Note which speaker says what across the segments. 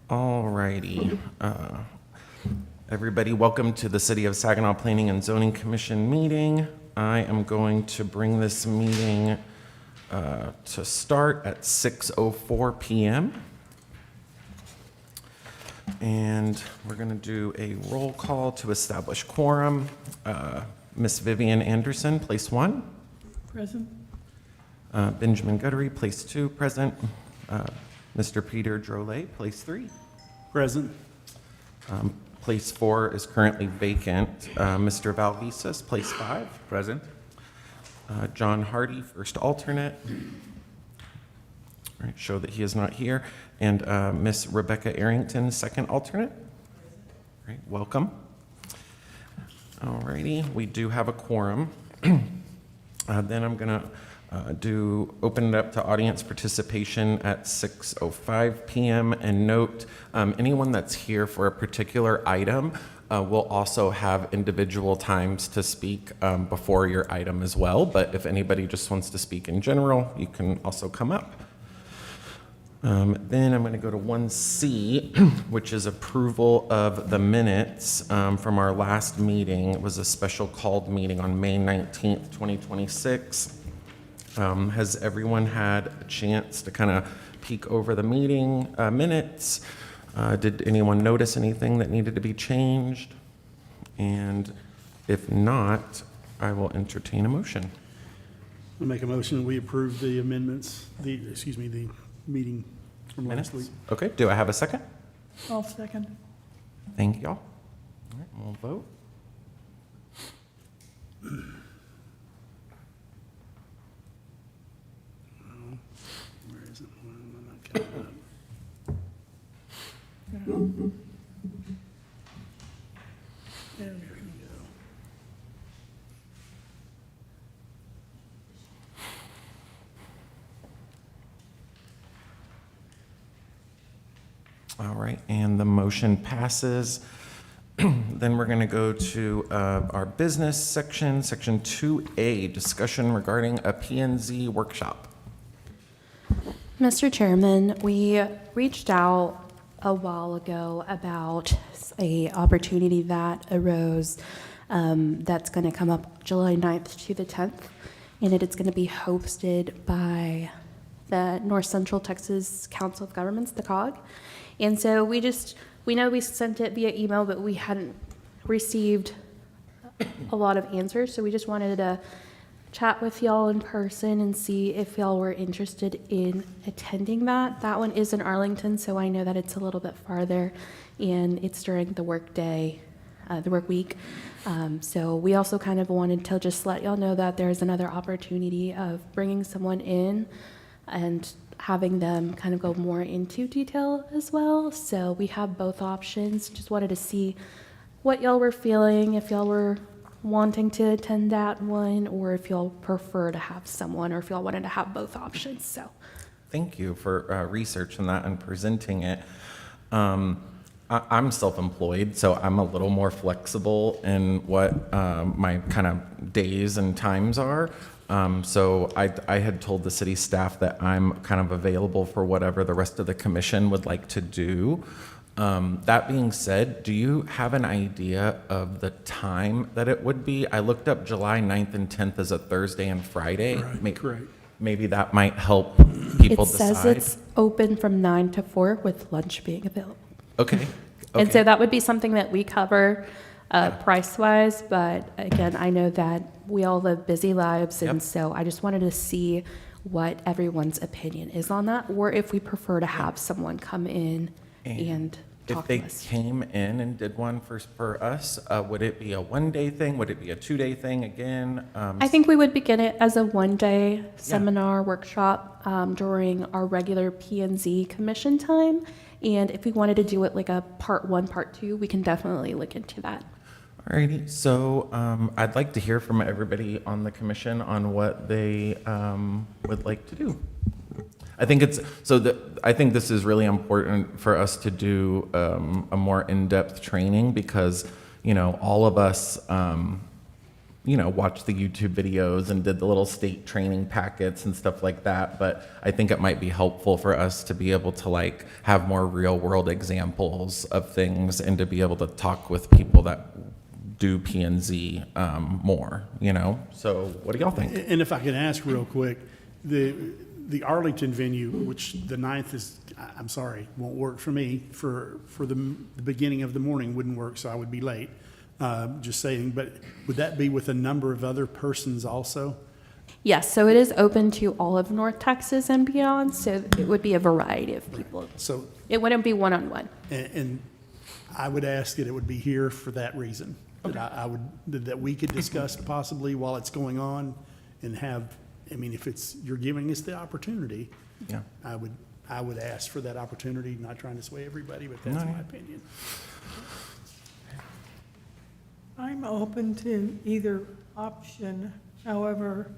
Speaker 1: Alrighty. Everybody, welcome to the City of Saginaw Planning and Zoning Commission meeting. I am going to bring this meeting to start at 6:04 p.m. And we're going to do a roll call to establish quorum. Miss Vivian Anderson, place 1.
Speaker 2: Present.
Speaker 1: Benjamin Guttery, place 2, present. Mr. Peter Drolet, place 3.
Speaker 2: Present.
Speaker 1: Place 4 is currently vacant. Mr. Valvisas, place 5.
Speaker 3: Present.
Speaker 1: John Hardy, first alternate. All right, show that he is not here. And Miss Rebecca Arrington, second alternate. All right, welcome. All righty, we do have a quorum. Then I'm going to open it up to audience participation at 6:05 p.m. and note anyone that's here for a particular item will also have individual times to speak before your item as well. But if anybody just wants to speak in general, you can also come up. Then I'm going to go to 1C, which is approval of the minutes from our last meeting. It was a special called meeting on May 19th, 2026. Has everyone had a chance to kind of peek over the meeting minutes? Did anyone notice anything that needed to be changed? And if not, I will entertain a motion.
Speaker 2: I'll make a motion that we approve the amendments, the meeting from last week.
Speaker 1: Okay, do I have a second?
Speaker 2: I'll second.
Speaker 1: Thank y'all. All right, we'll vote.
Speaker 2: Where is it? Why am I not getting it up? There we go.
Speaker 1: All right, and the motion passes. Then we're going to go to our business section, section 2A, discussion regarding a P&Z workshop.
Speaker 4: Mr. Chairman, we reached out a while ago about a opportunity that arose that's going to come up July 9th to the 10th, and it's going to be hosted by the North Central Texas Council of Governments, the COG. And so we know we sent it via email, but we hadn't received a lot of answers, so we just wanted to chat with y'all in person and see if y'all were interested in attending that. That one is in Arlington, so I know that it's a little bit farther, and it's during the work day, the work week. So we also kind of wanted to just let y'all know that there's another opportunity of bringing someone in and having them kind of go more into detail as well. So we have both options. Just wanted to see what y'all were feeling, if y'all were wanting to attend that one, or if y'all prefer to have someone, or if y'all wanted to have both options. So
Speaker 1: Thank you for researching that and presenting it. I'm self-employed, so I'm a little more flexible in what my kind of days and times are. So I had told the city staff that I'm kind of available for whatever the rest of the commission would like to do. That being said, do you have an idea of the time that it would be? I looked up July 9th and 10th as a Thursday and Friday.
Speaker 2: Right, correct.
Speaker 1: Maybe that might help people
Speaker 4: it says
Speaker 1: decide.
Speaker 4: it's open from 9 to 4 with lunch being available.
Speaker 1: Okay.
Speaker 4: And so that would be something that we cover price-wise, but again, I know that we all live busy lives, and
Speaker 1: Yep.
Speaker 4: so I just wanted to see what everyone's opinion is on that, or if we prefer to have someone come in and
Speaker 1: If
Speaker 4: talk
Speaker 1: they
Speaker 4: to us.
Speaker 1: came in and did one for us, would it be a one-day thing? Would it be a two-day thing again?
Speaker 4: I think we would begin it as a one-day seminar workshop during our regular P&Z commission time, and if we wanted to do it like a part 1, part 2, we can definitely look into that.
Speaker 1: Alrighty, so I'd like to hear from everybody on the commission on what they would like to do. I think I think this is really important for us to do a more in-depth training because, you know, all of us watched the YouTube videos and did the little state training packets and stuff like that. But I think it might be helpful for us to be able to like have more real world examples of things and to be able to talk with people that do P and Z more, So what do y'all think?
Speaker 2: And if I can ask real quick, the Arlington venue, which the 9th is, I'm sorry, won't work for me, for the beginning of the morning wouldn't work, so I would be late, just saying, but would that be with a number of other persons also?
Speaker 4: Yes, so it is open to all of North Texas and beyond, so it would be a variety of people.
Speaker 2: So,
Speaker 4: It wouldn't be one-on-one.
Speaker 2: and I would ask that it would be here for that reason, that we could discuss possibly while it's going on and have, if you're giving us the opportunity,
Speaker 1: Yeah.
Speaker 2: I would ask for that opportunity, not trying to sway everybody, but that's
Speaker 1: No,
Speaker 2: my
Speaker 1: yeah.
Speaker 2: opinion.
Speaker 3: I'm open to either option. However,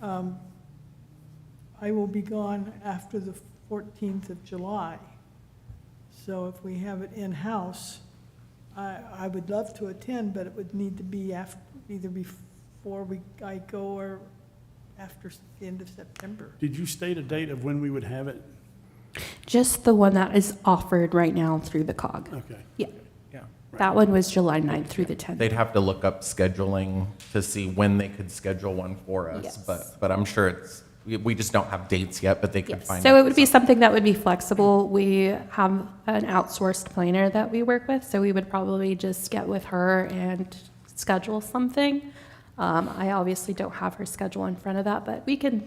Speaker 3: I will be gone after the 14th of July. So if we have it in-house, I would love to attend, but it would need to be either before I go or after the end of September.
Speaker 2: Did you state a date of when we would have it?
Speaker 4: Just the one that is offered right now through the COG.
Speaker 2: Okay.
Speaker 4: Yeah,
Speaker 1: Yeah.
Speaker 4: that one was July 9th through the 10th.
Speaker 1: They'd have to look up scheduling to see when they could schedule one for us,
Speaker 4: Yes.
Speaker 1: but I'm sure we just don't have dates yet, but they could
Speaker 4: Yes,
Speaker 1: find.
Speaker 4: so
Speaker 1: out
Speaker 4: it would be
Speaker 1: something.
Speaker 4: something that would be flexible. We have an outsourced planner that we work with, so we would probably just get with her and schedule something. I obviously don't have her schedule in front of that, but we can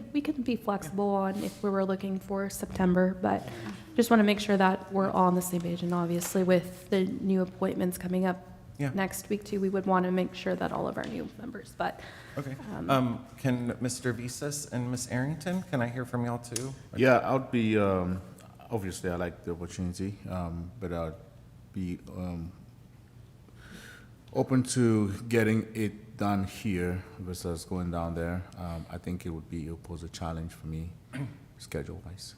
Speaker 4: be flexible on if we were looking for September, but just want to make sure that we're all on the same page, and obviously with the new appointments coming up
Speaker 1: Yeah.
Speaker 4: next week too, we would want to make sure that all of our new members, but
Speaker 1: Okay. Can Mr. Visas and Ms. Arrington, can I hear from y'all too?
Speaker 5: Yeah, I would be, obviously, I like the opportunity, but I'd be open to getting it done here versus going down there. I think it would pose a challenge for me, schedule-wise.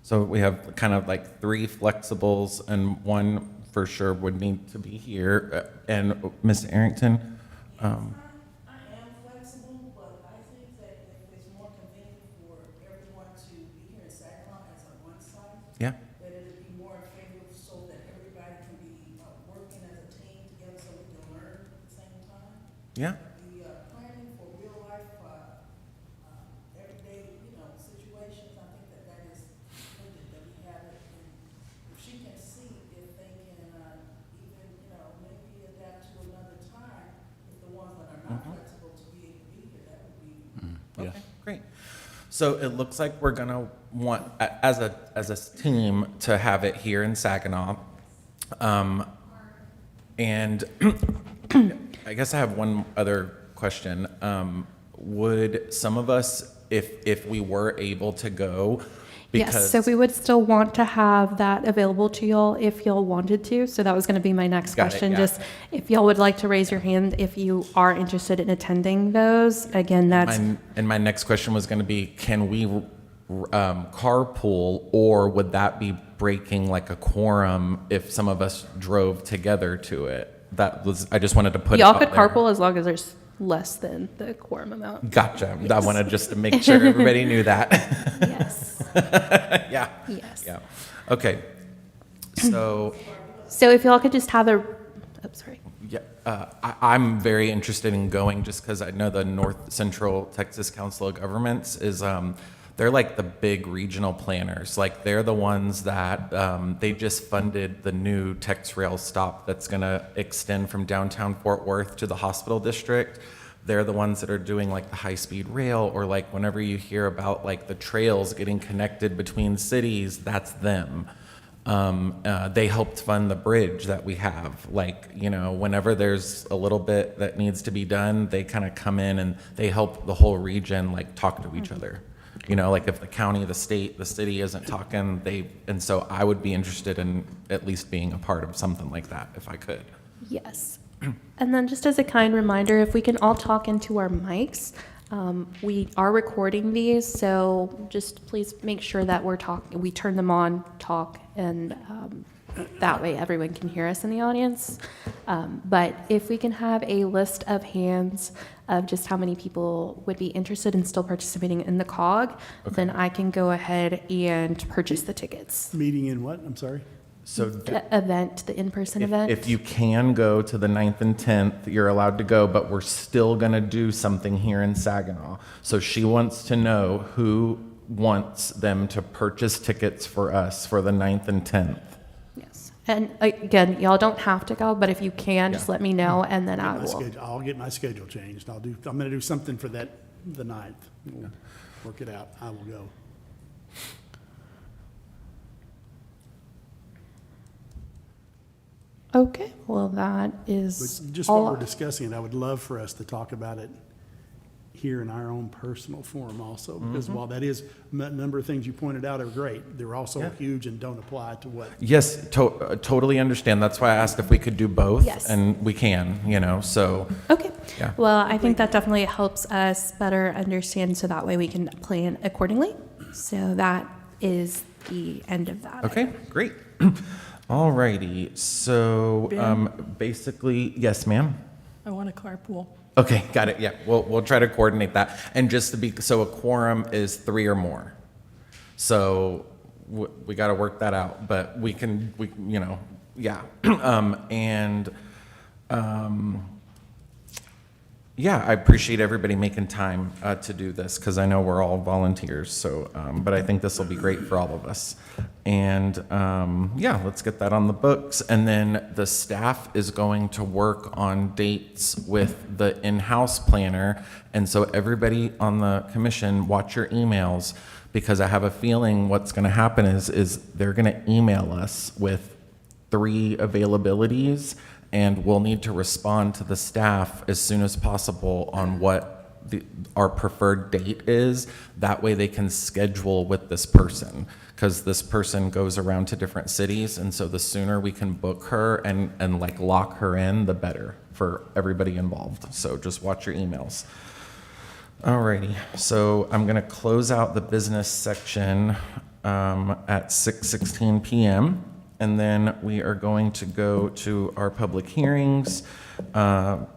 Speaker 1: So we have kind of like 3 flexibles and 1 for sure would need to be here. And Ms. Arrington,
Speaker 6: I am flexible, but I think that if it's more convenient for everyone to be here in Saginaw as a one site,
Speaker 1: yeah,
Speaker 6: that it would be more effective so that everybody can be working as a team together so we can learn at the same time.
Speaker 1: yeah,
Speaker 6: The planning for real life, everyday, situations, I think that is good that we have it. And if she can see if they can even, maybe adapt to another time, if the ones that are not flexible to be able to be here, that would be
Speaker 5: Yeah.
Speaker 1: okay, great. So it looks like we're gonna want, as a team, to have it here in Saginaw. And I guess I have one other question. Would some of us, if we were able to go,
Speaker 4: yes, so we would still want to have that available to y'all if y'all wanted to. So that was going to be my next
Speaker 1: Got it,
Speaker 4: question,
Speaker 1: yeah.
Speaker 4: just if y'all would like to raise your hand if you are interested in attending those. Again, that's,
Speaker 1: And my next question was gonna be, can we carpool, or would that be breaking like a quorum if some of us drove together to it? I just wanted to put it
Speaker 4: y'all
Speaker 1: out
Speaker 4: could
Speaker 1: there.
Speaker 4: carpool as long as there's less than the quorum amount.
Speaker 1: Gotcha. I wanted just to make sure everybody knew that.
Speaker 4: Yes,
Speaker 1: Yeah.
Speaker 4: yes.
Speaker 1: Yeah. Okay. So,
Speaker 4: So if y'all could just have a, oh, sorry.
Speaker 1: yeah, I'm very interested in going just because I know the North Central Texas Council of Governments is, they're like the big regional planners. Like they're the ones that, they just funded the new Tex Rail stop that's going to extend from downtown Fort Worth to the hospital district. They're the ones that are doing like the high-speed rail, or like whenever you hear about like the trails getting connected between cities, that's them. They helped fund the bridge that we have. Like, whenever there's a little bit that needs to be done, they kind of come in and they help the whole region like talk to each other. Like if the county, the state, the city isn't talking, and so I would be interested in at least being a part of something like that if I could.
Speaker 4: Yes. And then just as a kind reminder, if we can all talk into our mics, we are recording these, so just please make sure that we turn them on, talk, and That way everyone can hear us in the audience. But if we can have a list of hands of just how many people would be interested in still participating in the COG, then I can go ahead and purchase the tickets.
Speaker 2: Meeting in what? I'm sorry?
Speaker 1: So
Speaker 4: The event, the in-person event.
Speaker 1: if you can go to the 9th and 10th, you're allowed to go, but we're still going to do something here in Saginaw. So she wants to know who wants them to purchase tickets for us for the 9th and 10th.
Speaker 4: Yes. And again, y'all don't have to go, but if you can, just let me know and then I
Speaker 2: My
Speaker 4: will.
Speaker 2: schedule- I'll get my schedule changed. I'm going to do something for that, the 9th. We'll work it out. I will go.
Speaker 4: Okay, well, that is
Speaker 2: But just while
Speaker 4: all.
Speaker 2: we're discussing it, I would love for us to talk about it here in our own personal forum also, because while that is, a number of things you pointed out are great, they're also huge and don't apply to what.
Speaker 1: Yes, totally understand. That's why I asked if we could do both.
Speaker 4: Yes.
Speaker 1: And we can, so,
Speaker 4: Okay.
Speaker 1: Yeah.
Speaker 4: Well, I think that definitely helps us better understand so that way we can plan accordingly. So that is the end of that.
Speaker 1: okay, great. All righty, so basically, yes, ma'am?
Speaker 3: I want a carpool.
Speaker 1: Okay, got it, yeah, we'll try to coordinate that. And just to be, so a quorum is 3 or more. So we got to work that out, but we, yeah. Yeah, I appreciate everybody making time to do this, because I know we're all volunteers, so, but I think this will be great for all of us. And, yeah, let's get that on the books. And then the staff is going to work on dates with the in-house planner. And so everybody on the commission, watch your emails, because I have a feeling what's going to happen is they're going to email us with 3 availabilities, and we'll need to respond to the staff as soon as possible on what our preferred date is. That way they can schedule with this person, because this person goes around to different cities, and so the sooner we can book her and like lock her in, the better for everybody involved. So just watch your emails. Alrighty, so I'm gonna close out the business section at 6:16 p.m. And then we are going to go to our public hearings.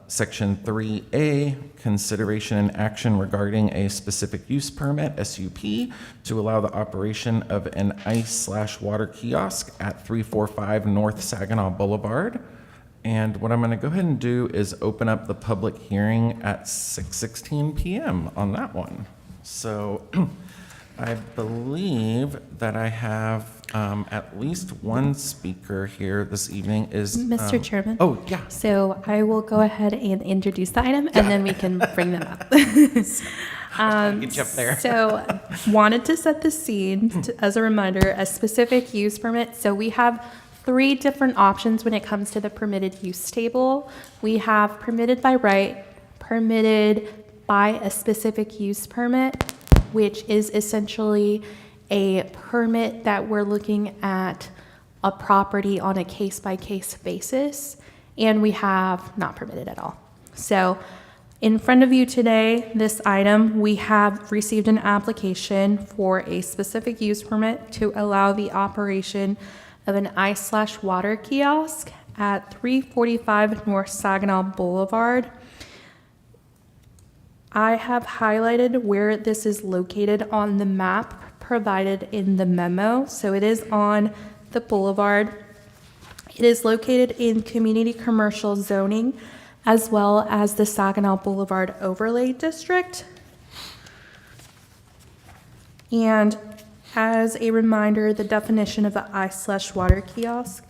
Speaker 1: Section 3A, consideration and action regarding a specific use permit, SUP, to allow the operation of an ice/water kiosk at 345 North Saginaw Boulevard. And what I'm going to go ahead and do is open up the public hearing at 6:16 p.m. on that one. So I believe that I have at least one speaker here this evening is...
Speaker 4: Mr. Chairman?
Speaker 1: Oh, yeah.
Speaker 4: So I will go ahead and introduce the item, and then we can bring them up.
Speaker 1: Get you up there.
Speaker 4: So wanted to set the scene as a reminder, a specific use permit. So we have 3 different options when it comes to the permitted use table. We have permitted by right, permitted by a specific use permit, which is essentially a permit that we're looking at a property on a case-by-case basis, and we have not permitted at all. So in front of you today, this item, we have received an application for a specific use permit to allow the operation of an ice/water kiosk at 345 North Saginaw Boulevard. I have highlighted where this is located on the map provided in the memo. So it is on the boulevard. It is located in community commercial zoning, as well as the Saginaw Boulevard Overlay District. And as a reminder, the definition of the ice/water kiosk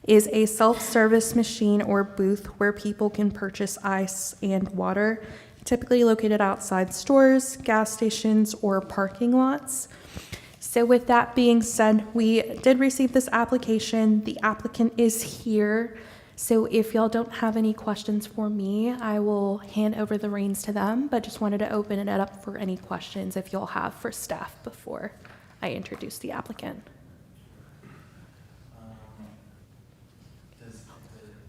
Speaker 4: is a self-service machine or booth where people can purchase ice and water, typically located outside stores, gas stations, or parking lots. So with that being said, we did receive this application. The applicant is here. So if y'all don't have any questions for me, I will hand over the reins to them, but just wanted to open it up for any questions if y'all have for staff before I introduce the applicant.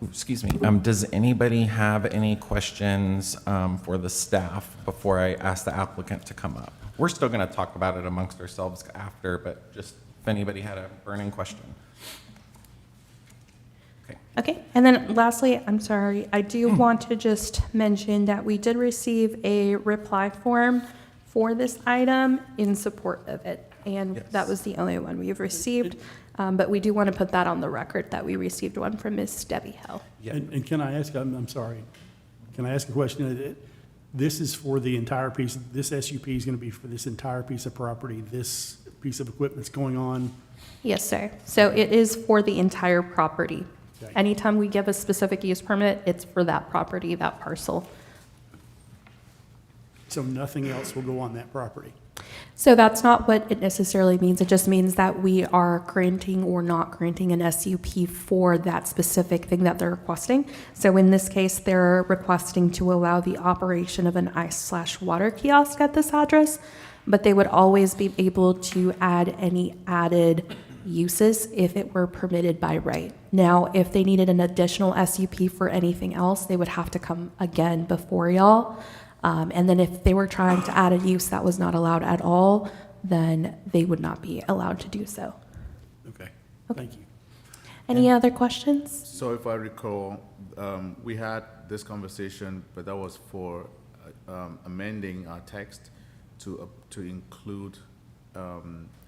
Speaker 1: Excuse me, does anybody have any questions for the staff before I ask the applicant to come up? We're still going to talk about it amongst ourselves after, but just if anybody had a burning question.
Speaker 4: Okay, and then lastly, I'm sorry, I do want to just mention that we did receive a reply form for this item in support of it. And that
Speaker 1: Yes.
Speaker 4: was the only one we've received, but we do want to put that on the record that we received one from Ms. Debbie Hill.
Speaker 1: Yeah.
Speaker 2: And can I ask, I'm sorry, can I ask a question? This is for the entire piece, this SUP is going to be for this entire piece of property, this piece of equipment that's going on?
Speaker 4: Yes, sir. So it is for the entire property.
Speaker 2: Okay.
Speaker 4: Anytime we give a specific use permit, it's for that property, that parcel.
Speaker 2: So nothing else will go on that property?
Speaker 4: So that's not what it necessarily means. It just means that we are granting or not granting an SUP for that specific thing that they're requesting. So in this case, they're requesting to allow the operation of an ice/water kiosk at this address, but they would always be able to add any added uses if it were permitted by right. Now, if they needed an additional SUP for anything else, they would have to come again before y'all. And then if they were trying to add a use that was not allowed at all, then they would not be allowed to do so.
Speaker 2: Okay, thank you.
Speaker 4: Any other questions?
Speaker 5: So if I recall, we had this conversation, but that was for amending our text to include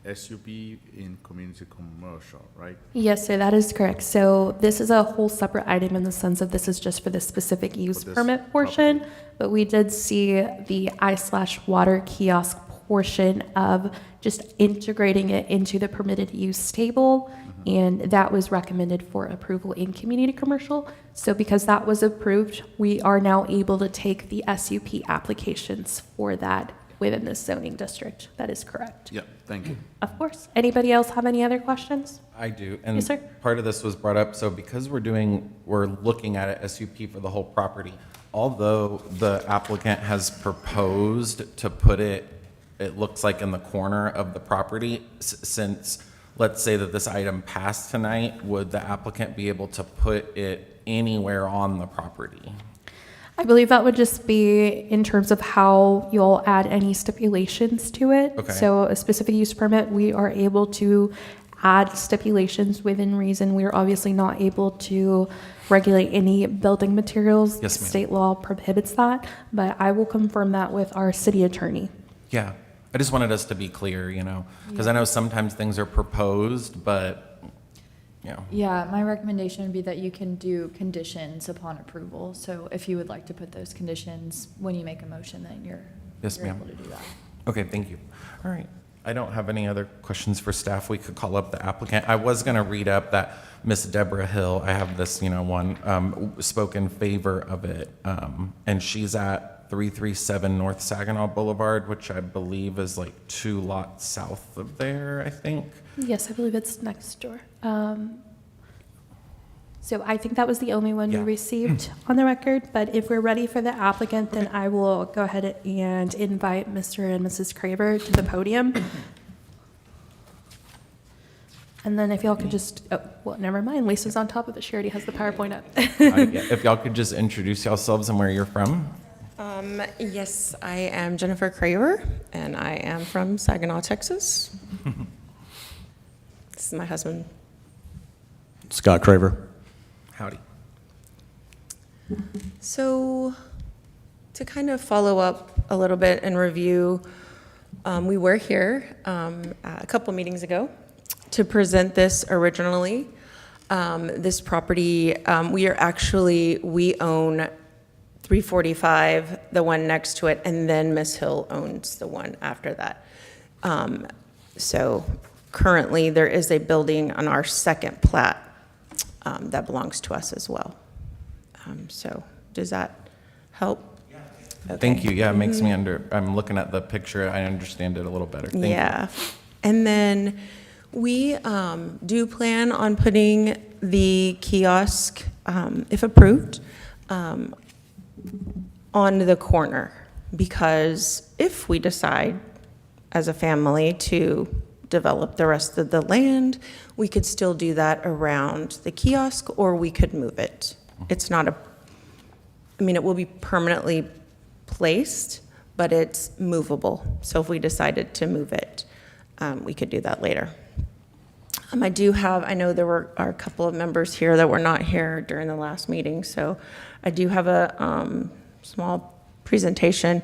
Speaker 5: SUP in community commercial, right?
Speaker 4: Yes, sir, that is correct. So this is a whole separate item in the sense of this is just for the specific use
Speaker 5: this
Speaker 4: permit portion, but we did see the ice/water kiosk portion of just integrating it into the permitted use table, and that was recommended for approval in community commercial. So because that was approved, we are now able to take the SUP applications for that within this zoning district. That is correct.
Speaker 5: Yeah, thank you.
Speaker 4: Of course. Anybody else have any other questions?
Speaker 1: I do. And
Speaker 4: Yes, sir.
Speaker 1: part of this was brought up, so because we're looking at a SUP for the whole property, although the applicant has proposed to put it looks like in the corner of the property, since, let's say that this item passed tonight, would the applicant be able to put it anywhere on the property?
Speaker 4: I believe that would just be in terms of how you'll add any stipulations to it.
Speaker 1: Okay.
Speaker 4: So a specific use permit, we are able to add stipulations within reason. We are obviously not able to regulate any building materials.
Speaker 1: Yes, ma'am.
Speaker 4: State law prohibits that, but I will confirm that with our city attorney.
Speaker 1: Yeah, I just wanted us to be clear, because I know sometimes things are proposed, but,
Speaker 7: Yeah, my recommendation would be that you can do conditions upon approval. So if you would like to put those conditions when you make a motion, then you're
Speaker 1: Yes,
Speaker 7: you're
Speaker 1: ma'am.
Speaker 7: able to do that.
Speaker 1: Okay, thank you. All right. I don't have any other questions for staff. We could call up the applicant. I was going to read up that Miss Deborah Hill, I have this, one, spoke in favor of it. And she's at 337 North Saginaw Boulevard, which I believe is like 2 lots south of there, I think.
Speaker 4: Yes, I believe it's next door. So I think that was the only one we
Speaker 1: Yeah.
Speaker 4: received on the record, but if we're ready for the applicant, then I will go ahead and invite Mr. and Mrs. Craver to the podium. And then if y'all could just, oh, well, never mind, Lisa's on top of it, she already has the PowerPoint up.
Speaker 1: If y'all could just introduce yourselves and where you're from.
Speaker 8: Yes, I am Jennifer Craver, and I am from Saginaw, Texas. This is my husband.
Speaker 9: Scott Craver.
Speaker 1: Howdy.
Speaker 8: So, to kind of follow up a little bit and review, we were here a couple meetings ago to present this originally. This property, we own 345, the one next to it, and then Miss Hill owns the one after that. So currently, there is a building on our second plat that belongs to us as well. So does that help?
Speaker 1: Thank you. Yeah, it makes me I'm looking at the picture. I understand it a little better. Thank you.
Speaker 8: Yeah. And then we do plan on putting the kiosk, if approved, on the corner, because if we decide as a family to develop the rest of the land, we could still do that around the kiosk, or we could move it. It's not it will be permanently placed, but it's movable. So if we decided to move it, we could do that later. I know are a couple of members here that were not here during the last meeting, so I do have a small presentation.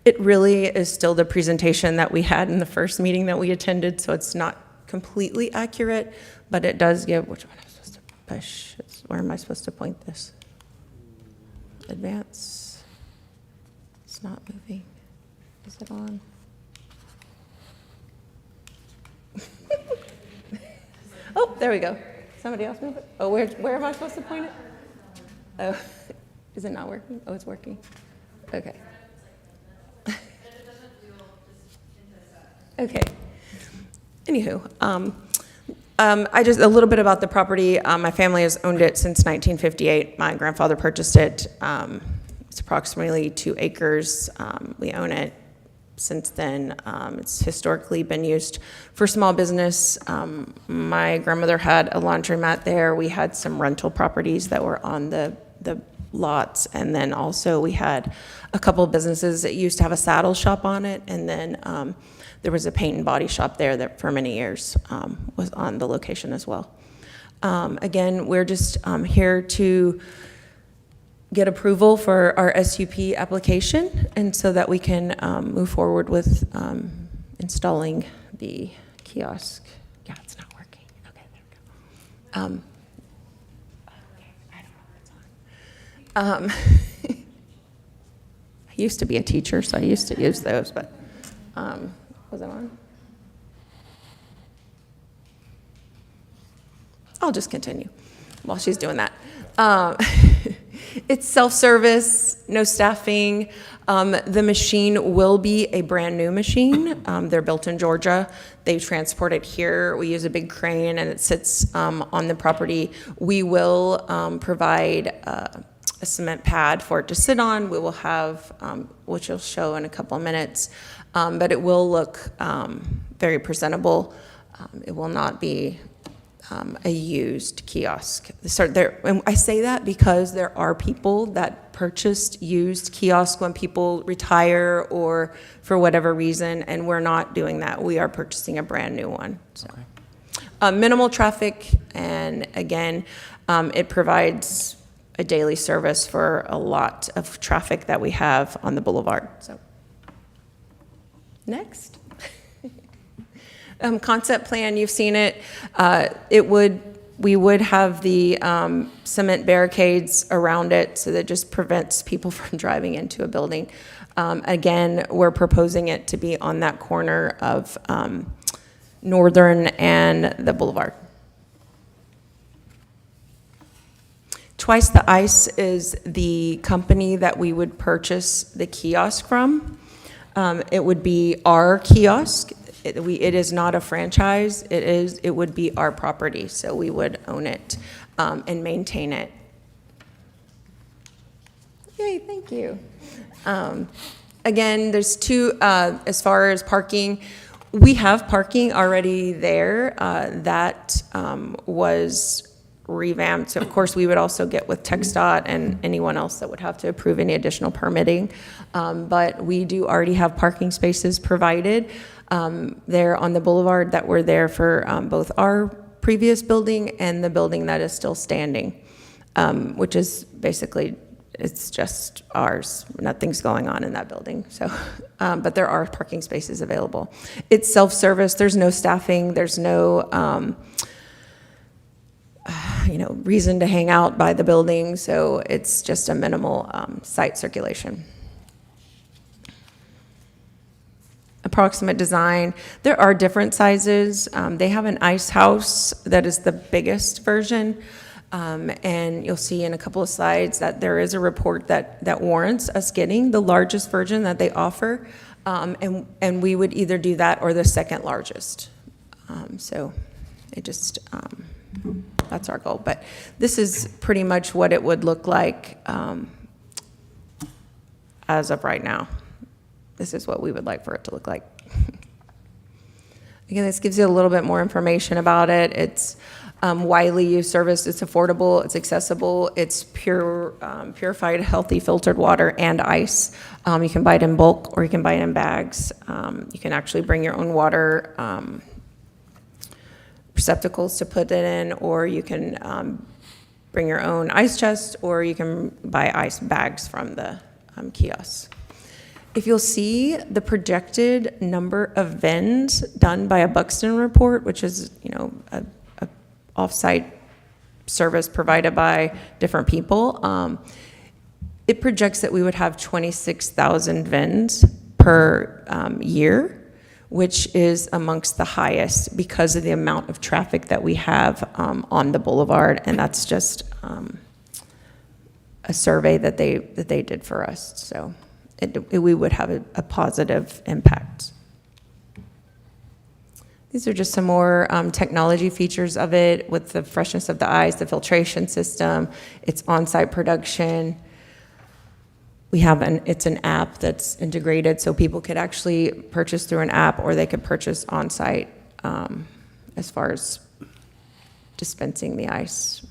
Speaker 8: It really is still the presentation that we had in the first meeting that we attended, so it's not completely accurate, but it does give, which one am I supposed to push? Where am I supposed to point this? Advance. It's not moving. Is it on? Oh, there we go. Somebody else move it? Oh, where am I supposed to point it? Oh, is it not working? Oh, it's working. Okay. Okay. Anywho, just a little bit about the property. My family has owned it since 1958. My grandfather purchased it. It's approximately 2 acres. We own it since then. It's historically been used for small business. My grandmother had a laundromat there. We had some rental properties that were on the lots, and then also we had a couple of businesses that used to have a saddle shop on it, and then there was a paint and body shop there that for many years was on the location as well. Again, we're just here to get approval for our SUP application, and so that we can move forward with installing the kiosk. Yeah, it's not working. Okay, there we go. Okay, I don't know what's on. I used to be a teacher, so I used to use those, but was it on? I'll just continue while she's doing that. It's self-service, no staffing. The machine will be a brand-new machine. They're built in Georgia. They transport it here. We use a big crane, and it sits on the property. We will provide a cement pad for it to sit on. We will have, which you'll show in a couple of minutes, but it will look very presentable. It will not be a used kiosk. And I say that because there are people that purchased used kiosks when people retire or for whatever reason, and we're not doing that. We are purchasing a brand new one. So. Minimal traffic, and again, it provides a daily service for a lot of traffic that we have on the boulevard. So, next. Concept plan, you've seen it. We would have the cement barricades around it, so that just prevents people from driving into a building. Again, we're proposing it to be on that corner of Northern and the Boulevard. Twice the Ice is the company that we would purchase the kiosk from. It would be our kiosk. It is not a franchise. It would be our property, so we would own it and maintain it. Yay, thank you. Again, there's two, as far as parking, we have parking already there. That was revamped. So of course, we would also get with TxDOT and anyone else that would have to approve any additional permitting. But we do already have parking spaces provided there on the boulevard that were there for both our previous building and the building that is still standing, which is basically, it's just ours. Nothing's going on in that building. So, but there are parking spaces available. It's self-service. There's no staffing. There's no reason to hang out by the building, so it's just a minimal site circulation. Approximate design, there are different sizes. They have an ice house that is the biggest version, and you'll see in a couple of slides that there is a report that warrants us getting the largest version that they offer, and we would either do that or the second largest. So it just, that's our goal. But this is pretty much what it would look like as of right now. This is what we would like for it to look like. Again, this gives you a little bit more information about it. It's widely used service. It's affordable. It's accessible. It's purified, healthy, filtered water and ice. You can buy it in bulk or you can buy it in bags. You can actually bring your own water receptacles to put it in, or you can bring your own ice chest, or you can buy ice bags from the kiosks. If you'll see the projected number of VENs done by a Buxton report, which is, a off-site service provided by different people, it projects that we would have 26,000 VENs per year, which is amongst the highest because of the amount of traffic that we have on the boulevard, and that's just a survey that they did for us. So we would have a positive impact. These are just some more technology features of it with the freshness of the ice, the filtration system, its on-site production. It's an app that's integrated, so people could actually purchase through an app, or they could purchase on-site as far as dispensing the ice.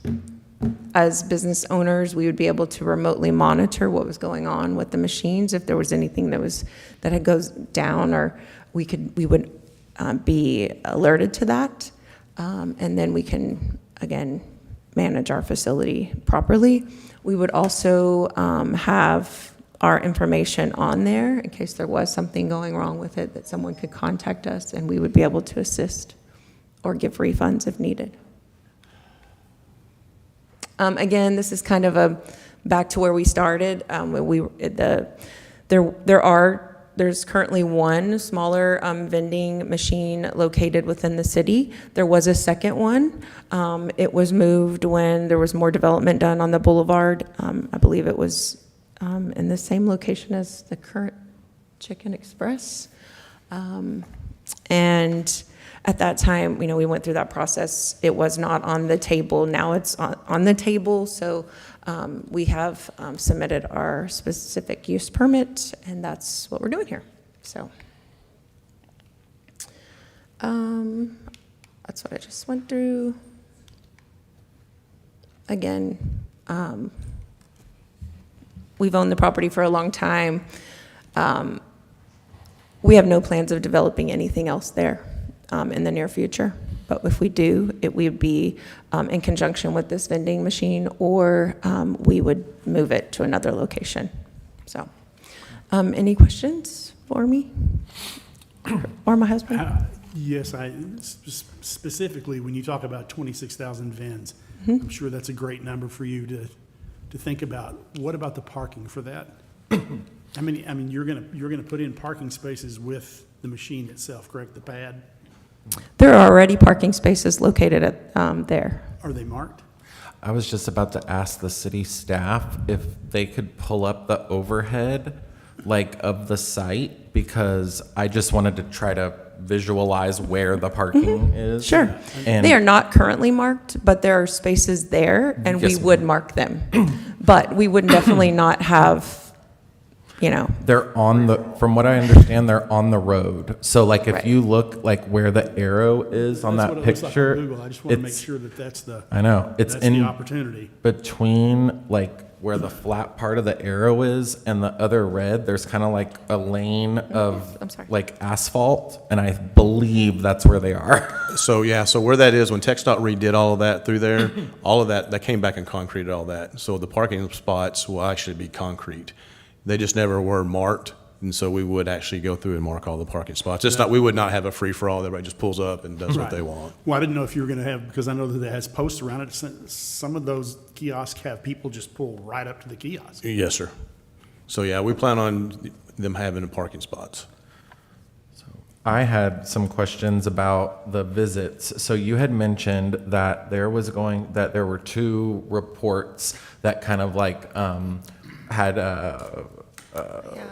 Speaker 8: As business owners, we would be able to remotely monitor what was going on with the machines. If there was anything that had goes down, or we would be alerted to that, and then we can, again, manage our facility properly. We would also have our information on there in case there was something going wrong with it, that someone could contact us, and we would be able to assist or give refunds if needed. Again, this is kind of back to where we started. There's currently one smaller vending machine located within the city. There was a second one. It was moved when there was more development done on the boulevard. I believe it was in the same location as the current Chicken Express. And at that time, we went through that process. It was not on the table. Now it's on the table. So we have submitted our specific use permit, and that's what we're doing here. So that's what I just went through. Again, we've owned the property for a long time. We have no plans of developing anything else there in the near future. But if we do, it would be in conjunction with this vending machine, or we would move it to another location. So, any questions for me or my husband?
Speaker 2: Yes, specifically, when you talk about 26,000 VINs, I'm sure that's a great number for you to think about. What about the parking for that? I mean, you're gonna put in parking spaces with the machine itself, correct? The pad?
Speaker 8: There are already parking spaces located at there.
Speaker 2: Are they marked?
Speaker 1: I was just about to ask the city staff if they could pull up the overhead, of the site, because I just wanted to try to visualize where the parking is.
Speaker 8: Sure.
Speaker 1: And
Speaker 8: They are not currently marked, but there are spaces there, and we
Speaker 1: Yes,
Speaker 8: would mark them. But we would definitely not have,
Speaker 1: they're from what I understand, they're on the road. So if
Speaker 8: Right.
Speaker 1: you look where the arrow is on
Speaker 2: That's
Speaker 1: that
Speaker 2: what it looks like on
Speaker 1: picture.
Speaker 2: Google. I just want to make
Speaker 1: it's-
Speaker 2: sure that that's the,
Speaker 1: I know, it's
Speaker 2: that's the
Speaker 1: in
Speaker 2: opportunity.
Speaker 1: between where the flat part of the arrow is and the other red, there's kind of a lane of
Speaker 8: I'm sorry.
Speaker 1: asphalt, and I believe that's where they are.
Speaker 9: So where that is, when TxDOT redid all of that through there, all of that came back and concreted all that. So the parking spots will actually be concrete. They just never were marked, and so we would actually go through and mark all the parking spots. We would not have a free-for-all, everybody just pulls up and does what they want.
Speaker 2: Well, I didn't know if you were going to have, because I know that it has posts around it. Some of those kiosks have people just pull right up to the kiosk.
Speaker 9: Yes, sir. So we plan on them having the parking spots.
Speaker 1: I had some questions about the visits. So you had mentioned that there were two reports that kind of had a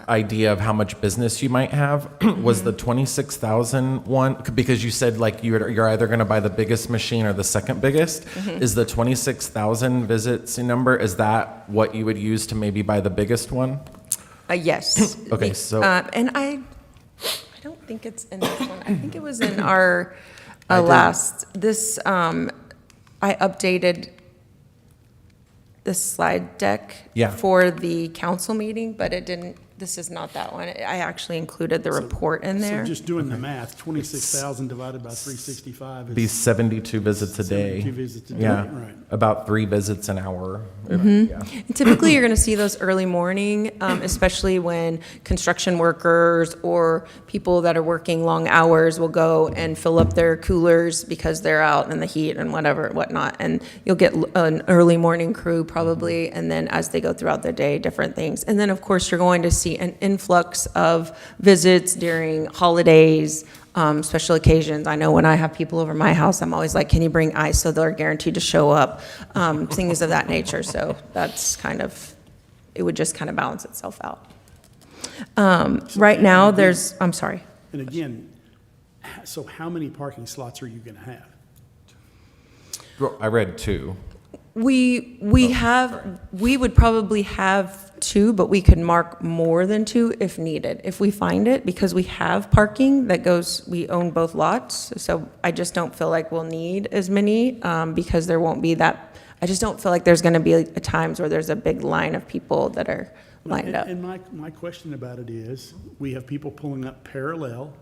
Speaker 1: idea of how much business you might have. Was the 26,000 one, because you said you're either going to buy the biggest machine or the second biggest? Is the 26,000 visits number, is that what you would use to maybe buy the biggest one?
Speaker 8: Yes.
Speaker 1: Okay, so-
Speaker 8: And I don't think it's in this one. I think it was in our
Speaker 1: I did.
Speaker 8: I updated the slide deck
Speaker 1: Yeah.
Speaker 8: for the council meeting, but it didn't, this is not that one. I actually included the report in there.
Speaker 2: So just doing the math, 26,000 divided by 365
Speaker 1: Be
Speaker 2: is
Speaker 1: 72 visits a day.
Speaker 2: 72 visits a day,
Speaker 1: Yeah,
Speaker 2: right.
Speaker 1: about 3 visits an hour. Yeah.
Speaker 8: And typically, you're going to see those early morning, especially when construction workers or people that are working long hours will go and fill up their coolers because they're out in the heat and whatnot. And you'll get an early morning crew probably, and then as they go throughout the day, different things. And then, of course, you're going to see an influx of visits during holidays, special occasions. I know when I have people over my house, I'm always like, can you bring ice? So they're guaranteed to show up, things of that nature. So that's kind of, it would just kind of balance itself out. Right now, I'm sorry.
Speaker 2: And again, so how many parking slots are you going to have?
Speaker 1: I read 2.
Speaker 8: We would probably have 2, but we could mark more than 2 if needed, if we find it, because we have parking that goes, we own both lots. So I just don't feel like we'll need as many, because there won't be that, I just don't feel like there's going to be times where there's a big line of people that are lined up.
Speaker 2: And my question about it is, we have people pulling up parallel,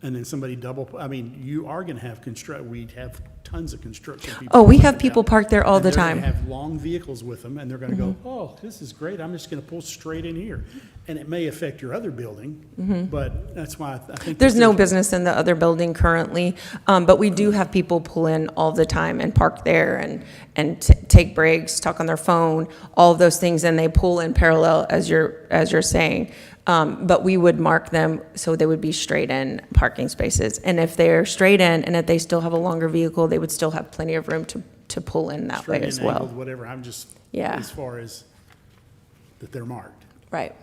Speaker 2: and then somebody you are going to have we'd have tons of construction people.
Speaker 8: Oh, we have
Speaker 2: parked
Speaker 8: people
Speaker 2: out.
Speaker 8: parked there all
Speaker 2: And
Speaker 8: the
Speaker 2: they're gonna
Speaker 8: time.
Speaker 2: have long vehicles with them, and they're going to go, oh, this is great, I'm just going to pull straight in here. And it may affect your other building, but that's why I think.
Speaker 8: There's no business in the other building currently, but we do have people pull in all the time and park there and take breaks, talk on their phone, all of those things, and they pull in parallel as you're saying. But we would mark them so they would be straight in parking spaces. And if they're straight in and if they still have a longer vehicle, they would still have plenty of room to pull in that way
Speaker 2: straight
Speaker 8: as
Speaker 2: in,
Speaker 8: well.
Speaker 2: angled, whatever, I'm just,
Speaker 8: Yeah.
Speaker 2: as far as that they're marked.
Speaker 8: Right.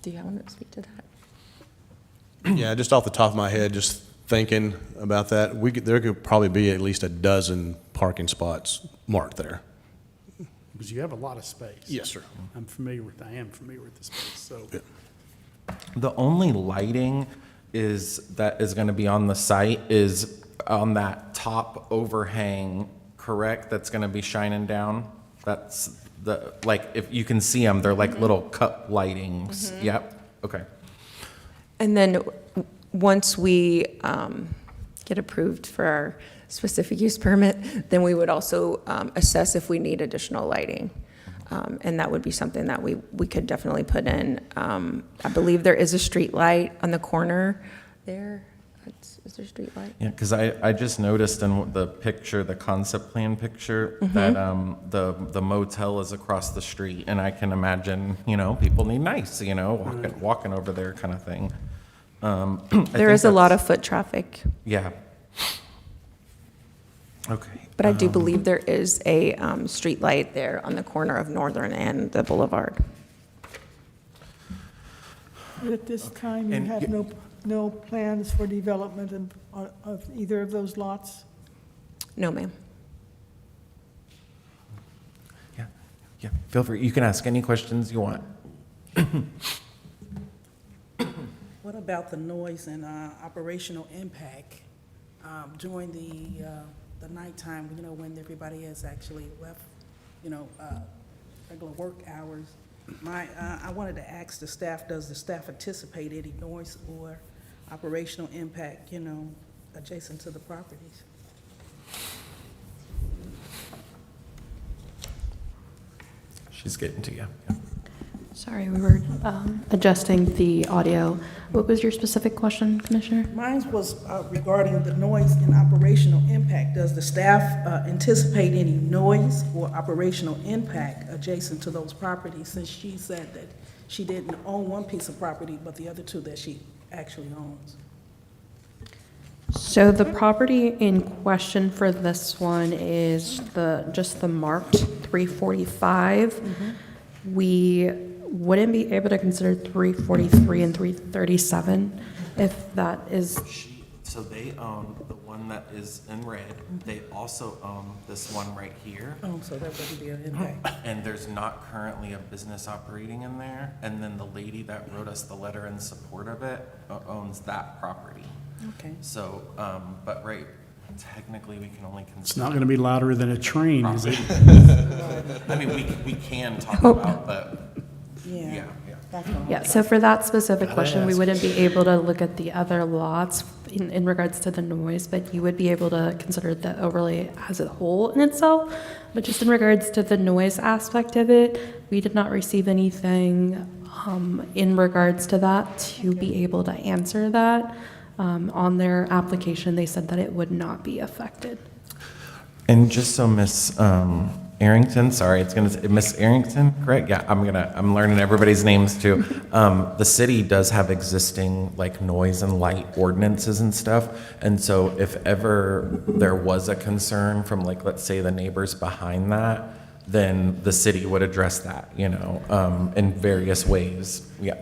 Speaker 8: Do you want to speak to that?
Speaker 9: Yeah, just off the top of my head, just thinking about that, there could probably be at least a dozen parking spots marked there.
Speaker 2: Because you have a lot of space.
Speaker 9: Yes, sir.
Speaker 2: I am familiar with the space, so.
Speaker 1: The only lighting that is going to be on the site is on that top overhang, correct? That's going to be shining down? That's if you can see them, they're like little cup lightings. Yep, okay.
Speaker 8: And then once we get approved for our specific use permit, then we would also assess if we need additional lighting. And that would be something that we could definitely put in. I believe there is a street light on the corner there. Is there a street light?
Speaker 1: Yeah, because I just noticed in the picture, the concept plan picture, that the motel is across the street, and I can imagine, people need nice, walking over there kind of thing.
Speaker 8: There is a lot of foot traffic,
Speaker 1: Yeah. Okay.
Speaker 8: but I do believe there is a street light there on the corner of Northern and the Boulevard.
Speaker 3: But at this time, you
Speaker 1: And
Speaker 3: have no plans for development of either of those lots?
Speaker 8: No, ma'am.
Speaker 1: Yeah, feel free. You can ask any questions you want.
Speaker 6: What about the noise and operational impact during the nighttime, when everybody has actually left, regular work hours? I wanted to ask the staff, does the staff anticipate any noise or operational impact, adjacent to the properties?
Speaker 1: She's getting to you.
Speaker 4: Sorry, we were adjusting the audio. What was your specific question, Commissioner?
Speaker 6: Mine was regarding the noise and operational impact. Does the staff anticipate any noise or operational impact adjacent to those properties, since she said that she didn't own one piece of property, but the other two that she actually owns?
Speaker 4: So the property in question for this one is just the marked 345. We wouldn't be able to consider 343 and 337 if that is,
Speaker 1: So they own the one that is in red. They also own this one right here.
Speaker 6: Oh, so that wouldn't be an impact.
Speaker 1: And there's not currently a business operating in there. And then the lady that wrote us the letter in support of it owns that property.
Speaker 6: Okay.
Speaker 1: So, but technically we can only consider.
Speaker 2: It's not going to be louder than a train, is it?
Speaker 1: I mean, we can talk about, but yeah.
Speaker 4: Yeah, so for that specific question, we wouldn't be able to look at the other lots in regards to the noise, but you would be able to consider the overlay as a whole in itself. But just in regards to the noise aspect of it, we did not receive anything in regards to that to be able to answer that. On their application, they said that it would not be affected.
Speaker 1: And just so Miss Arrington, sorry, it's gonna say Miss Arrington, correct? Yeah, I'm learning everybody's names too. The city does have existing like noise and light ordinances and stuff. And so if ever there was a concern from like, let's say the neighbors behind that, then the city would address that, in various ways. Yeah.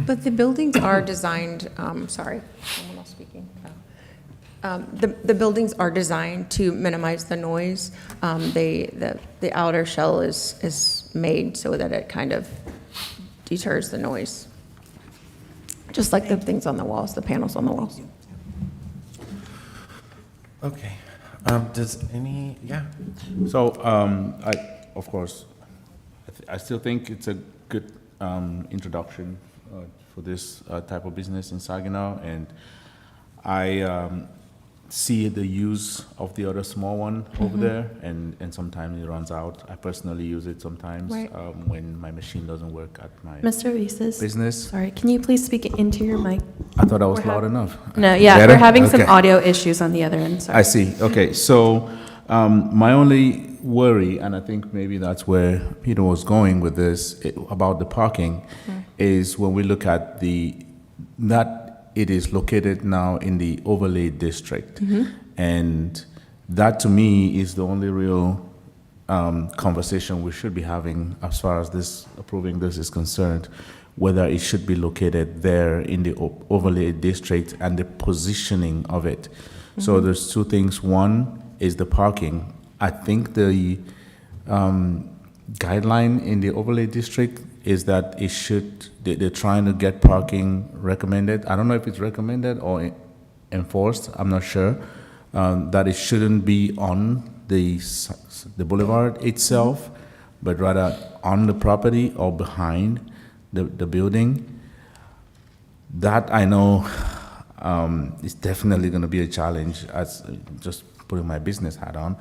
Speaker 8: But the buildings are designed, sorry, someone else speaking. The buildings are designed to minimize the noise. The outer shell is made so that it kind of deters the noise. Just like the things on the walls, the panels on the walls.
Speaker 1: Okay. Does any, yeah.
Speaker 5: So, of course, I still think it's a good introduction for this type of business in Saginaw, and I see the use of the other small one over there, and sometimes it runs out. I personally use it sometimes
Speaker 8: Right.
Speaker 5: when my machine doesn't work at my
Speaker 4: Mr. Oasis?
Speaker 5: business.
Speaker 4: Sorry, can you please speak into your mic?
Speaker 5: I thought I was
Speaker 4: We're
Speaker 5: loud
Speaker 4: hav-
Speaker 5: enough.
Speaker 4: No, yeah,
Speaker 5: Better?
Speaker 4: we're having some
Speaker 5: Okay.
Speaker 4: audio issues on the other end, sorry.
Speaker 5: I see. Okay, so my only worry, and I think maybe that's where Peter was going with this about the parking, is when we look at that it is located now in the overlay district, and that to me is the only real conversation we should be having as far as this approving this is concerned, whether it should be located there in the overlay district and the positioning of it. So there's two things. One is the parking. I think the guideline in the overlay district is that they're trying to get parking recommended. I don't know if it's recommended or enforced, I'm not sure, that it shouldn't be on the boulevard itself, but rather on the property or behind the building. That I know is definitely going to be a challenge, as just putting my business hat on,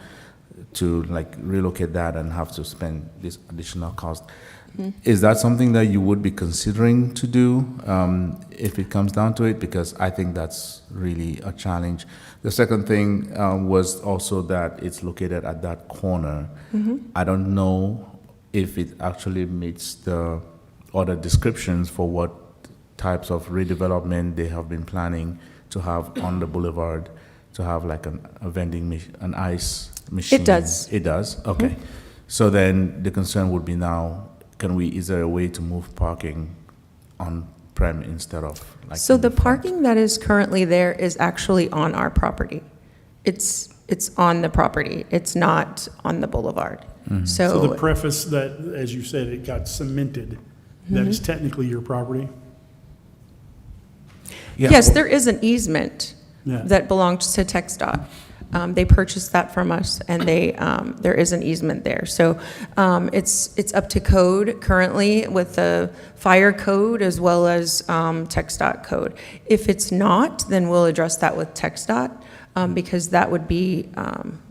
Speaker 5: to like relocate that and have to spend this additional cost. Is that something that you would be considering to do if it comes down to it? Because I think that's really a challenge. The second thing was also that it's located at that corner. I don't know if it actually meets the other descriptions for what types of redevelopment they have been planning to have on the boulevard, to have like a vending machine, an ice machine.
Speaker 8: It does.
Speaker 5: It does? Okay. So then the concern would be now, is there a way to move parking on-prem instead of like?
Speaker 8: So
Speaker 5: in
Speaker 8: the
Speaker 5: front?
Speaker 8: parking that is currently there is actually on our property. It's on the property. It's not on the boulevard.
Speaker 2: So the preface that, as you said, it got cemented, that is technically your property?
Speaker 1: Yeah,
Speaker 8: Yes,
Speaker 1: well-
Speaker 8: there is an easement
Speaker 2: Yeah.
Speaker 8: that belongs to TxDOT. They purchased that from us, and there is an easement there. So it's up to code currently with the fire code as well as TxDOT code. If it's not, then we'll address that with TxDOT, because that would be,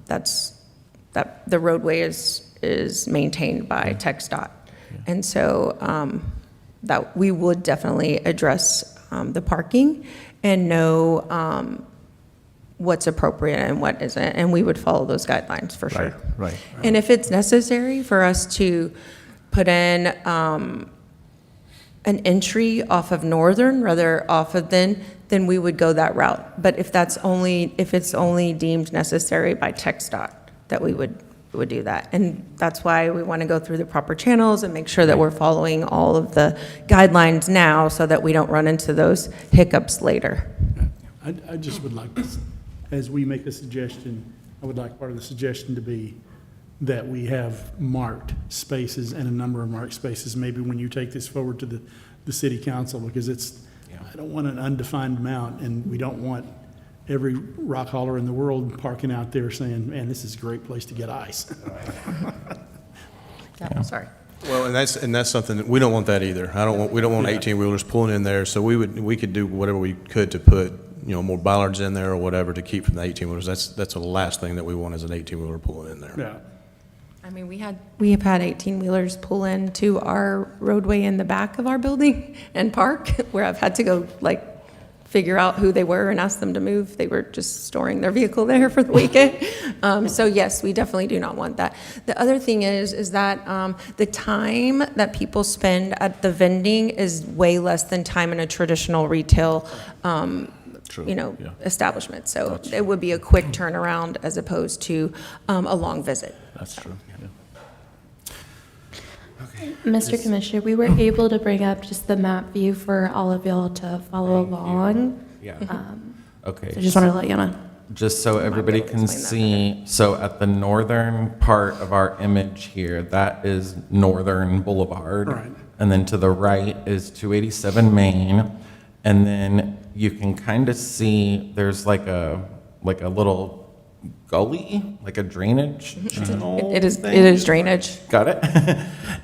Speaker 8: that the roadway is maintained by TxDOT. And so that we would definitely address the parking and know what's appropriate and what isn't, and we would follow those guidelines for sure.
Speaker 5: Right.
Speaker 8: And if it's necessary for us to put in an entry off of Northern, rather off of then we would go that route. But if it's only deemed necessary by TxDOT, that we would do that. And that's why we want to go through the proper channels and make sure that we're following all of the guidelines now so that we don't run into those hiccups later.
Speaker 2: I just would like, as we make a suggestion, I would like part of the suggestion to be that we have marked spaces and a number of marked spaces, maybe when you take this forward to the city council, because I don't want an undefined amount, and we don't want every rock hauler in the world parking out there saying, man, this is a great place to get ice.
Speaker 8: Yeah, sorry.
Speaker 9: Well, and that's something, that we don't want that either. We don't want 18-wheelers pulling in there, so we could do whatever we could to put, more bollards in there or whatever to keep from the 18-wheelers. That's the last thing that we want is an 18-wheeler pulling in there.
Speaker 2: Yeah.
Speaker 8: I mean, we have had 18-wheelers pull into our roadway in the back of our building and park, where I've had to go, figure out who they were and ask them to move. They were just storing their vehicle there for the weekend. So yes, we definitely do not want that. The other thing is that the time that people spend at the vending is way less than time in a traditional retail
Speaker 9: True, yeah.
Speaker 8: establishment. So it would be a quick turnaround as opposed to a long visit.
Speaker 9: That's true, yeah.
Speaker 4: Mr. Commissioner, we were able to bring up just the map view for all of y'all to follow along.
Speaker 1: Yeah.
Speaker 4: So
Speaker 1: Okay.
Speaker 4: just wanted to let you know.
Speaker 1: Just so everybody
Speaker 8: able to
Speaker 1: can
Speaker 8: explain
Speaker 1: see, so at the northern part of our image here, that is Northern Boulevard.
Speaker 2: Right.
Speaker 1: And then to the right is 287 Main. And then you can kind of see there's like a little gully, like a drainage channel.
Speaker 8: It is
Speaker 1: thing.
Speaker 8: drainage.
Speaker 1: Got it?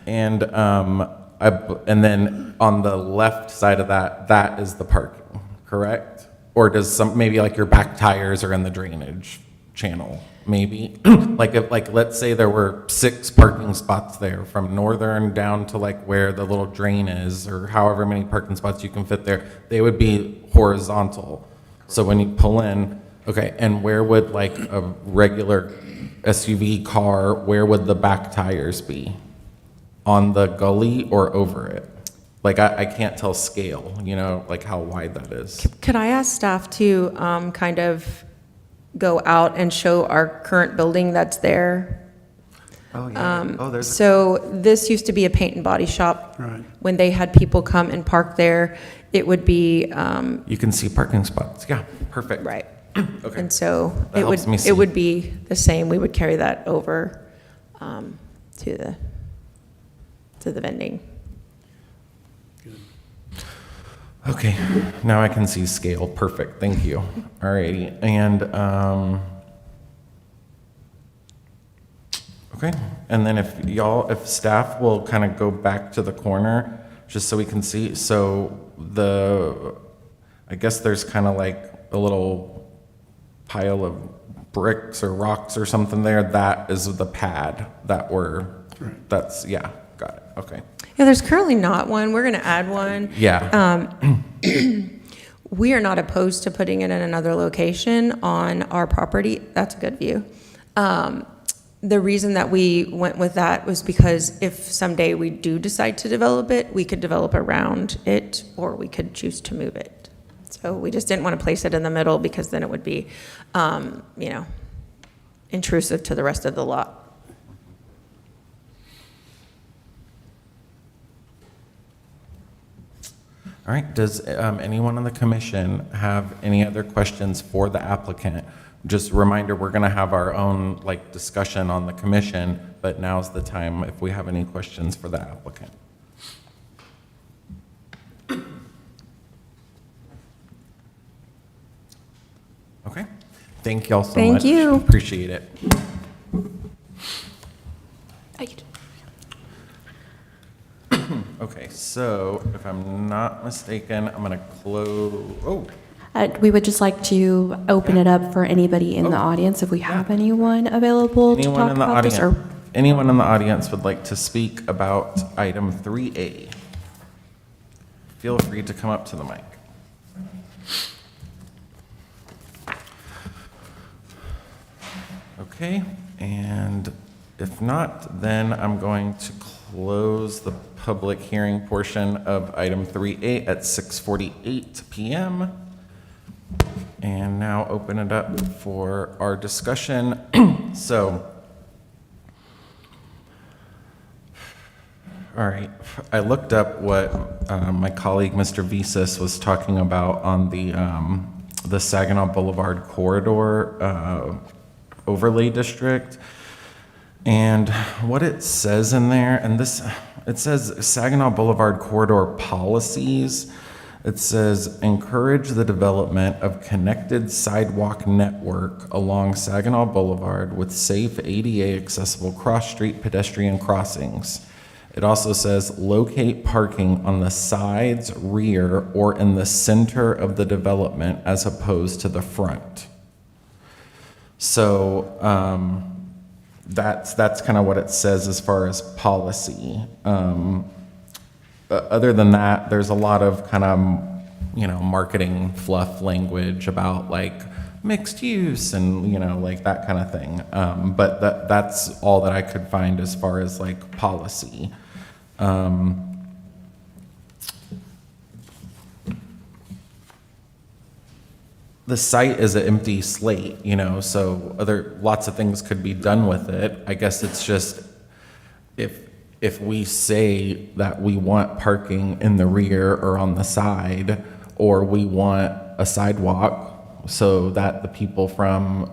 Speaker 1: And and then on the left side of that is the parking, correct? Or does maybe like your back tires are in the drainage channel, maybe? Like let's say there were 6 parking spots there from Northern down to like where the little drain is, or however many parking spots you can fit there, they would be horizontal. So when you pull in, okay, and where would like a regular SUV car, where would the back tires be? On the gully or over it? Like I can't tell scale, like how wide that is.
Speaker 8: Could I ask staff to kind of go out and show our current building that's there?
Speaker 1: Oh, yeah. There's
Speaker 8: So this used to be a paint and body shop.
Speaker 2: Right.
Speaker 8: When they had people come and park there, it would be,
Speaker 1: you can see parking spots. Yeah, perfect.
Speaker 8: right.
Speaker 1: Okay.
Speaker 8: And so
Speaker 1: That helps me see.
Speaker 8: it would be the same. We would carry that over to the vending.
Speaker 1: Okay, now I can see scale. Perfect, thank you. Alrighty, and, okay, and then if staff will kind of go back to the corner, just so we can see, so I guess there's kind of like a little pile of bricks or rocks or something there, that is the pad that yeah, got it, okay.
Speaker 8: Yeah, there's currently not one. We're going to add one.
Speaker 1: Yeah.
Speaker 8: We are not opposed to putting it in another location on our property. That's a good view. The reason that we went with that was because if someday we do decide to develop it, we could develop around it, or we could choose to move it. So we just didn't want to place it in the middle because then it would be, intrusive to the rest of the lot.
Speaker 1: All right, does anyone on the commission have any other questions for the applicant? Just a reminder, we're gonna have our own discussion on the commission, but now's the time if we have any questions for the applicant. Okay, thank y'all so much.
Speaker 8: Thank you.
Speaker 1: Appreciate it. Okay, so if I'm not mistaken, I'm gonna close,
Speaker 4: We would just like to open it up for anybody in the audience, if we have anyone available to
Speaker 1: anyone
Speaker 4: talk
Speaker 1: in the
Speaker 4: about this, or
Speaker 1: audience, anyone in the audience would like to speak about item 3A? Feel free to come up to the mic. Okay, and if not, then I'm going to close the public hearing portion of item 3A at 6:48 PM. And now open it up for our discussion. So, all right, I looked up what my colleague, Mr. Visas, was talking about on the Saginaw Boulevard corridor overlay district. And what it says in there, and it says Saginaw Boulevard corridor policies. It says, encourage the development of connected sidewalk network along Saginaw Boulevard with safe ADA accessible cross-street pedestrian crossings. It also says locate parking on the sides, rear, or in the center of the development as opposed to the front. So that's kind of what it says as far as policy. Other than that, there's a lot of kind of, marketing fluff language about like mixed use and, like that kind of thing. But that's all that I could find as far as like policy. The site is an empty slate, so lots of things could be done with it. I guess it's just if we say that we want parking in the rear or on the side, or we want a sidewalk so that the people from,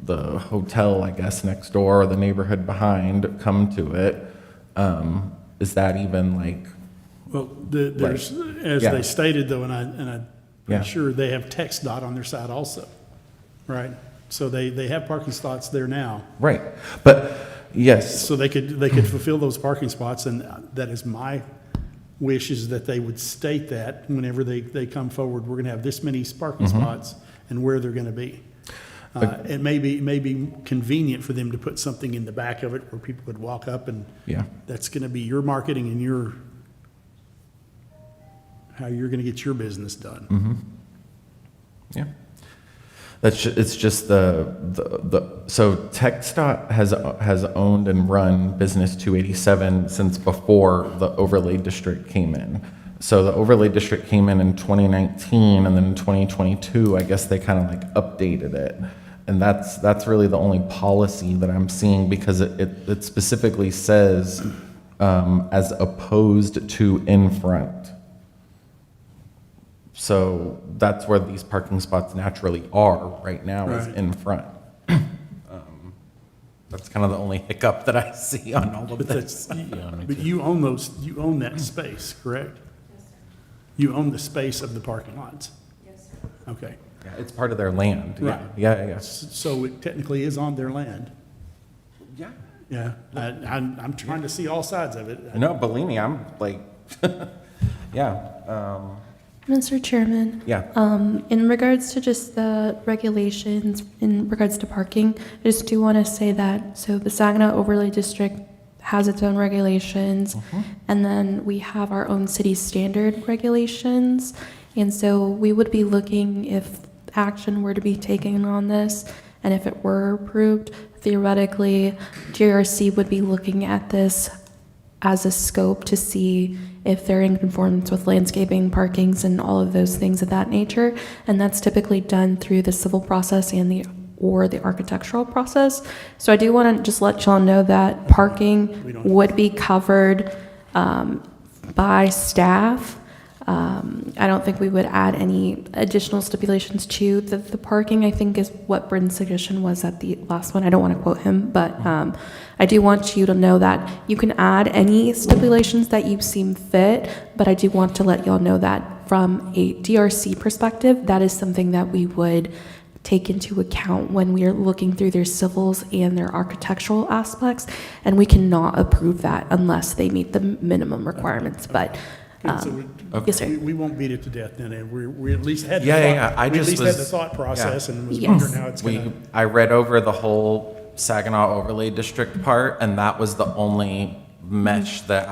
Speaker 1: the hotel, I guess, next door or the neighborhood behind come to it, is that even like,
Speaker 2: Well, there's, as
Speaker 1: yeah.
Speaker 2: they stated though, and I'm
Speaker 1: Yeah.
Speaker 2: pretty sure they have TxDOT on their side also, right? So they have parking spots there now.
Speaker 1: right, but yes,
Speaker 2: So they could fulfill those parking spots, and that is my wish, is that they would state that whenever they come forward, we're gonna have this many parking spots and where they're gonna be. It may be convenient for them to put something in the back of it where people could walk up, and
Speaker 1: yeah.
Speaker 2: that's gonna be your marketing and how you're gonna get your business done.
Speaker 1: Yeah. It's just so TxDOT has owned and run Business 287 since before the overlay district came in. So the overlay district came in 2019, and then in 2022, I guess they kind of like updated it. And that's really the only policy that I'm seeing, because it specifically says as opposed to in front. So that's where these parking spots naturally are right now, is
Speaker 2: Right.
Speaker 1: in front. That's kind of the only hiccup that I see on all of
Speaker 2: But
Speaker 1: this.
Speaker 2: but you own that space, correct? You own the space of the parking lots? Yes, sir. Okay.
Speaker 1: Yeah, it's part of their land. Yeah.
Speaker 2: Right.
Speaker 1: Yeah.
Speaker 2: So it technically is on their land.
Speaker 1: Yeah.
Speaker 2: Yeah, I'm trying to see all sides of it.
Speaker 1: No, believe me, I'm like, yeah.
Speaker 4: Mr. Chairman,
Speaker 1: Yeah.
Speaker 4: in regards to just the regulations, in regards to parking, I just do want to say that, so the Saginaw Overlay District has its own regulations, and then we have our own city standard regulations, and so we would be looking, if action were to be taken on this, and if it were approved, theoretically, GRC would be looking at this as a scope to see if they're in conformance with landscaping, parkings, and all of those things of that nature. And that's typically done through the civil process and the architectural process. So I do want to just let y'all know that parking would be covered by staff. I don't think we would add any additional stipulations to the parking, I think, is what Brendan's suggestion was at the last one. I don't want to quote him, but I do want you to know that you can add any stipulations that you seem fit, but I do want to let y'all know that from a DRC perspective, that is something that we would take into account when we are looking through their civils and their architectural aspects, and we cannot approve that unless they meet the minimum requirements. But yes, sir.
Speaker 2: We won't beat it to death then, and we at least had the
Speaker 1: Yeah.
Speaker 2: thought-
Speaker 1: I
Speaker 2: we at
Speaker 1: just
Speaker 2: least had the
Speaker 1: was-
Speaker 2: thought process, and was
Speaker 4: Yes.
Speaker 2: wondering how it's gonna.
Speaker 1: I read over the whole Saginaw Overlay District part, and that was the only mesh that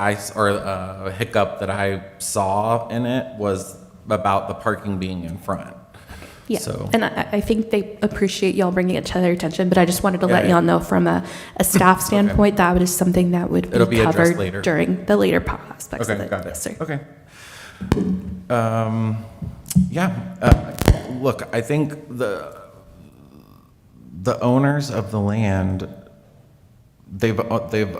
Speaker 1: hiccup that I saw in it, was about the parking being in front.
Speaker 4: Yeah,
Speaker 1: So,
Speaker 4: and I think they appreciate y'all bringing it to their attention, but I just wanted to let
Speaker 1: Yeah.
Speaker 4: y'all know from a staff standpoint, that is something that would
Speaker 1: It'll
Speaker 4: be
Speaker 1: be addressed
Speaker 4: covered
Speaker 1: later.
Speaker 4: during the later aspects of
Speaker 1: okay,
Speaker 4: it.
Speaker 1: got
Speaker 4: Yes,
Speaker 1: it.
Speaker 4: sir.
Speaker 1: Okay. Yeah, look, I think the owners of the land, they've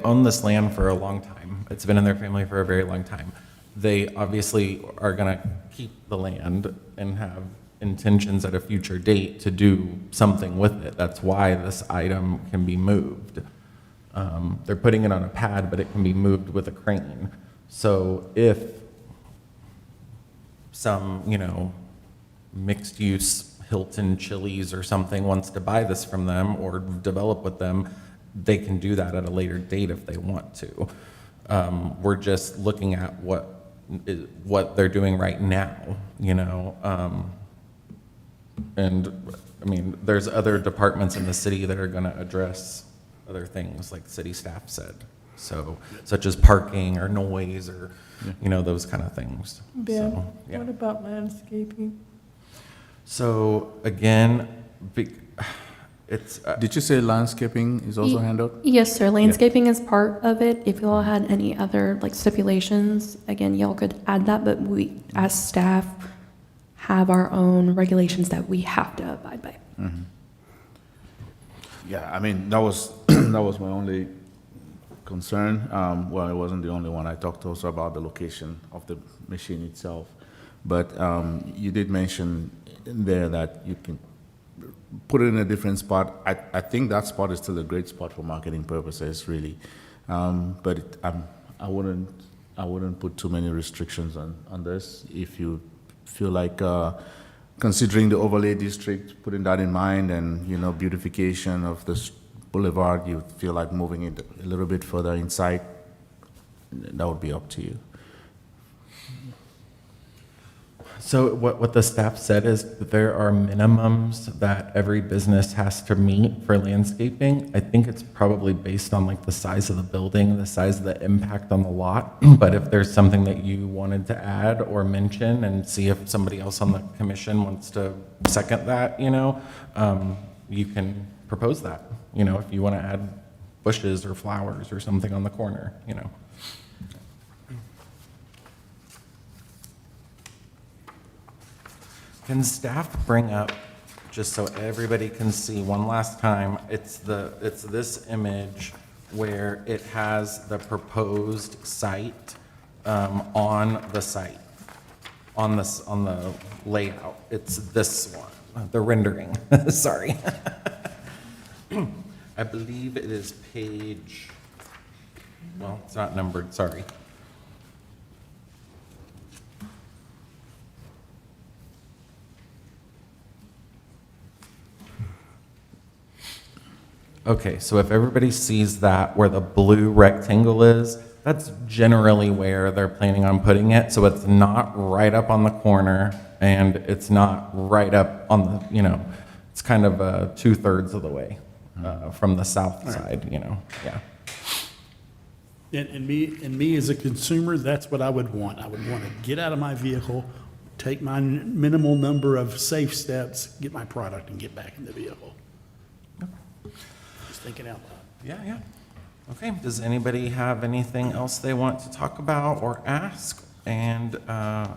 Speaker 1: owned this land for a long time. It's been in their family for a very long time. They obviously are gonna keep the land and have intentions at a future date to do something with it. That's why this item can be moved. They're putting it on a pad, but it can be moved with a crane. So if some, mixed-use Hilton Chili's or something wants to buy this from them or develop with them, they can do that at a later date if they want to. We're just looking at what they're doing right now, you know? And, I mean, there's other departments in the city that are gonna address other things, like city staff said. So, such as parking or noise or, you know, those kind of things.
Speaker 3: Ben,
Speaker 1: So, yeah.
Speaker 3: what about landscaping?
Speaker 1: So, again, it's,
Speaker 5: Did you say landscaping is also handled?
Speaker 4: Yes, sir. Landscaping is part of it. If you all had any other like stipulations, again, y'all could add that, but we, as staff, have our own regulations that we have to abide by.
Speaker 5: Yeah, I mean, that was, that was my only concern. Well, it wasn't the only one. I talked also about the location of the machine itself. But you did mention in there that you can put it in a different spot. I think that spot is still a great spot for marketing purposes, really. But I wouldn't put too many restrictions on this. If you feel like considering the overlay district, putting that in mind, and you know, beautification of this boulevard, you feel like moving it a little bit further inside, that would be up to you.
Speaker 1: so what the staff said is that there are minimums that every business has to meet for landscaping. I think it's probably based on like the size of the building, the size of the impact on the lot. But if there's something that you wanted to add or mention and see if somebody else on the commission wants to second that, you know, you can propose that, you know, if you want to add bushes or flowers or something on the corner, you know. Can staff bring up, just so everybody can see one last time, it's this image where it has the proposed site on the site, on the layout. It's this one, the rendering, sorry. I believe it is page, well, it's not numbered, sorry. Okay, so if everybody sees that where the blue rectangle is, that's generally where they're planning on putting it. So it's not right up on the corner and it's not right up on the, you know, it's kind of 2/3 of the way from the south side, you know, yeah.
Speaker 2: And me as a consumer, that's what I would want. I would want to get out of my vehicle, take my minimal number of safe steps, get my product, and get back in the vehicle. Just thinking out loud.
Speaker 1: Yeah. Okay, does anybody have anything else they want to talk about or ask? And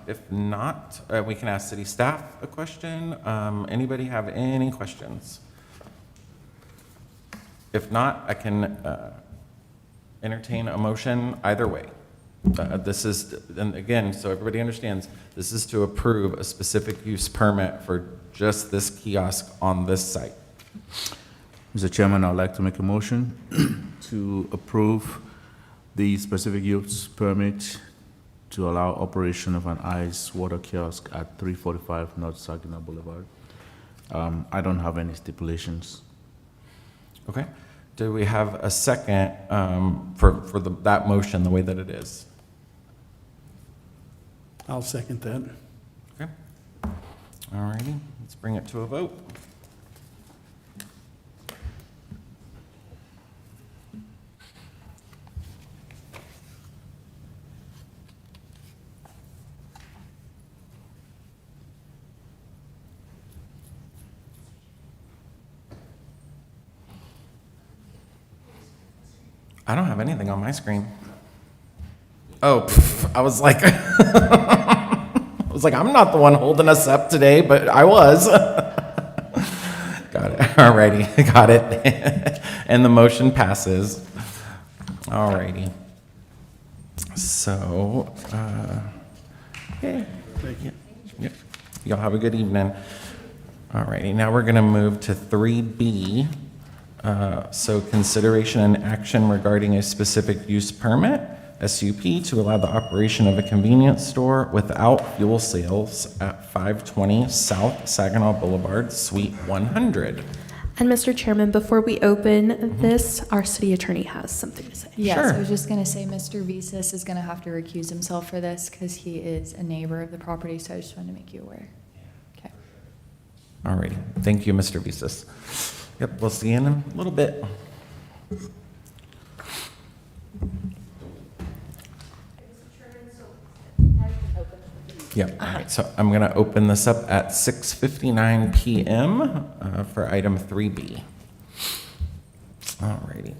Speaker 1: if not, we can ask city staff a question. Anybody have any questions? If not, I can entertain a motion either way. This is, and again, so everybody understands, this is to approve a specific use permit for just this kiosk on this site.
Speaker 5: Mr. Chairman, I'd like to make a motion to approve the specific use permit to allow operation of an ice water kiosk at 345 North Saginaw Boulevard. I don't have any stipulations.
Speaker 1: Okay. Do we have a second for that motion the way that it is?
Speaker 2: I'll second that.
Speaker 1: Okay. All righty, let's bring it to a vote. I don't have anything on my screen. Oh, I was like, I'm not the one holding us up today, but I was. Got it. Alrighty, got it. And the motion passes. Alrighty. So, okay.
Speaker 2: Thank you.
Speaker 1: Yep. Y'all have a good evening. Alrighty, now we're gonna move to 3B. So consideration and action regarding a specific use permit, SUP, to allow the operation of a convenience store without fuel sales at 520 South Saginaw Boulevard, Suite 100.
Speaker 4: And Mr. Chairman, before we open this, our city attorney has something to say.
Speaker 7: Yes,
Speaker 1: Sure.
Speaker 7: I was just gonna say, Mr. Visas is gonna have to recuse himself for this because he is a neighbor of the property, so I just wanted to make you aware. Okay.
Speaker 1: All righty. Thank you, Mr. Visas. Yep, we'll see you in a little bit. Yep, all right, so I'm going to open this up at 6:59 PM for item 3B. All righty.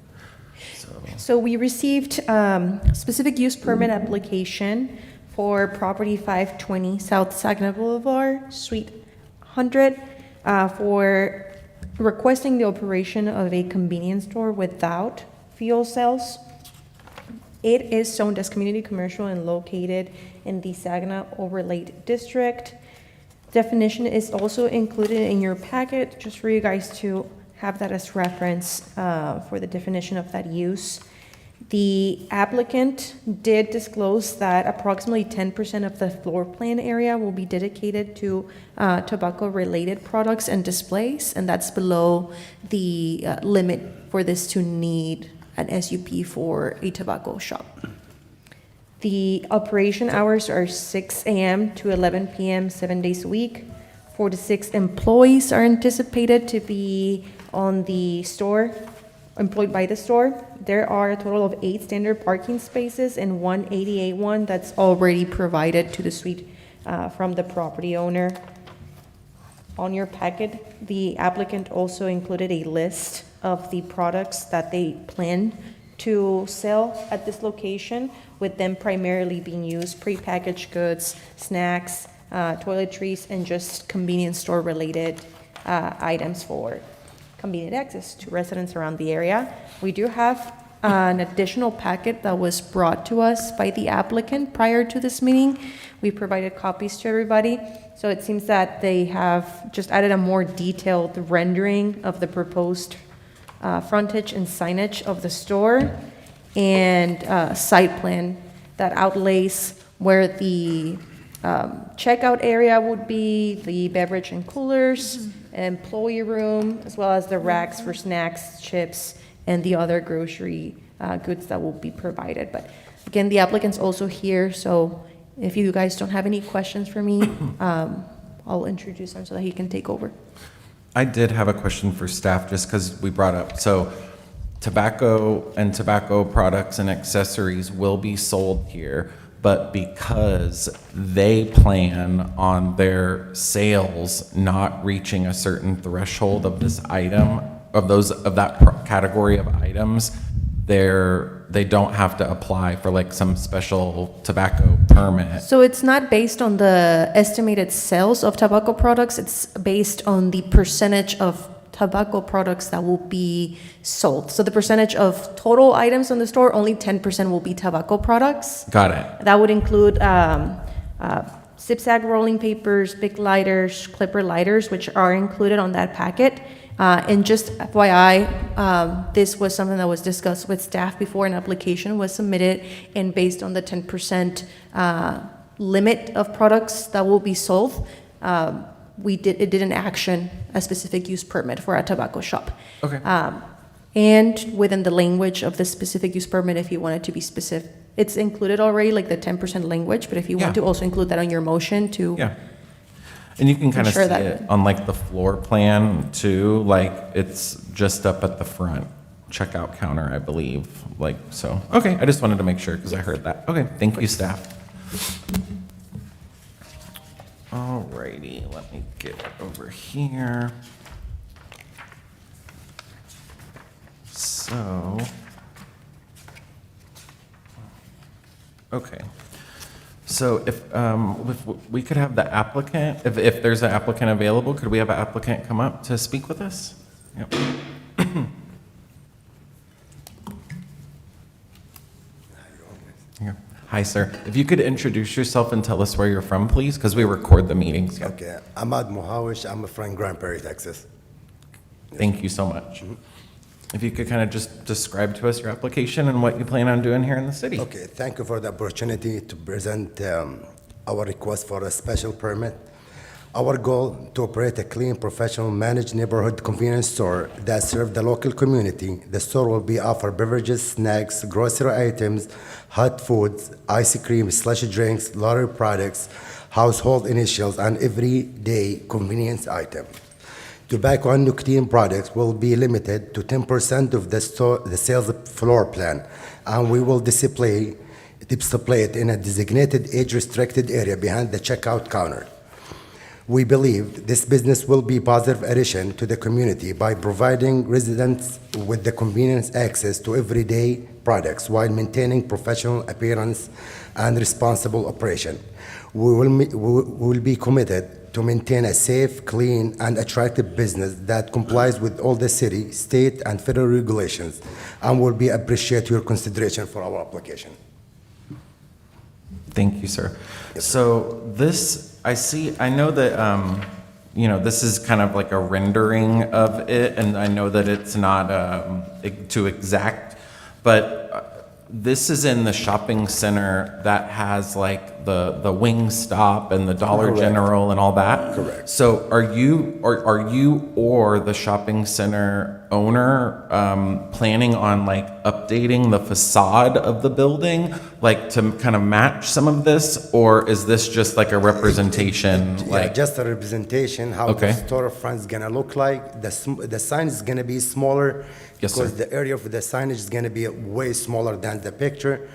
Speaker 8: So we received specific use permit application for property 520 South Saginaw Boulevard, Suite 100, for requesting the operation of a convenience store without fuel cells. It is zoned as community commercial and located in the Saginaw Overlay District. Definition is also included in your packet, just for you guys to have that as reference for the definition of that use. The applicant did disclose that approximately 10% of the floor plan area will be dedicated to tobacco-related products and displays, and that's below the limit for this to need an SUP for a tobacco shop. The operation hours are 6 a.m. to 11 p.m., 7 days a week. 4 to 6 employees are anticipated to be on the store, employed by the store. There are a total of 8 standard parking spaces and 1 ADA one that's already provided to the suite from the property owner. On your packet, the applicant also included a list of the products that they plan to sell at this location, with them primarily being used prepackaged goods, snacks, toiletries, and just convenience store related items for convenient access to residents around the area. We do have an additional packet that was brought to us by the applicant prior to this meeting. We provided copies to everybody. So it seems that they have just added a more detailed rendering of the proposed frontage and signage of the store, and site plan that outlays where the checkout area would be, the beverage and coolers, employee room, as well as the racks for snacks, chips, and the other grocery goods that will be provided. But again, the applicant's also here, so if you guys don't have any questions for me, I'll introduce him so that he can take over.
Speaker 1: I did have a question for staff, just because we brought up, so tobacco and tobacco products and accessories will be sold here, but because they plan on their sales not reaching a certain threshold of this item, of that category of items, they don't have to apply for like some special tobacco permit.
Speaker 8: So it's not based on the estimated sales of tobacco products, it's based on the percentage of tobacco products that will be sold. So the percentage of total items in the store, only 10% will be tobacco products.
Speaker 1: Got it.
Speaker 8: That would include zip-zag rolling papers, big lighters, clipper lighters, which are included on that packet. And just FYI, this was something that was discussed with staff before an application was submitted, and based on the 10% limit of products that will be sold, it didn't action a specific use permit for a tobacco shop.
Speaker 1: Okay.
Speaker 8: And within the language of the specific use permit, if you want it to be specific, it's included already, like the 10% language, but if you want
Speaker 1: Yeah.
Speaker 8: to also include that on your motion to.
Speaker 1: Yeah. And you can kind of see
Speaker 8: Ensure that-
Speaker 1: it on like the floor plan too, like it's just up at the front checkout counter, I believe, like, so, okay, I just wanted to make sure because I heard that. Okay, thank you, staff. All righty, let me get it over here. So, okay. So if we could have the applicant, if there's an applicant available, could we have an applicant come up to speak with us? Yep. Here. Hi, sir. If you could introduce yourself and tell us where you're from, please, because we record the meetings. Yep.
Speaker 10: Okay, Ahmad Muhawish, I'm from Grand Prairie, Texas.
Speaker 1: Thank you so much. If you could kind of just describe to us your application and what you plan on doing here in the city.
Speaker 10: Okay, thank you for the opportunity to present our request for a special permit. Our goal to operate a clean, professional, managed neighborhood convenience store that serves the local community. The store will be offer beverages, snacks, grocery items, hot foods, ice cream, slushy drinks, lottery products, household essentials, and everyday convenience items. Tobacco and nicotine products will be limited to 10% of the sales floor plan, and we will display it in a designated age-restricted area behind the checkout counter. We believe this business will be a positive addition to the community by providing residents with the convenience access to everyday products while maintaining professional appearance and responsible operation. We will be committed to maintain a safe, clean, and attractive business that complies with all the city, state, and federal regulations, and will be appreciate your consideration for our application.
Speaker 1: Thank you, sir. So this, I know that, this is kind of like a rendering of it, and I know that it's not too exact, but this is in the shopping center that has like the Wingstop and the Dollar
Speaker 10: Correct.
Speaker 1: General and all that?
Speaker 10: Correct.
Speaker 1: So are you or the shopping center owner planning on like updating the facade of the building, like to kind of match some of this, or is this just like a representation?
Speaker 10: Yeah, just a representation how
Speaker 1: Okay.
Speaker 10: the storefront's gonna look like. The sign is gonna be smaller.
Speaker 1: Yes, sir.
Speaker 10: Because the area of the signage is gonna be way smaller than the picture.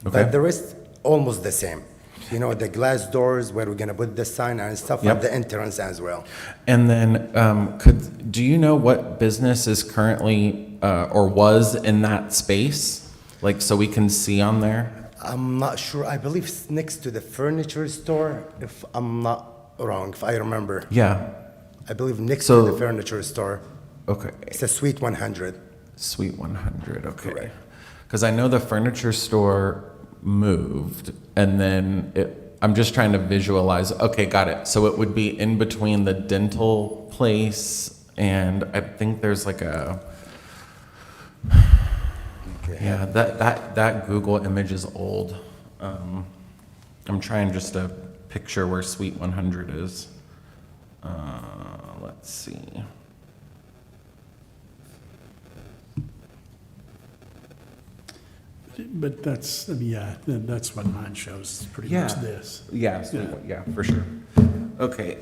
Speaker 1: Okay.
Speaker 10: But the rest, almost the same. You know, the glass doors where we're gonna put the sign and stuff,
Speaker 1: Yep.
Speaker 10: and the entrance as well.
Speaker 1: And then, do you know what business is currently, or was in that space? Like, so we can see on there?
Speaker 10: I'm not sure, I believe it's next to the furniture store, if I'm not wrong, if I remember.
Speaker 1: Yeah,
Speaker 10: I believe next
Speaker 1: So-
Speaker 10: to the furniture store.
Speaker 1: okay.
Speaker 10: It's a Suite 100.
Speaker 1: Suite 100, okay.
Speaker 10: Correct.
Speaker 1: Because I know the furniture store moved, and then I'm just trying to visualize, okay, got it. So it would be in between the dental place, and I think there's like a, yeah, that Google image is old. I'm trying just to picture where Suite 100 is. Let's see.
Speaker 2: But that's, yeah, that's what mine shows, pretty
Speaker 1: Yeah.
Speaker 2: much this.
Speaker 1: Yeah, yeah, for sure. Okay,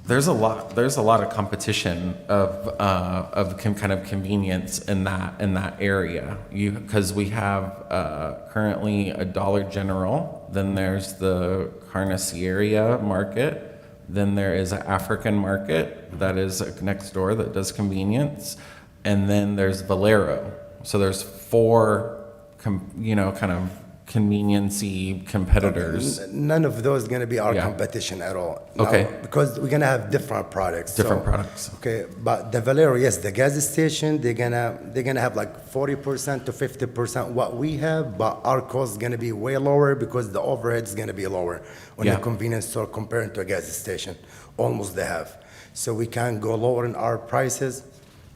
Speaker 1: there's a lot of competition of kind of convenience in that area. Because we have currently a Dollar General, then there's the Carniceria Market, then there is an African Market that is next door that does convenience, and then there's Valero. So there's four, kind of convenience-y competitors.
Speaker 10: None of those gonna be our
Speaker 1: Yeah.
Speaker 10: competition at all.
Speaker 1: Okay.
Speaker 10: No, because we're gonna have different products.
Speaker 1: Different products.
Speaker 10: Okay, but the Valero, yes, the gas station, they're gonna have like 40% to 50% what we have, but our cost is gonna be way lower because the overhead is gonna be lower on
Speaker 1: Yeah.
Speaker 10: the convenience store compared to a gas station, almost the half. So we can go lower in our prices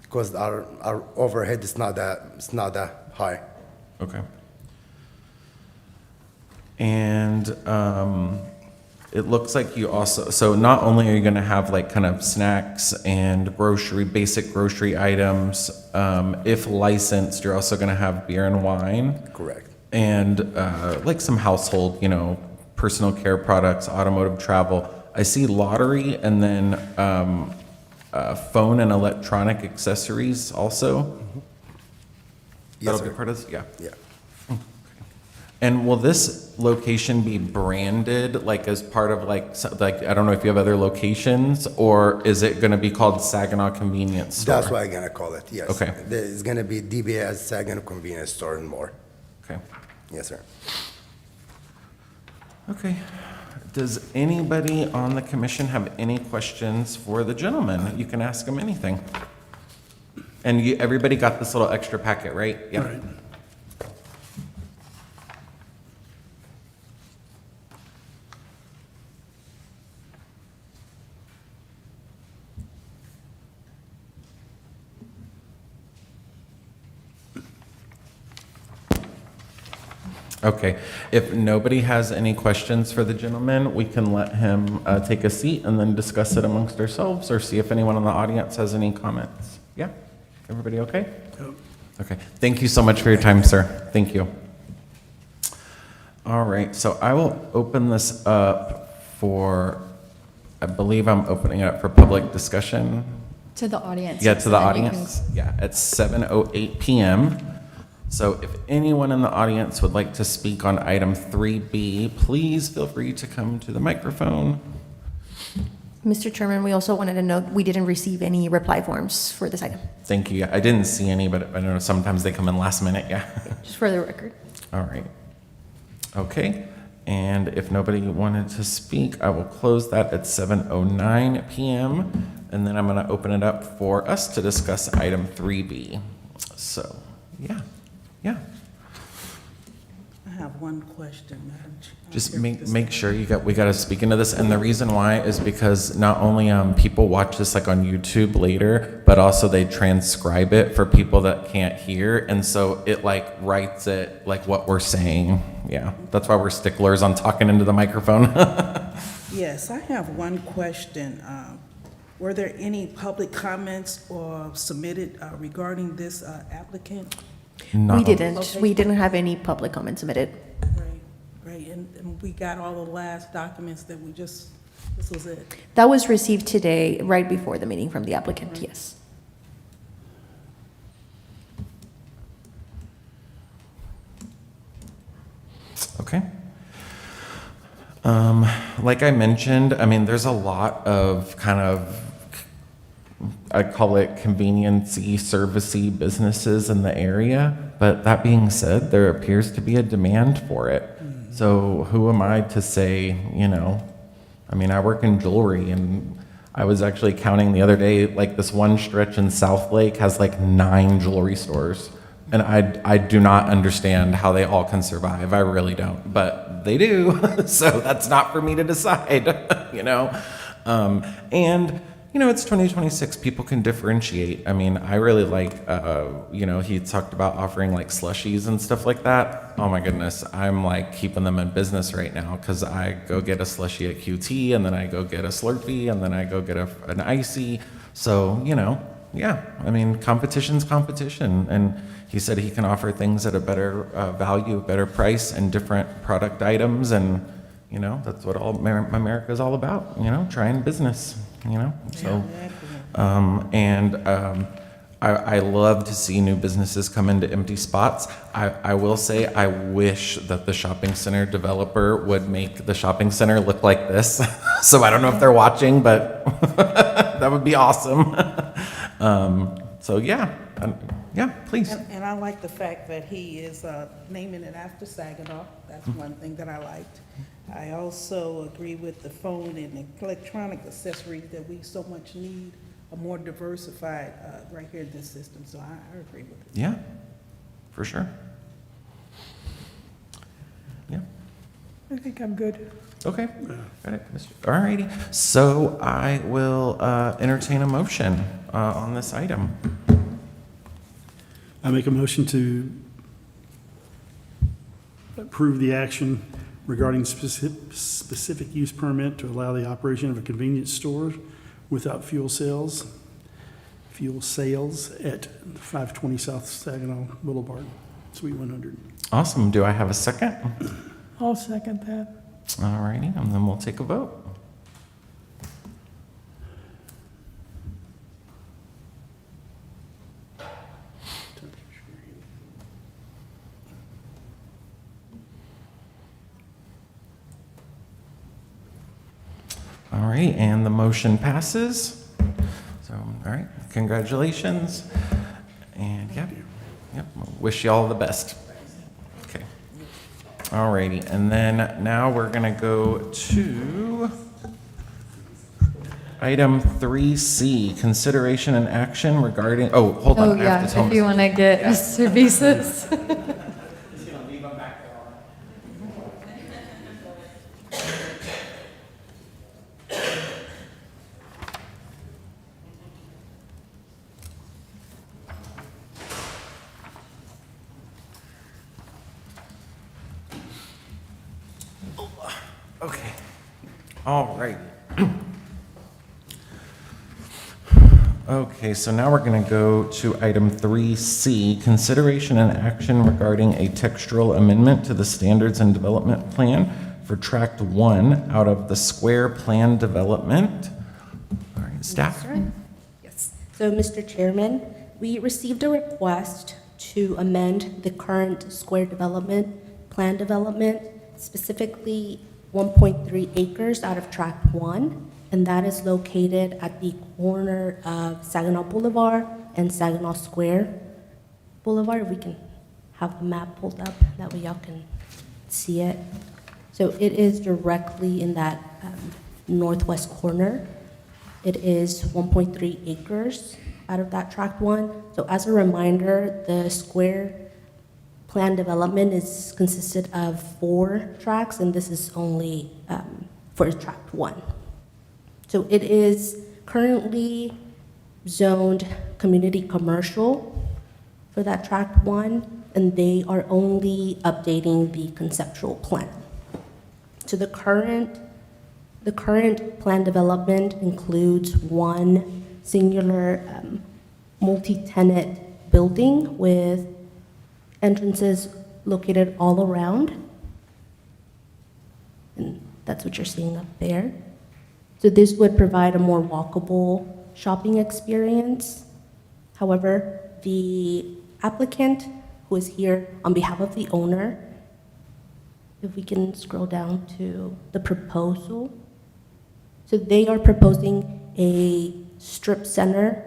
Speaker 10: because our overhead is not that high.
Speaker 1: Okay. And it looks like you also, so not only are you going to have like kind of snacks and basic grocery items, if licensed, you're also going to have beer and wine.
Speaker 10: Correct.
Speaker 1: And like some household, personal care products, automotive travel. I see lottery and then phone and electronic accessories also.
Speaker 10: Yes,
Speaker 1: That'll be
Speaker 10: sir.
Speaker 1: part of this? Yeah.
Speaker 10: Yeah.
Speaker 1: And will this location be branded like as part of like I don't know if you have other locations, or is it going to be called Saginaw Convenience Store?
Speaker 10: That's what I'm gonna call it, yes.
Speaker 1: Okay.
Speaker 10: It's gonna be DBS Saginaw Convenience Store and more.
Speaker 1: Okay.
Speaker 10: Yes, sir.
Speaker 1: Okay. Does anybody on the commission have any questions for the gentleman? You can ask him anything. And everybody got this little extra packet, right? Yeah.
Speaker 2: Right.
Speaker 1: Okay, if nobody has any questions for the gentleman, we can let him take a seat and then discuss it amongst ourselves, or see if anyone in the audience has any comments. Yeah? Everybody okay? Okay, thank you so much for your time, sir. Thank you. All right, so I will open this up for, I believe I'm opening it up for public discussion.
Speaker 7: To the audience.
Speaker 1: Yeah, to
Speaker 7: so
Speaker 1: the
Speaker 7: then you
Speaker 1: audience. Yeah, it's 7:08 PM. So if anyone in the audience would like to speak on item 3B, please feel free to come to the microphone.
Speaker 11: Mr. Chairman, we also wanted to note we didn't receive any reply forms for this item,
Speaker 1: Thank you. I didn't see any, but I know sometimes they come in last minute, yeah.
Speaker 7: just for the record.
Speaker 1: All right. Okay, and if nobody wanted to speak, I will close that at 7:09 PM, and then I'm gonna open it up for us to discuss item 3B. So, yeah.
Speaker 6: I have one question, Madam Chair.
Speaker 1: Just make sure we gotta speak into this, and the reason why is because not only people watch this like on YouTube later, but also they transcribe it for people that can't hear, and so it like writes it like what we're saying. Yeah, that's why we're sticklers on talking into the microphone.
Speaker 6: Yes, I have one question. Were there any public comments or submitted regarding this applicant?
Speaker 11: we didn't.
Speaker 6: Okay.
Speaker 11: We didn't have any public comment submitted.
Speaker 6: Great, and we got all the last documents that this was it?
Speaker 11: That was received today, right before the meeting from the applicant, yes.
Speaker 1: Okay. Like I mentioned, I mean, there's a lot of kind of, I call it convenience-y, service-y businesses in the area. But that being said, there appears to be a demand for it. So who am I to say, I mean, I work in jewelry, and I was actually counting the other day, like this one stretch in South Lake has like 9 jewelry stores. And I do not understand how they all can survive. I really don't, but they do. So that's not for me to decide, And, it's 2026. People can differentiate. I mean, I really like, he talked about offering like slushies and stuff like that. Oh my goodness. I'm like keeping them in business right now because I go get a slushie at QT, and then I go get a Slurpee, and then I go get an icy. So, yeah, I mean, competition's competition. And he said he can offer things at a better value, better price, and different product items. And, that's what all America is all about, trying business, So, I love to see new businesses come into empty spots. I will say I wish that the shopping center developer would make the shopping center look like this. So I don't know if they're watching, but that would be awesome. So yeah, please.
Speaker 6: And I like the fact that he is naming it after Saginaw. That's one thing that I liked. I also agree with the phone and electronic accessories that we so much need, a more diversified right here in this system. So I agree with it.
Speaker 1: Yeah, for sure. Yeah.
Speaker 3: I think I'm good.
Speaker 1: Okay. Got it. All righty. So I will entertain a motion on this item.
Speaker 2: I make a motion to approve the action regarding specific use permit to allow the operation of a convenience store without fuel sales at 520 South Saginaw Boulevard, Suite 100.
Speaker 1: Awesome. Do I have a second?
Speaker 3: I'll second that.
Speaker 1: All righty. And then we'll take a vote. All right, and the motion passes. So, all right, congratulations. And yep, wish you all the best. Okay. All righty, and then now we're gonna go to item 3C, consideration and action regarding, hold on.
Speaker 7: Oh,
Speaker 1: I have
Speaker 7: yeah,
Speaker 1: to tell
Speaker 7: if you want to get Mr. Visas.
Speaker 1: Okay. All right. Okay, so now we're going to go to item 3C, consideration and action regarding a textural amendment to the standards and development plan for Tract 1 out of the Square Plan Development. All right, staff?
Speaker 12: Yes. So, Mr. Chairman, we received a request to amend the current Square Development Plan Development, specifically 1.3 acres out of Tract 1, and that is located at the corner of Saginaw Boulevard and Saginaw Square Boulevard. If we can have the map pulled up, that way y'all can see it. So it is directly in that northwest corner. It is 1.3 acres out of that Tract 1. So as a reminder, the Square Plan Development is consisted of 4 tracts, and this is only for Tract 1. So it is currently zoned community commercial for that Tract 1, and they are only updating the conceptual plan. So the current plan development includes one singular multi-tenant building with entrances located all around. And that's what you're seeing up there. So this would provide a more walkable shopping experience. However, the applicant, who is here on behalf of the owner, if we can scroll down to the proposal. So they are proposing a strip center.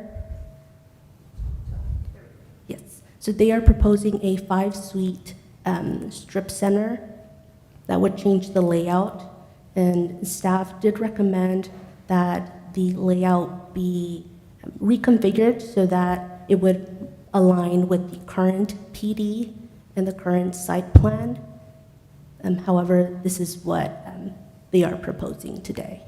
Speaker 12: Yes. So they are proposing a 5-suite strip center that would change the layout. And staff did recommend that the layout be reconfigured so that it would align with the current PD and the current site plan. However, this is what they are proposing today.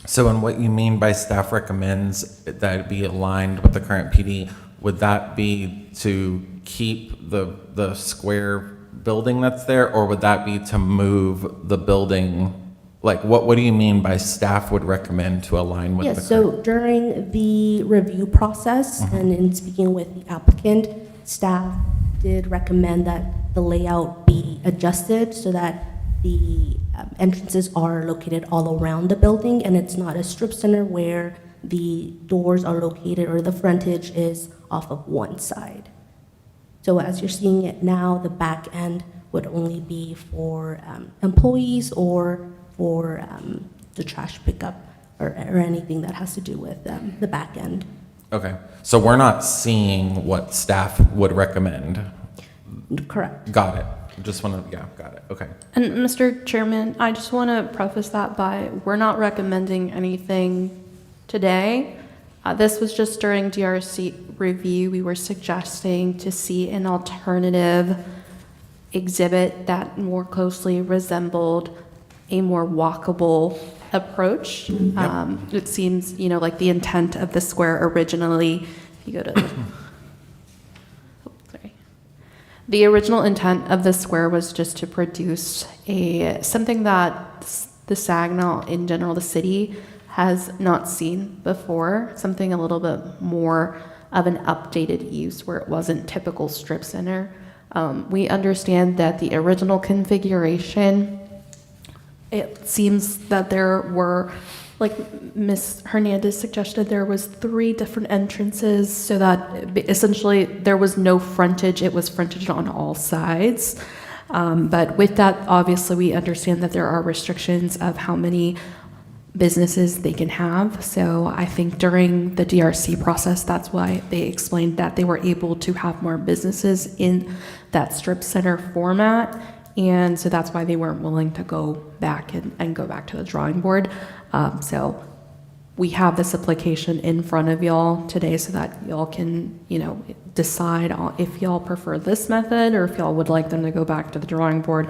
Speaker 1: So, and what you mean by staff recommends that it be aligned with the current PD, would that be to keep the square building that's there, or would that be to move the building? Like, what do you mean by staff would recommend to align with the
Speaker 12: Yes, so during the review process and in speaking with the applicant, staff did recommend that the layout be adjusted so that the entrances are located all around the building, and it's not a strip center where the doors are located or the frontage is off of one side. So as you're seeing it now, the back end would only be for employees or for the trash pickup or anything that has to do with the back end.
Speaker 1: Okay, so we're not seeing what staff would recommend.
Speaker 12: Correct.
Speaker 1: Got it. Just want to, yeah, got it. Okay.
Speaker 4: And Mr. Chairman, I just want to preface that by, we're not recommending anything today. This was just during DRC review. We were suggesting to see an alternative exhibit that more closely resembled a more walkable approach. It seems, like the intent of the square originally, if you go to, the original intent of the square was just to produce something that the Saginaw, in general, the city, has not seen before, something a little bit more of an updated use where it wasn't typical strip center. We understand that the original configuration, it seems that there were, like Ms. Hernandez suggested, there was 3 different entrances so that essentially there was no frontage. It was frontage on all sides. But with that, obviously, we understand that there are restrictions of how many businesses they can have. So I think during the DRC process, that's why they explained that they were able to have more businesses in that strip center format. And so that's why they weren't willing to go back and go back to the drawing board. So we have this application in front of y'all today so that y'all can, decide if y'all prefer this method or if y'all would like them to go back to the drawing board,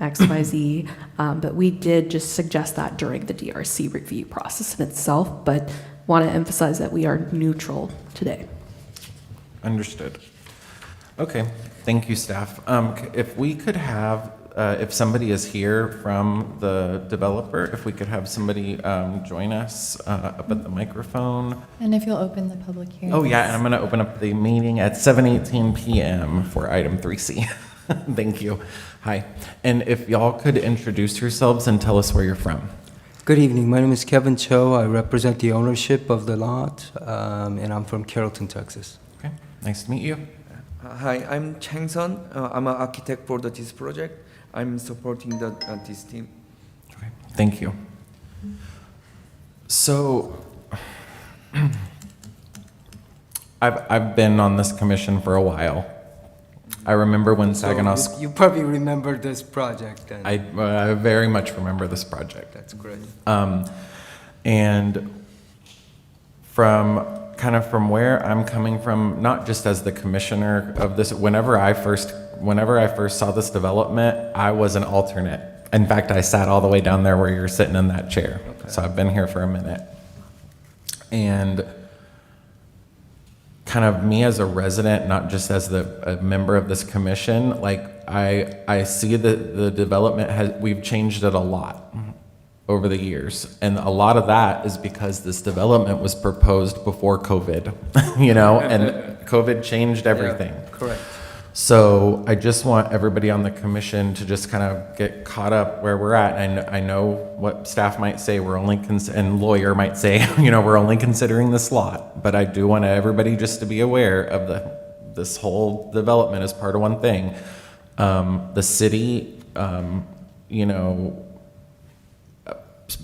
Speaker 4: X, Y, Z. But we did just suggest that during the DRC review process in itself, but want to emphasize that we are neutral today.
Speaker 1: Understood. Okay, thank you, staff. If we could have if somebody is here from the developer, if we could have somebody join us up at the microphone.
Speaker 7: And if you'll open the public hearing.
Speaker 1: Oh, yeah, and I'm going to open up the meeting at 7:18 PM for item 3C. Thank you. Hi. And if y'all could introduce yourselves and tell us where you're from.
Speaker 13: Good evening. My name is Kevin Cho. I represent the ownership of the lot, and I'm from Carrollton, Texas.
Speaker 1: Okay, nice to meet you.
Speaker 14: Hi, I'm Chang Sun. I'm an architect for this project. I'm supporting this team.
Speaker 1: Okay, thank you. So, I've been on this commission for a while. I remember when Saginaw.
Speaker 13: So you probably remember this project. Then.
Speaker 1: I very much remember this project.
Speaker 13: That's great.
Speaker 1: And from where I'm coming from, not just as the commissioner of this, whenever I first saw this development, I was an alternate. In fact, I sat all the way down there where you're sitting in that chair.
Speaker 13: Okay.
Speaker 1: So I've been here for a minute. And kind of me as a resident, not just as a member of this commission, like I see that the development we've changed it a lot over the years. And a lot of that is because this development was proposed before COVID, you know, and COVID changed everything.
Speaker 13: Yeah, correct.
Speaker 1: So I just want everybody on the commission to just kind of get caught up where we're at. And I know what staff might say, and lawyer might say, you know, we're only considering this lot. But I do want everybody just to be aware of this whole development as part of one thing. The city, you know,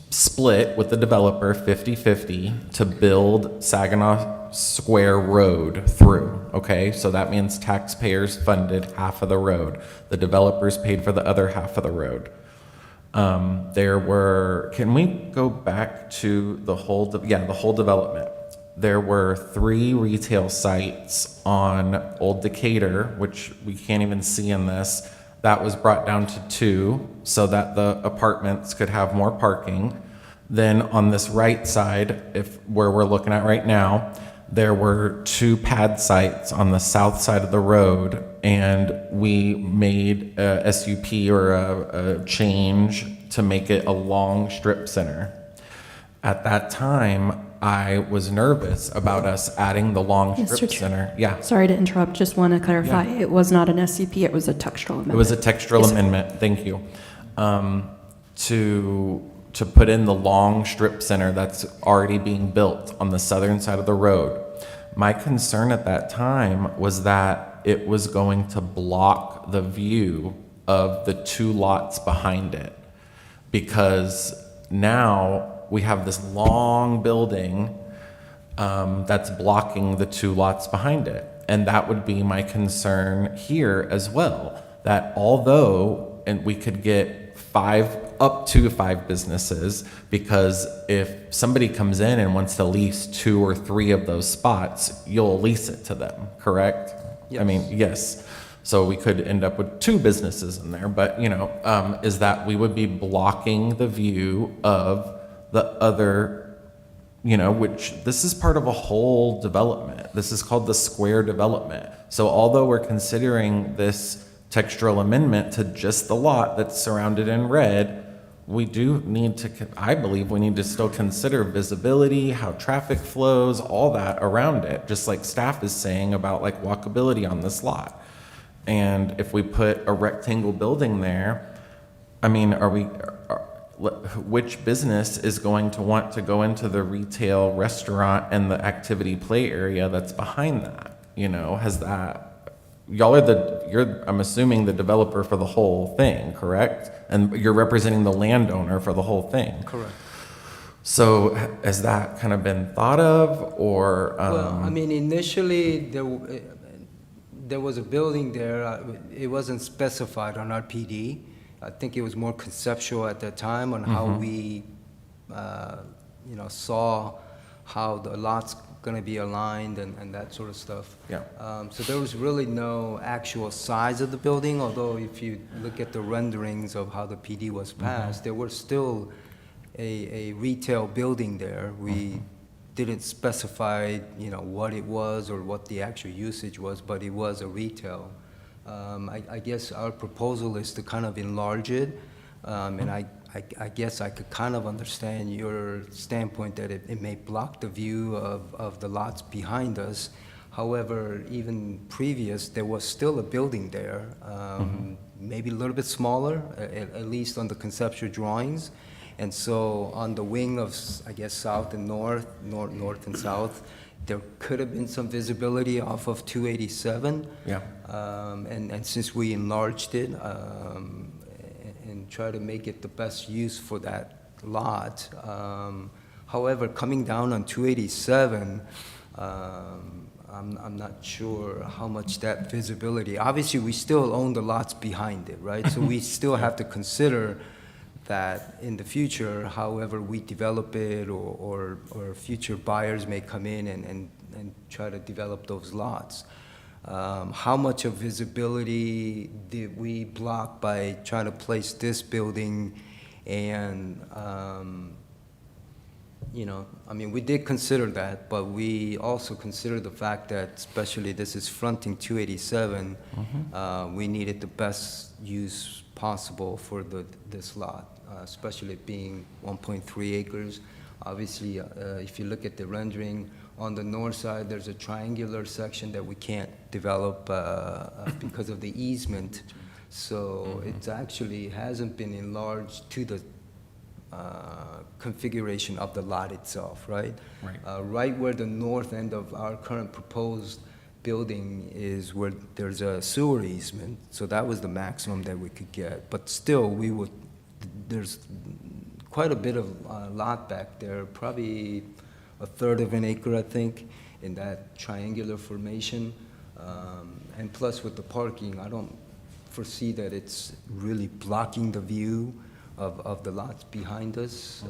Speaker 1: split with the developer 50-50 to build Saginaw Square Road through, okay? So that means taxpayers funded half of the road. The developers paid for the other half of the road. Can we go back to the whole development? There were 3 retail sites on Old Decatur, which we can't even see in this. That was brought down to 2 so that the apartments could have more parking. Then on this right side, where we're looking at right now, there were 2 pad sites on the south side of the road, and we made a SUP or a change to make it a long strip center. At that time, I was nervous about us adding the long strip center. Yeah.
Speaker 4: Sorry to interrupt, just want to clarify, it was not an SCP, it was a textural amendment.
Speaker 1: It was a textural amendment, thank you. To put in the long strip center that's already being built on the southern side of the road. My concern at that time was that it was going to block the view of the 2 lots behind it. Because now we have this long building that's blocking the 2 lots behind it. And that would be my concern here as well, that although, and we could get up to 5 businesses, because if somebody comes in and wants to lease 2 or 3 of those spots, you'll lease it to them, correct?
Speaker 13: Yes.
Speaker 1: I mean, yes. So we could end up with 2 businesses in there, but you know, is that we would be blocking the view of the other, you know, which this is part of a whole development. This is called the square development. So although we're considering this textural amendment to just the lot that's surrounded in red, we do need to, I believe we need to still consider visibility, how traffic flows, all that around it, just like staff is saying about like walkability on this lot. And if we put a rectangle building there, I mean, which business is going to want to go into the retail restaurant and the activity play area that's behind that? You know, I'm assuming the developer for the whole thing, correct? And you're representing the landowner for the whole thing.
Speaker 13: Correct.
Speaker 1: So has that kind of been thought of, or?
Speaker 13: Well, I mean, initially, there was a building there. It wasn't specified on our PD. I think it was more conceptual at that time on how we, saw how the lots going to be aligned and that sort of stuff.
Speaker 1: Yeah.
Speaker 13: So there was really no actual size of the building, although if you look at the renderings of how the PD was passed, there was still a retail building there. We didn't specify, what it was or what the actual usage was, but it was a retail I guess our proposal is to kind of enlarge it, and I guess I could kind of understand your standpoint that it may block the view of the lots behind us. However, even previous, there was still a building there, maybe a little bit smaller, at least on the conceptual drawings. And so on the wing of, I guess, south and north and south, there could have been some visibility off of 287.
Speaker 1: Yeah.
Speaker 13: And since we enlarged it and try to make it the best use for that lot, however, coming down on 287, I'm not sure how much that visibility. Obviously, we still own the lots behind it, right? So we still have to consider that in the future, however we develop it, or future buyers may come in and try to develop those lots. How much of visibility did we block by trying to place this building? And, you know, I mean, we did consider that, but we also considered the fact that, especially this is fronting 287, we needed the best use possible for this lot. Especially it being 1.3 acres. Obviously, if you look at the rendering, on the north side, there's a triangular section that we can't develop because of the easement. So it actually hasn't been enlarged to the configuration of the lot itself, right?
Speaker 1: Right.
Speaker 13: Right where the north end of our current proposed building is where there's a sewer easement, so that was the maximum that we could get. But still, there's quite a bit of lot back there, probably a third of an acre, I think, in that triangular formation. And plus with the parking, I don't foresee that it's really blocking the view of the lots behind us.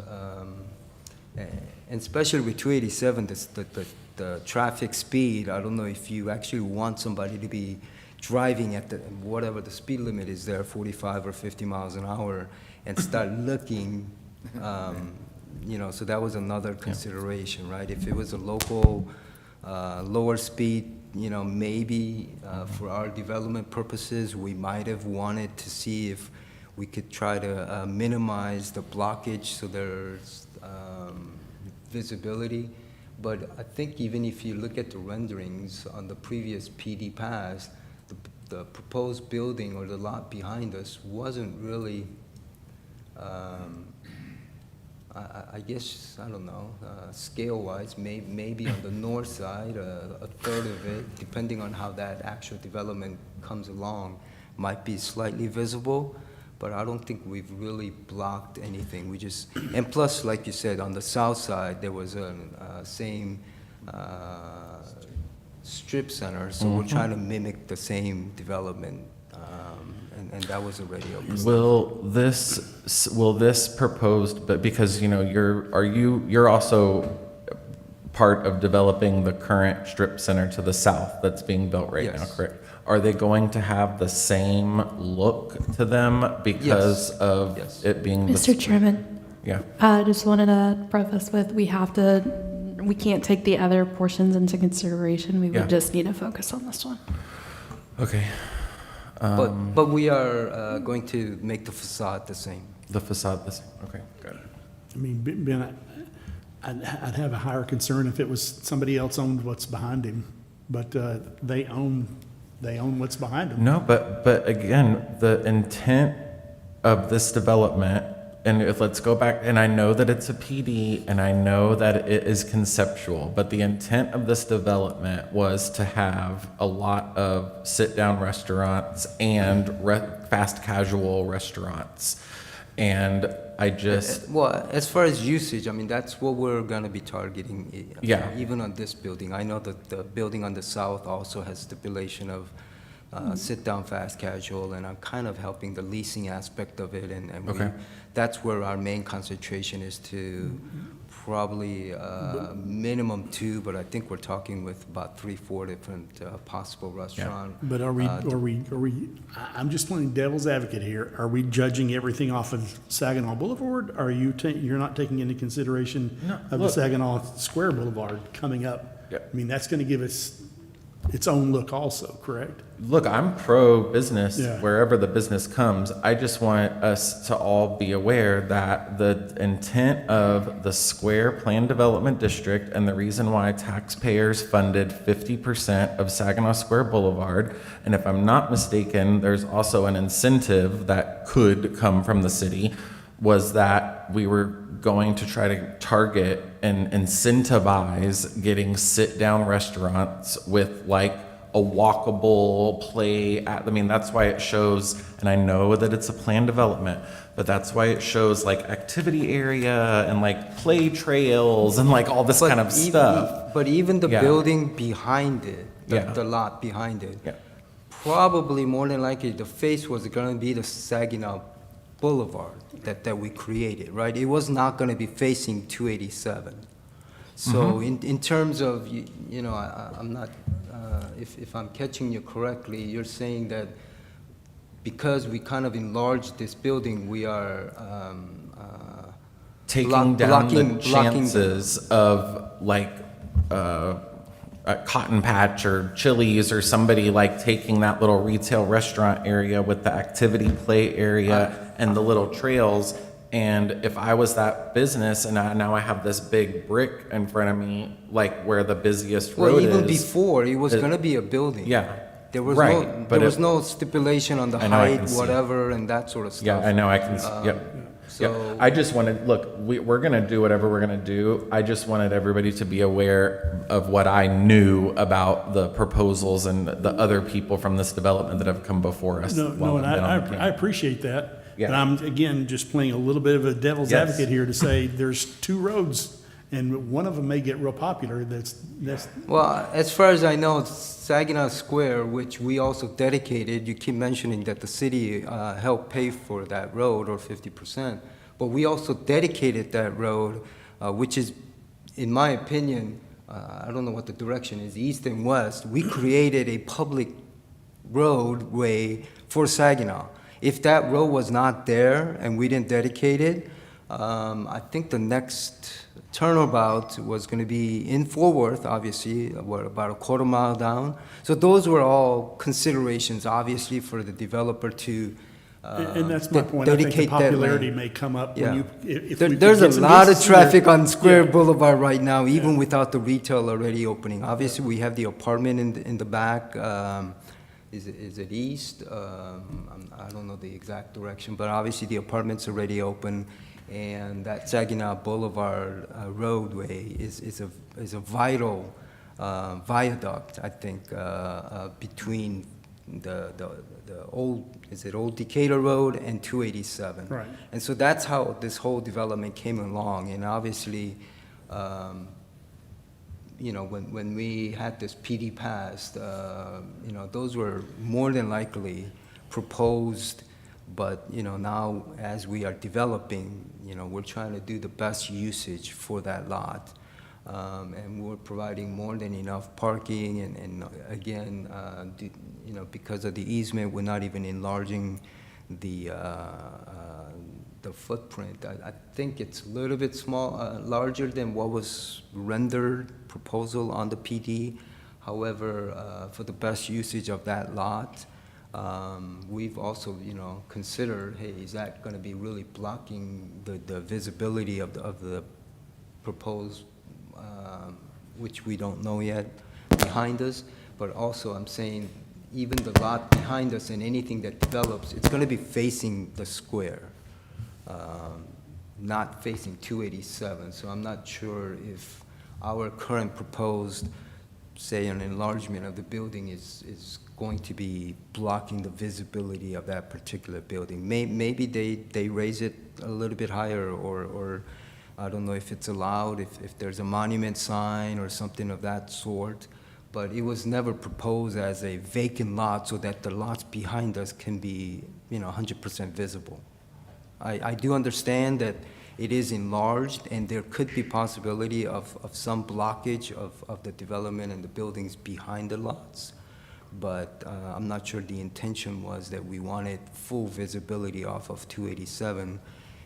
Speaker 13: And especially with 287, the traffic speed, I don't know if you actually want somebody to be driving at whatever the speed limit is there, 45 or 50 miles an hour, and start looking, you know, so that was another consideration, right? If it was a local, lower speed, you know, maybe for our development purposes, we might have wanted to see if we could try to minimize the blockage so there's visibility. But I think even if you look at the renderings on the previous PD pass, the proposed building or the lot behind us wasn't really, I guess, I don't know, scale-wise, maybe on the north side, a third of it, depending on how that actual development comes along, might be slightly visible. But I don't think we've really blocked anything. We just, and plus, like you said, on the south side, there was a same strip center, so we're trying to mimic the same development, and that was already open.
Speaker 1: Will this proposed, but because, you know, you're also part of developing the current strip center to the south that's being built right now,
Speaker 13: Yes.
Speaker 1: correct? Are they going to have the same look to them because
Speaker 13: Yes.
Speaker 1: of
Speaker 13: Yes.
Speaker 1: it being the
Speaker 4: Mr. Chairman,
Speaker 1: Yeah.
Speaker 4: I just wanted to preface with, we can't take the other portions into consideration. We
Speaker 1: Yeah.
Speaker 4: would just need to focus on this one.
Speaker 1: Okay.
Speaker 13: But we are going to make the facade the same.
Speaker 1: The facade, okay, got it.
Speaker 2: I mean, Ben, I'd have a higher concern if it was somebody else owned what's behind him, but they own what's behind them.
Speaker 1: No, but again, the intent of this development, and let's go back, and I know that it's a PD, and I know that it is conceptual, but the intent of this development was to have a lot of sit-down restaurants and fast casual restaurants. And I just,
Speaker 13: Well, as far as usage, I mean, that's what we're going to be targeting.
Speaker 1: Yeah.
Speaker 13: Even on this building. I know that the building on the south also has stipulation of sit-down fast casual, and I'm kind of helping the leasing aspect of it, and
Speaker 1: Okay.
Speaker 13: that's where our main concentration is to probably minimum 2, but I think we're talking with about 3-4 different possible restaurant.
Speaker 2: But I'm just playing devil's advocate here. Are we judging everything off of Saginaw Boulevard? Are you, you're not taking into consideration
Speaker 1: No,
Speaker 2: of the
Speaker 1: look.
Speaker 2: Saginaw Square Boulevard coming up?
Speaker 1: Yeah.
Speaker 2: I mean, that's going to give us its own look also, correct?
Speaker 1: Look, I'm pro-business
Speaker 2: Yeah.
Speaker 1: wherever the business comes. I just want us to all be aware that the intent of the Square Plan Development District and the reason why taxpayers funded 50% of Saginaw Square Boulevard, and if I'm not mistaken, there's also an incentive that could come from the city, was that we were going to try to target and incentivize getting sit-down restaurants with like a walkable play. I mean, that's why it shows, and I know that it's a planned development, but that's why it shows like activity area and like play trails and like all this kind of stuff.
Speaker 13: But even the
Speaker 1: Yeah.
Speaker 13: building behind it,
Speaker 1: Yeah.
Speaker 13: the lot behind it,
Speaker 1: Yeah.
Speaker 13: probably more than likely, the face was gonna be the Saginaw Boulevard that we created, right? It was not gonna be facing 287. So in terms of, you know, I'm not, if I'm catching you correctly, you're saying that because we kind of enlarged this building, we are
Speaker 1: Taking down the
Speaker 13: blocking
Speaker 1: chances of like a Cotton Patch or Chili's or somebody like taking that little retail restaurant area with the activity play area and the little trails. And if I was that business and now I have this big brick in front of me, like where the busiest road
Speaker 13: Well, even
Speaker 1: is.
Speaker 13: before, it was gonna be a building.
Speaker 1: Yeah.
Speaker 13: There was
Speaker 1: Right,
Speaker 13: no,
Speaker 1: but
Speaker 13: there was
Speaker 1: it-
Speaker 13: no stipulation on the
Speaker 1: I know, I can
Speaker 13: height,
Speaker 1: see it.
Speaker 13: whatever, and that sort of stuff.
Speaker 1: Yeah, I know, I can, yep. Yep.
Speaker 13: So,
Speaker 1: I just wanted, look, we're gonna do whatever we're gonna do. I just wanted everybody to be aware of what I knew about the proposals and the other people from this development that have come before us.
Speaker 2: No,
Speaker 1: while
Speaker 2: no, and
Speaker 1: I've been on the
Speaker 2: I
Speaker 1: camp.
Speaker 2: appreciate that.
Speaker 1: Yeah.
Speaker 2: And I'm, again, just playing a little bit of a devil's
Speaker 1: Yes.
Speaker 2: advocate here to say there's two roads, and one of them may get real popular, that's,
Speaker 13: well, as far as I know, Saginaw Square, which we also dedicated, you keep mentioning that the city helped pay for that road, or 50%, but we also dedicated that road, which is, in my opinion, I don't know what the direction is, east and west, we created a public roadway for Saginaw. If that road was not there and we didn't dedicate it, I think the next turnabout was going to be in Fort Worth, obviously, about a quarter mile down. So those were all considerations, obviously, for the developer to
Speaker 2: and that's my point. I think the
Speaker 13: dedicate that
Speaker 2: popularity
Speaker 13: land.
Speaker 2: may come up
Speaker 13: Yeah.
Speaker 2: when you, if we could
Speaker 13: There's a
Speaker 2: get some
Speaker 13: lot of
Speaker 2: business in there.
Speaker 13: traffic on Square
Speaker 2: Yeah.
Speaker 13: Boulevard right now, even without the retail already opening. Obviously, we have the apartment in the back. Is it east? I don't know the exact direction, but obviously the apartment's already open, and that Saginaw Boulevard roadway is a vital viaduct, I think, between the old, is it Old Decatur Road and 287.
Speaker 2: Right.
Speaker 13: And so that's how this whole development came along, and obviously, you know, when we had this PD passed, you know, those were more than likely proposed, but, you know, now as we are developing, you know, we're trying to do the best usage for that lot. And we're providing more than enough parking, and again, you know, because of the easement, we're not even enlarging the footprint. I think it's a little bit larger than what was rendered proposal on the PD. However, for the best usage of that lot, we've also, you know, considered, hey, is that going to be really blocking the visibility of the proposed, which we don't know yet, behind us? But also, I'm saying, even the lot behind us and anything that develops, it's going to be facing the square, not facing 287. So I'm not sure if our current proposed, say, an enlargement of the building is going to be blocking the visibility of that particular building. Maybe they raise it a little bit higher, or I don't know if it's allowed, if there's a monument sign or something of that sort. But it was never proposed as a vacant lot so that the lots behind us can be, you know, 100% visible. I do understand that it is enlarged, and there could be possibility of some blockage of the development and the buildings behind the lots. But I'm not sure the intention was that we wanted full visibility off of 287,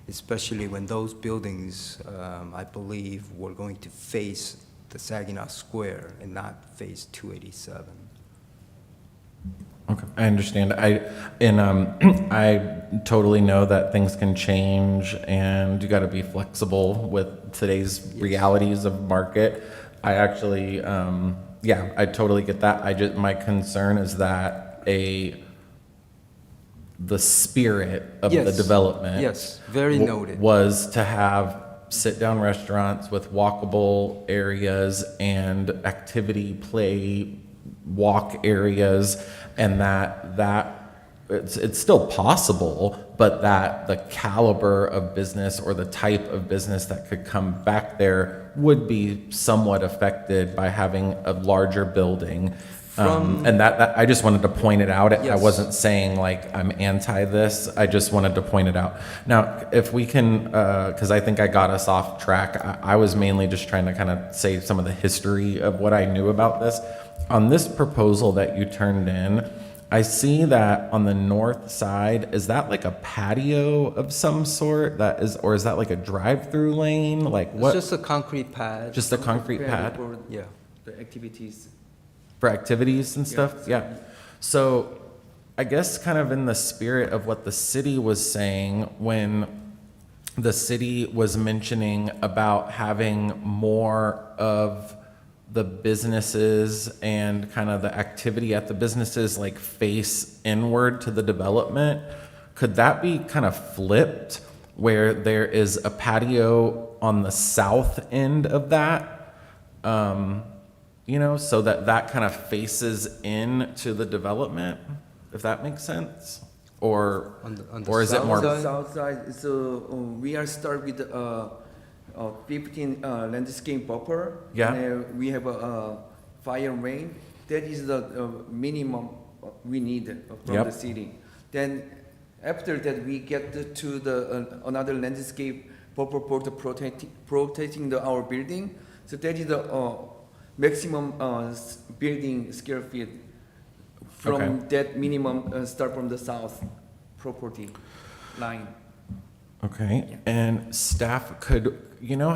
Speaker 13: especially when those buildings, I believe, were going to face the Saginaw Square and not face 287.
Speaker 1: Okay, I understand. I totally know that things can change and you got to be flexible with today's realities of market. I actually, yeah, I totally get that. My concern is that the spirit of the
Speaker 13: Yes.
Speaker 1: development.
Speaker 13: Yes, very noted.
Speaker 1: Was to have sit-down restaurants with walkable areas and activity play walk areas, and that it's still possible, but that the caliber of business or the type of business that could come back there would be somewhat affected by having a larger building. And that I just wanted to point it out. I
Speaker 13: Yes.
Speaker 1: wasn't saying like I'm anti this. I just wanted to point it out. Now, if we can, because I think I got us off track. I was mainly just trying to kind of say some of the history of what I knew about this. On this proposal that you turned in, I see that on the north side, is that like a patio of some sort that is, or is that like a drive-through lane? Like what?
Speaker 13: It's just a concrete pad.
Speaker 1: Just a concrete pad?
Speaker 14: For,
Speaker 13: Yeah.
Speaker 14: the activities.
Speaker 1: For activities and stuff?
Speaker 14: Yeah.
Speaker 1: Yeah. So I guess kind of in the spirit of what the city was saying when the city was mentioning about having more of the businesses and kind of the activity at the businesses like face inward to the development, could that be kind of flipped where there is a patio on the south end of that? You know, so that kind of faces into the development, if that makes sense? Or,
Speaker 13: On the
Speaker 1: or is it
Speaker 13: south
Speaker 1: more?
Speaker 13: side?
Speaker 14: South side, so we are start with 15 landscape buffer.
Speaker 1: Yeah.
Speaker 14: And we have a fire rain. That is the minimum we need from
Speaker 1: Yep.
Speaker 14: the city. Then after that, we get to the another landscape buffer for the protecting our building. So that is the maximum building square feet from
Speaker 1: Okay.
Speaker 14: that minimum start from the south property line.
Speaker 1: Okay, and staff could, you know,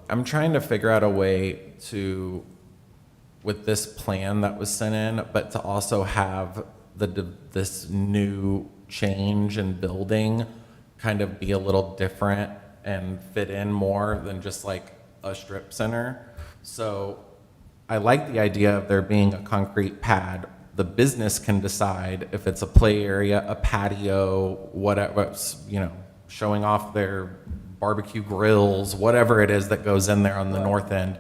Speaker 1: I'm trying to figure out a way to, with this plan that was sent in, but to also have this new change in building kind of be a little different and fit in more than just like a strip center. So I like the idea of there being a concrete pad. The business can decide if it's a play area, a patio, whatever, you know, showing off their barbecue grills, whatever it is that goes in there on the north end.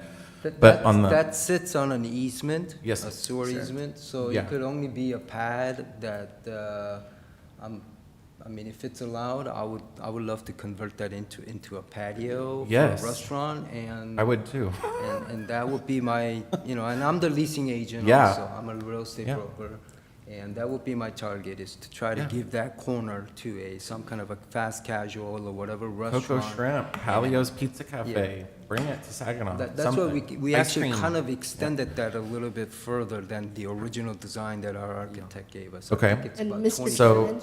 Speaker 1: But on the,
Speaker 13: That sits on an easement.
Speaker 1: Yes.
Speaker 13: A sewer easement, so
Speaker 1: Yeah.
Speaker 13: it could only be a pad that, I mean, if it's allowed, I would love to convert that into a patio for
Speaker 1: Yes.
Speaker 13: a restaurant, and
Speaker 1: I would too.
Speaker 13: and that would be my, you know, and I'm the leasing agent
Speaker 1: Yeah.
Speaker 13: also. I'm a real estate
Speaker 1: Yeah.
Speaker 13: broker, and that would be my target, is to try to
Speaker 1: Yeah.
Speaker 13: give that corner to some kind of a fast casual or whatever
Speaker 1: Coco
Speaker 13: restaurant.
Speaker 1: Shrimp, Palio's Pizza Cafe,
Speaker 13: Yeah.
Speaker 1: bring it to Saginaw.
Speaker 13: That's why
Speaker 1: something.
Speaker 13: we
Speaker 1: Ice
Speaker 13: actually
Speaker 1: cream.
Speaker 13: kind of extended that a little bit further than the original design that our architect gave us. I
Speaker 1: Okay.
Speaker 13: think it's
Speaker 12: And
Speaker 13: about
Speaker 12: Mr.
Speaker 13: 20
Speaker 1: So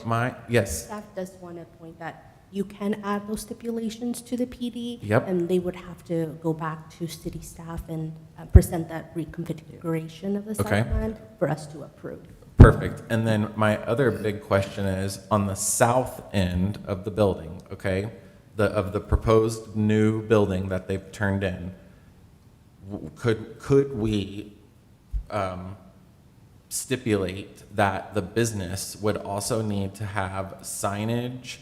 Speaker 1: yes,
Speaker 12: Staff does want to point that you can add those stipulations to the PD.
Speaker 1: Yep.
Speaker 12: And they would have to go back to city staff and present that reconfiguration of the
Speaker 1: Okay.
Speaker 12: site plan for us to approve.
Speaker 1: perfect. And then my other big question is on the south end of the building, okay? Of the proposed new building that they've turned in, could we stipulate that the business would also need to have signage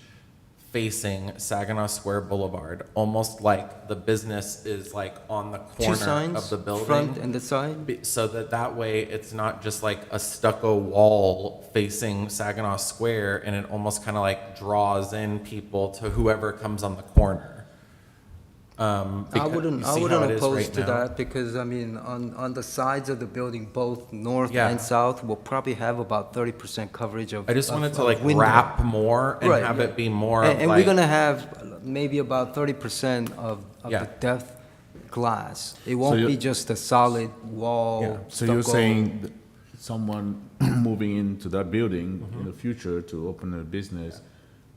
Speaker 1: facing Saginaw Square Boulevard, almost like the business is like on the
Speaker 13: Two
Speaker 1: corner
Speaker 13: signs,
Speaker 1: of the building?
Speaker 13: front and the side.
Speaker 1: So that way it's not just like a stucco wall facing Saginaw Square and it almost kind of like draws in people to whoever comes on the corner.
Speaker 13: I wouldn't
Speaker 1: you see how it is
Speaker 13: oppose
Speaker 1: right
Speaker 13: to
Speaker 1: now?
Speaker 13: that, because, I mean, on the sides of the building, both north
Speaker 1: Yeah.
Speaker 13: and south, we'll probably have about 30% coverage of.
Speaker 1: I just wanted to
Speaker 13: of
Speaker 1: like
Speaker 13: window.
Speaker 1: wrap more and
Speaker 13: Right,
Speaker 1: have
Speaker 13: yeah.
Speaker 1: it be more
Speaker 13: And
Speaker 1: of
Speaker 13: and we're
Speaker 1: like,
Speaker 13: gonna have maybe about 30% of
Speaker 1: Yeah.
Speaker 13: the depth glass. It won't
Speaker 5: you-
Speaker 13: be just a solid wall.
Speaker 1: Yeah.
Speaker 5: So you're
Speaker 13: stucco.
Speaker 5: saying that someone moving into that building in the future to open a business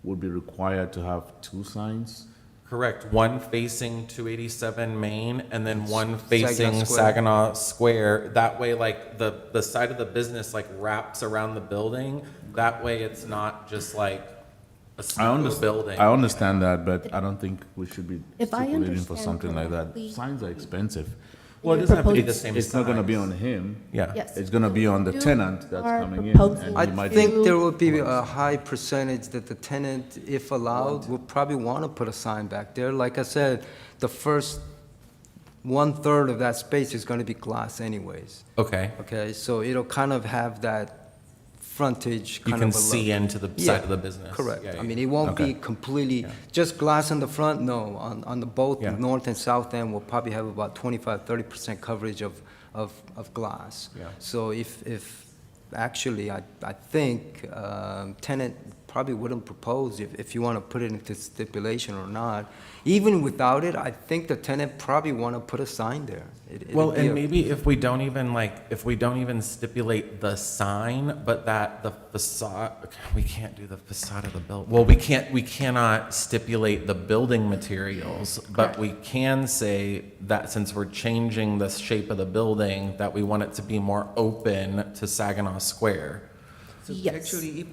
Speaker 5: would be required to have two signs?
Speaker 1: Correct, one facing 287 Main and then one facing
Speaker 13: Square.
Speaker 1: Saginaw Square. That way, like, the side of the business like wraps around the building. That way it's not just like a single building.
Speaker 5: I understand that, but I don't think we should be
Speaker 12: If I
Speaker 5: stipulating for
Speaker 12: understand
Speaker 5: something like that.
Speaker 12: correctly-
Speaker 5: Signs are expensive.
Speaker 12: Well,
Speaker 5: Well,
Speaker 12: it
Speaker 5: it
Speaker 12: doesn't
Speaker 5: doesn't have to
Speaker 12: be
Speaker 5: be
Speaker 12: the
Speaker 1: same
Speaker 5: It's not gonna be
Speaker 1: size.
Speaker 5: on him.
Speaker 1: Yeah.
Speaker 12: Yes.
Speaker 5: It's gonna be on the
Speaker 12: You
Speaker 5: tenant that's
Speaker 12: are
Speaker 5: coming in.
Speaker 12: proposing-
Speaker 5: And
Speaker 13: I
Speaker 5: you might
Speaker 13: think there will be a high percentage that the tenant, if allowed, will probably want to put a sign back there. Like I said, the first 1/3 of that space is going to be glass anyways.
Speaker 1: Okay,
Speaker 13: Okay, so it'll kind of have that frontage
Speaker 1: you
Speaker 13: kind
Speaker 1: can
Speaker 13: of a
Speaker 1: see
Speaker 13: look.
Speaker 1: into the
Speaker 13: Yeah,
Speaker 1: side of the business.
Speaker 13: Correct.
Speaker 1: Yeah,
Speaker 13: I
Speaker 1: yeah.
Speaker 13: mean, it won't be
Speaker 1: Okay.
Speaker 13: completely, just glass in the front, no. On the both
Speaker 1: Yeah.
Speaker 13: north and south end, we'll probably have about 25-30% coverage of glass.
Speaker 1: Yeah.
Speaker 13: So if actually, I think tenant probably wouldn't propose if you want to put it into stipulation or not. Even without it, I think the tenant probably want to put a sign there.
Speaker 1: Well, and maybe if we don't even stipulate the sign, but that the facade, we can't do the facade of the building. Well, we cannot stipulate the building materials, but we can say that since we're changing the shape of the building, that we want it to be more open to Saginaw Square.
Speaker 14: So
Speaker 12: Yes.
Speaker 14: actually, if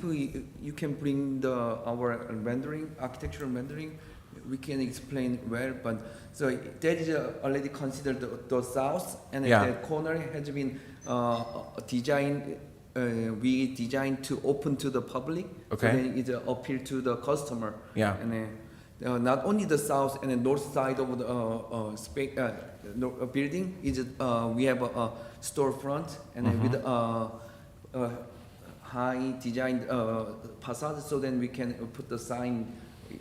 Speaker 14: you can bring our rendering, architectural rendering, we can explain where, but, so that is already considered the south, and
Speaker 1: Yeah.
Speaker 14: the corner has been designed, we designed to open to the public.
Speaker 1: Okay.
Speaker 14: So then it appeal to the customer.
Speaker 1: Yeah.
Speaker 14: And not only the south and the north side of the building, is we have a storefront, and then with high designed facade, so then we can put the sign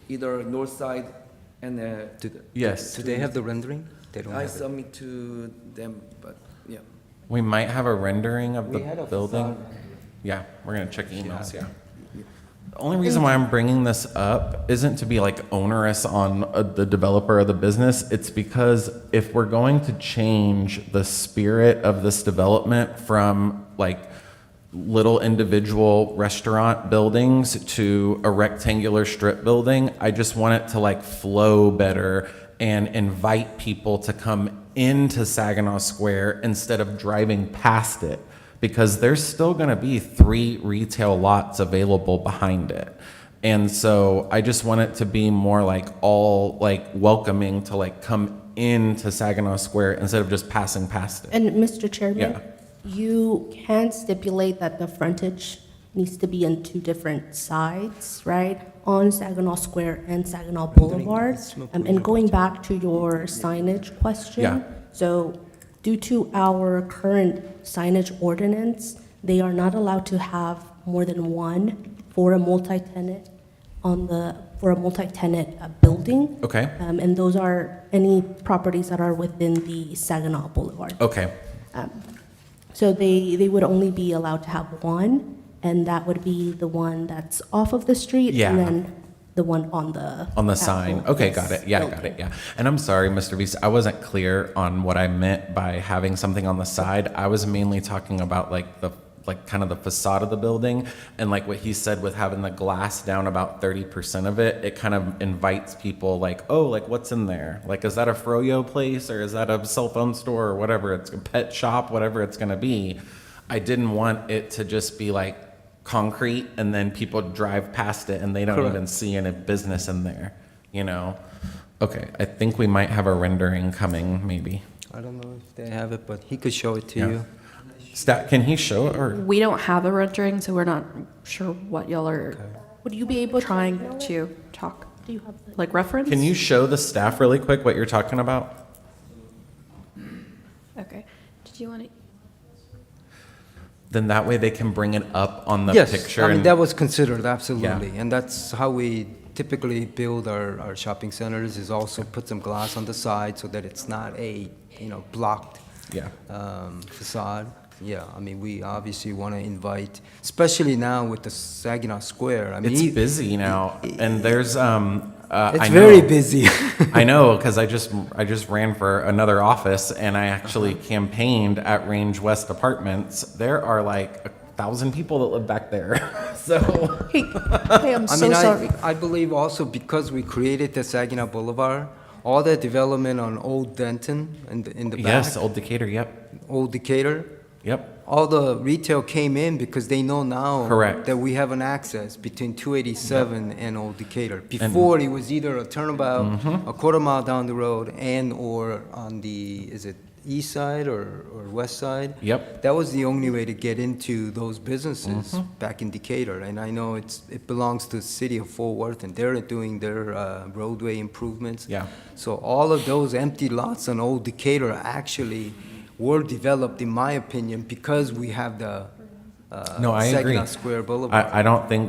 Speaker 14: either north side and
Speaker 1: Yes.
Speaker 13: Do they have the rendering? They don't
Speaker 14: I
Speaker 13: have it.
Speaker 14: submit to them, but yeah.
Speaker 1: We might have a rendering of the
Speaker 14: We had a
Speaker 1: building.
Speaker 14: facade.
Speaker 1: Yeah, we're gonna check emails, yeah. The only reason why I'm bringing this up isn't to be like onerous on the developer of the business. It's because if we're going to change the spirit of this development from like little individual restaurant buildings to a rectangular strip building, I just want it to like flow better and invite people to come into Saginaw Square instead of driving past it, because there's still going to be 3 retail lots available behind it. And so I just want it to be more like all like welcoming to like come into Saginaw Square instead of just passing past it.
Speaker 12: And Mr. Chairman,
Speaker 1: Yeah.
Speaker 12: you can stipulate that the frontage needs to be on 2 different sides, right? On Saginaw Square and Saginaw Boulevard. And going back to your signage question.
Speaker 1: Yeah.
Speaker 12: So due to our current signage ordinance, they are not allowed to have more than one for a multi-tenant building.
Speaker 1: Okay.
Speaker 12: And those are any properties that are within the Saginaw Boulevard.
Speaker 1: Okay.
Speaker 12: So they would only be allowed to have one, and that would be the one that's off of the street.
Speaker 1: Yeah.
Speaker 12: And then the one on the.
Speaker 1: Sign.
Speaker 12: actual,
Speaker 1: Okay,
Speaker 12: yes,
Speaker 1: got it. Yeah,
Speaker 12: building.
Speaker 1: got it. Yeah. And I'm sorry, Mr. Beast, I wasn't clear on what I meant by having something on the side. I was mainly talking about like kind of the facade of the building, and like what he said with having the glass down about 30% of it, it kind of invites people like, oh, like what's in there? Like, is that a froyo place, or is that a cell phone store, or whatever, it's a pet shop, whatever it's gonna be. I didn't want it to just be like concrete and then people drive past it and they don't
Speaker 13: Correct.
Speaker 1: even see any business in there, you know? Okay, I think we might have a rendering coming, maybe.
Speaker 13: I don't know if they have it, but he could show it to
Speaker 1: Yeah.
Speaker 13: you.
Speaker 1: Can he show it, or?
Speaker 4: We don't have a rendering, so we're not sure what y'all are
Speaker 12: Would you be able to?
Speaker 4: trying
Speaker 12: email it?
Speaker 4: to talk,
Speaker 12: Do you have the?
Speaker 4: like reference?
Speaker 1: Can you show the staff really quick what you're talking about?
Speaker 4: Okay. Did you want to?
Speaker 1: Then that way they can bring it up on the
Speaker 13: Yes,
Speaker 1: picture.
Speaker 13: I mean,
Speaker 1: and-
Speaker 13: that was considered, absolutely. And that's how we typically build our shopping centers, is also put some glass on the side so that it's not a, blocked
Speaker 1: Yeah.
Speaker 13: facade. Yeah, I mean, we obviously want to invite, especially now with the Saginaw Square. I mean,
Speaker 1: It's busy now, and there's
Speaker 13: it's
Speaker 1: I
Speaker 13: very
Speaker 1: know-
Speaker 13: busy.
Speaker 1: I know, because I just ran for another office, and I actually campaigned at Range West Apartments. There are like 1,000 people that live back there. So,
Speaker 11: Hey, hey, I'm so sorry.
Speaker 13: I believe also because we created the Saginaw Boulevard, all the development on Old Denton in the back.
Speaker 1: yes, Old Decatur, yep,
Speaker 13: Old Decatur,
Speaker 1: yep,
Speaker 13: all the retail came in because they know now
Speaker 1: Correct.
Speaker 13: that we have an access between 287 and Old Decatur. Before, it was either a turnabout,
Speaker 1: Mm-hmm.
Speaker 13: a quarter mile down the road, and or on the, is it east side or west side?
Speaker 1: Yep.
Speaker 13: That was the only way to get into those businesses
Speaker 1: Mm-hmm.
Speaker 13: back in Decatur. And I know it belongs to the city of Fort Worth, and they're doing their roadway improvements.
Speaker 1: Yeah.
Speaker 13: So all of those empty lots on Old Decatur actually were developed, in my opinion, because we have the
Speaker 1: No, I agree.
Speaker 13: Saginaw Square Boulevard.
Speaker 1: I don't think,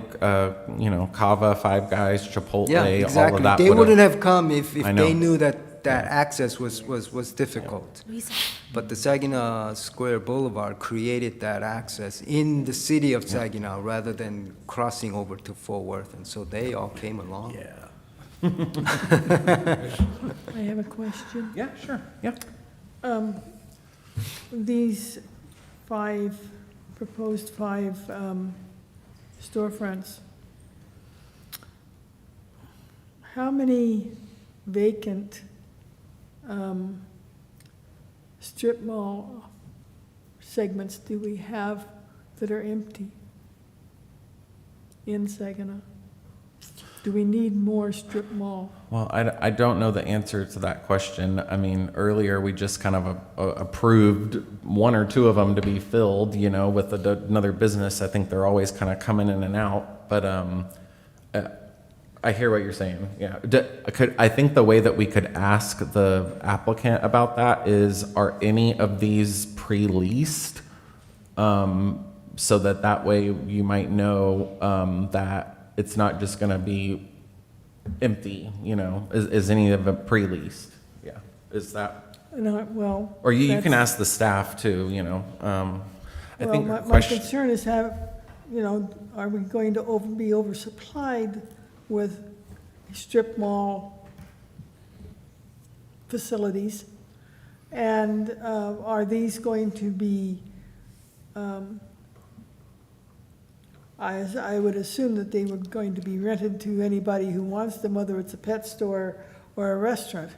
Speaker 1: Kava, Five Guys, Chipotle,
Speaker 13: Yeah,
Speaker 1: all of
Speaker 13: exactly.
Speaker 1: that
Speaker 13: They
Speaker 1: would've-
Speaker 13: wouldn't have come if
Speaker 1: I know.
Speaker 13: they knew that access was difficult. But the Saginaw Square Boulevard created that access in the city of Saginaw rather than crossing over to Fort Worth, and so they all came along.
Speaker 3: I have a question.
Speaker 1: Yeah, sure, yeah.
Speaker 3: These proposed five storefronts, how many vacant strip mall segments do we have that are empty in Saginaw? Do we need more strip mall?
Speaker 1: Well, I don't know the answer to that question. I mean, earlier we just kind of approved one or two of them to be filled, with another business. I think they're always kind of coming in and out, but I hear what you're saying. Yeah. I think the way that we could ask the applicant about that is, are any of these pre-leased? So that way you might know that it's not just going to be empty, is any of it pre-leased? Yeah. Is that,
Speaker 3: Well.
Speaker 1: or you can
Speaker 3: that's-
Speaker 1: ask the staff too, I
Speaker 3: Well,
Speaker 1: think.
Speaker 3: my concern is are we going to be oversupplied with strip mall facilities? And are these going to be, I would assume that they were going to be rented to anybody who wants them, whether it's a pet store or a restaurant?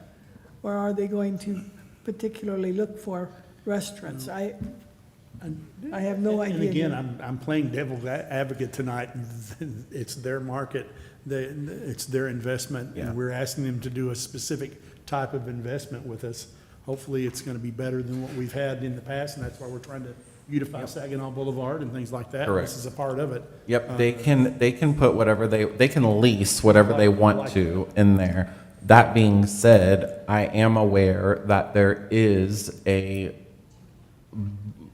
Speaker 3: Or are they going to particularly look for restaurants? I have no idea.
Speaker 2: And again, I'm playing devil's advocate tonight. It's their market, it's their investment,
Speaker 1: Yeah.
Speaker 2: and we're asking them to do a specific type of investment with us. Hopefully, it's going to be better than what we've had in the past, and that's why we're trying to beautify Saginaw Boulevard and things like that.
Speaker 1: Correct.
Speaker 2: This is a part of it.
Speaker 1: Yep, they can put whatever they can lease whatever they want to in there. That being said, I am aware that there is a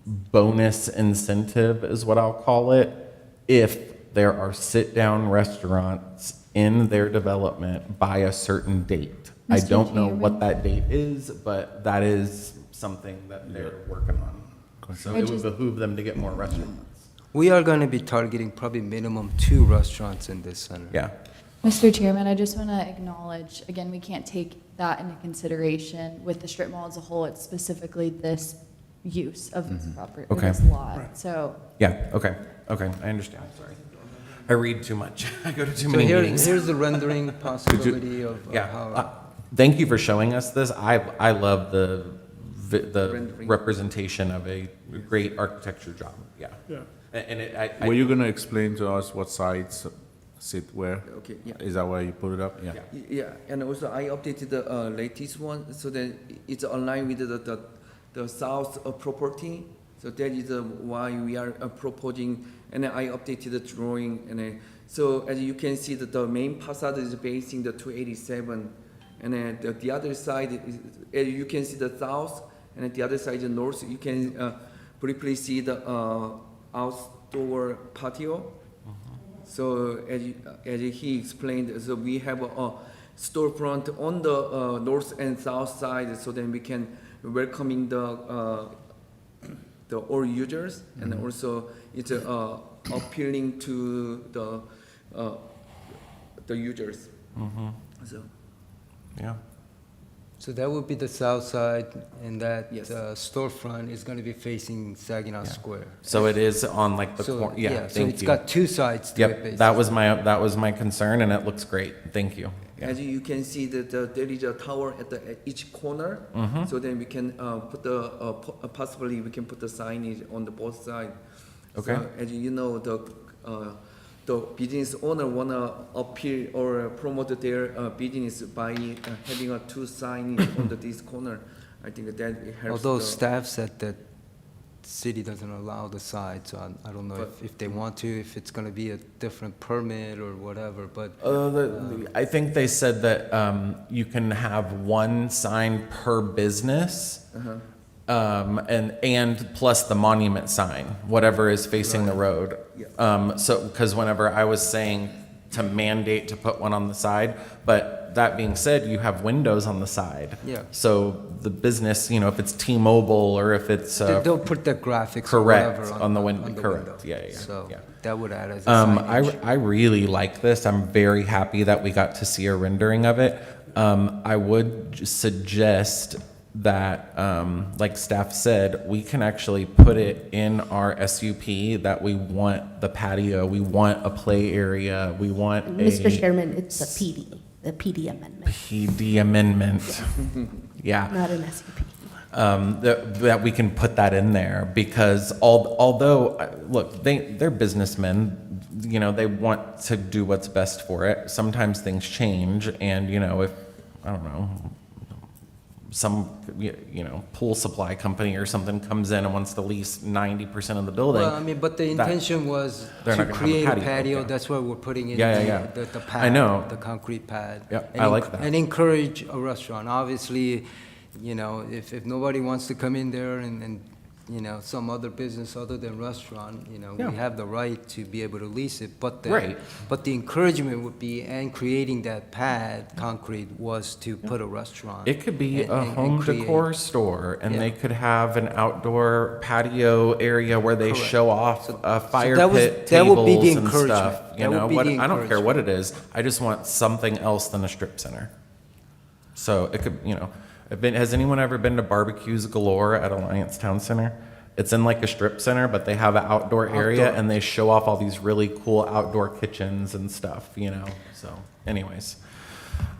Speaker 1: bonus incentive, is what I'll call it, if there are sit-down restaurants in their development by a certain date. I
Speaker 7: Mr.
Speaker 1: don't know what
Speaker 7: Chairman?
Speaker 1: that date is, but that is something that they're working on. So
Speaker 7: I
Speaker 1: it would
Speaker 7: just-
Speaker 1: behoove them to get more restaurants.
Speaker 13: We are going to be targeting probably minimum 2 restaurants in this center.
Speaker 1: Yeah.
Speaker 7: Mr. Chairman, I just want to acknowledge, again, we can't take that into consideration with the strip mall as a whole. It's specifically this use of this property, or
Speaker 1: Okay.
Speaker 7: this lot. So
Speaker 1: Yeah, okay, I understand, sorry. I read too much. I go to too
Speaker 13: So
Speaker 1: many meetings.
Speaker 13: here's the rendering possibility of
Speaker 1: Yeah,
Speaker 13: how.
Speaker 1: thank you for showing us this. I love the
Speaker 14: Rendering.
Speaker 1: representation of a great architecture job, yeah.
Speaker 2: Yeah.
Speaker 1: And
Speaker 5: Were you gonna explain to us what sites sit where?
Speaker 14: Okay, yeah.
Speaker 5: Is that why you put it up? Yeah.
Speaker 14: Yeah, and also I updated the latest one so that it's aligned with the south property. So that is why we are proposing, and I updated the drawing. And so as you can see, that the main facade is facing the 287, and the other side is, as you can see the south, and the other side the north. You can briefly see the outdoor patio. So as he explained, so we have a storefront on the north and south side, so then we can welcoming the all users, and also it's appealing to the users. So
Speaker 1: Yeah.
Speaker 13: So that would be the south side, and that
Speaker 14: Yes.
Speaker 13: storefront is going to be facing Saginaw Square.
Speaker 1: So it is on like the
Speaker 13: So,
Speaker 1: corner, yeah,
Speaker 13: so
Speaker 1: thank
Speaker 13: it's
Speaker 1: you.
Speaker 13: got two sides to it,
Speaker 1: Yep,
Speaker 13: basically.
Speaker 1: that was my concern, and it looks great, thank you. Yeah.
Speaker 14: As you can see that there is a tower at each corner. So then we can put possibly we can put the signage on the both sides.
Speaker 1: Okay.
Speaker 14: So as you know, the business owner wanna appeal or promote their business by having a two signage on this corner. I think that helps.
Speaker 13: Although staff said that city doesn't allow the side, so I don't know
Speaker 14: But-
Speaker 13: if they want to, if it's going to be a different permit or whatever, but
Speaker 1: I think they said that you can have one sign per business, and plus the monument sign, whatever is facing the road. So, because whenever I was saying to mandate to put one on the side, but that being said, you have windows on the side.
Speaker 13: Yeah.
Speaker 1: So the business, you know, if it's T-Mobile or if it's
Speaker 13: they'll put the graphics or
Speaker 1: correct
Speaker 13: whatever
Speaker 1: on the window, correct.
Speaker 13: window.
Speaker 1: Yeah, yeah,
Speaker 13: So
Speaker 1: yeah.
Speaker 13: that would add as a signage.
Speaker 1: I really like this. I'm very happy that we got to see a rendering of it. I would suggest that, like staff said, we can actually put it in our SUP that we want the patio, we want a play area, we want
Speaker 12: Mr.
Speaker 1: a
Speaker 12: Chairman, it's a PD, the PD amendment,
Speaker 1: PD amendment. Yeah.
Speaker 12: not an SUP.
Speaker 1: That we can put that in there because although, look, they're businessmen, you know, they want to do what's best for it. Sometimes things change and, you know, if, I don't know, some, you know, pool supply company or something comes in and wants to lease 90% of the building.
Speaker 13: Well, I mean, but the intention was
Speaker 1: they're
Speaker 13: to
Speaker 1: not gonna have a
Speaker 13: create a
Speaker 1: patio,
Speaker 13: patio,
Speaker 1: okay.
Speaker 13: that's why we're putting in
Speaker 1: Yeah.
Speaker 13: the pad.
Speaker 1: I know.
Speaker 13: The concrete pad.
Speaker 1: Yeah,
Speaker 13: And
Speaker 1: I like that.
Speaker 13: And encourage a restaurant. Obviously, you know, if nobody wants to come in there and, you know, some other business other than restaurant, you know,
Speaker 1: Yeah.
Speaker 13: we have the right to be able to lease it, but
Speaker 1: Right.
Speaker 13: but the encouragement would be, and creating that pad, concrete, was to put a restaurant.
Speaker 1: It could be
Speaker 13: and-
Speaker 1: a
Speaker 13: and
Speaker 1: home
Speaker 13: create-
Speaker 1: decor store, and they
Speaker 13: Yeah.
Speaker 1: could have an outdoor patio area where they
Speaker 13: Correct.
Speaker 1: show off fire
Speaker 13: that was-
Speaker 1: pit
Speaker 13: that would be
Speaker 1: tables
Speaker 13: the
Speaker 1: and
Speaker 13: encouragement.
Speaker 1: stuff. You
Speaker 13: That would
Speaker 1: know,
Speaker 13: be
Speaker 1: what,
Speaker 13: the
Speaker 1: I don't care what it is. I just want something else than a strip center. So it could, you know, has anyone ever been to Barbecues Galore at Alliance Town Center? It's in like a strip center, but they have an outdoor area
Speaker 13: Outdoor.
Speaker 1: and they show off all these really cool outdoor kitchens and stuff, you know? So anyways,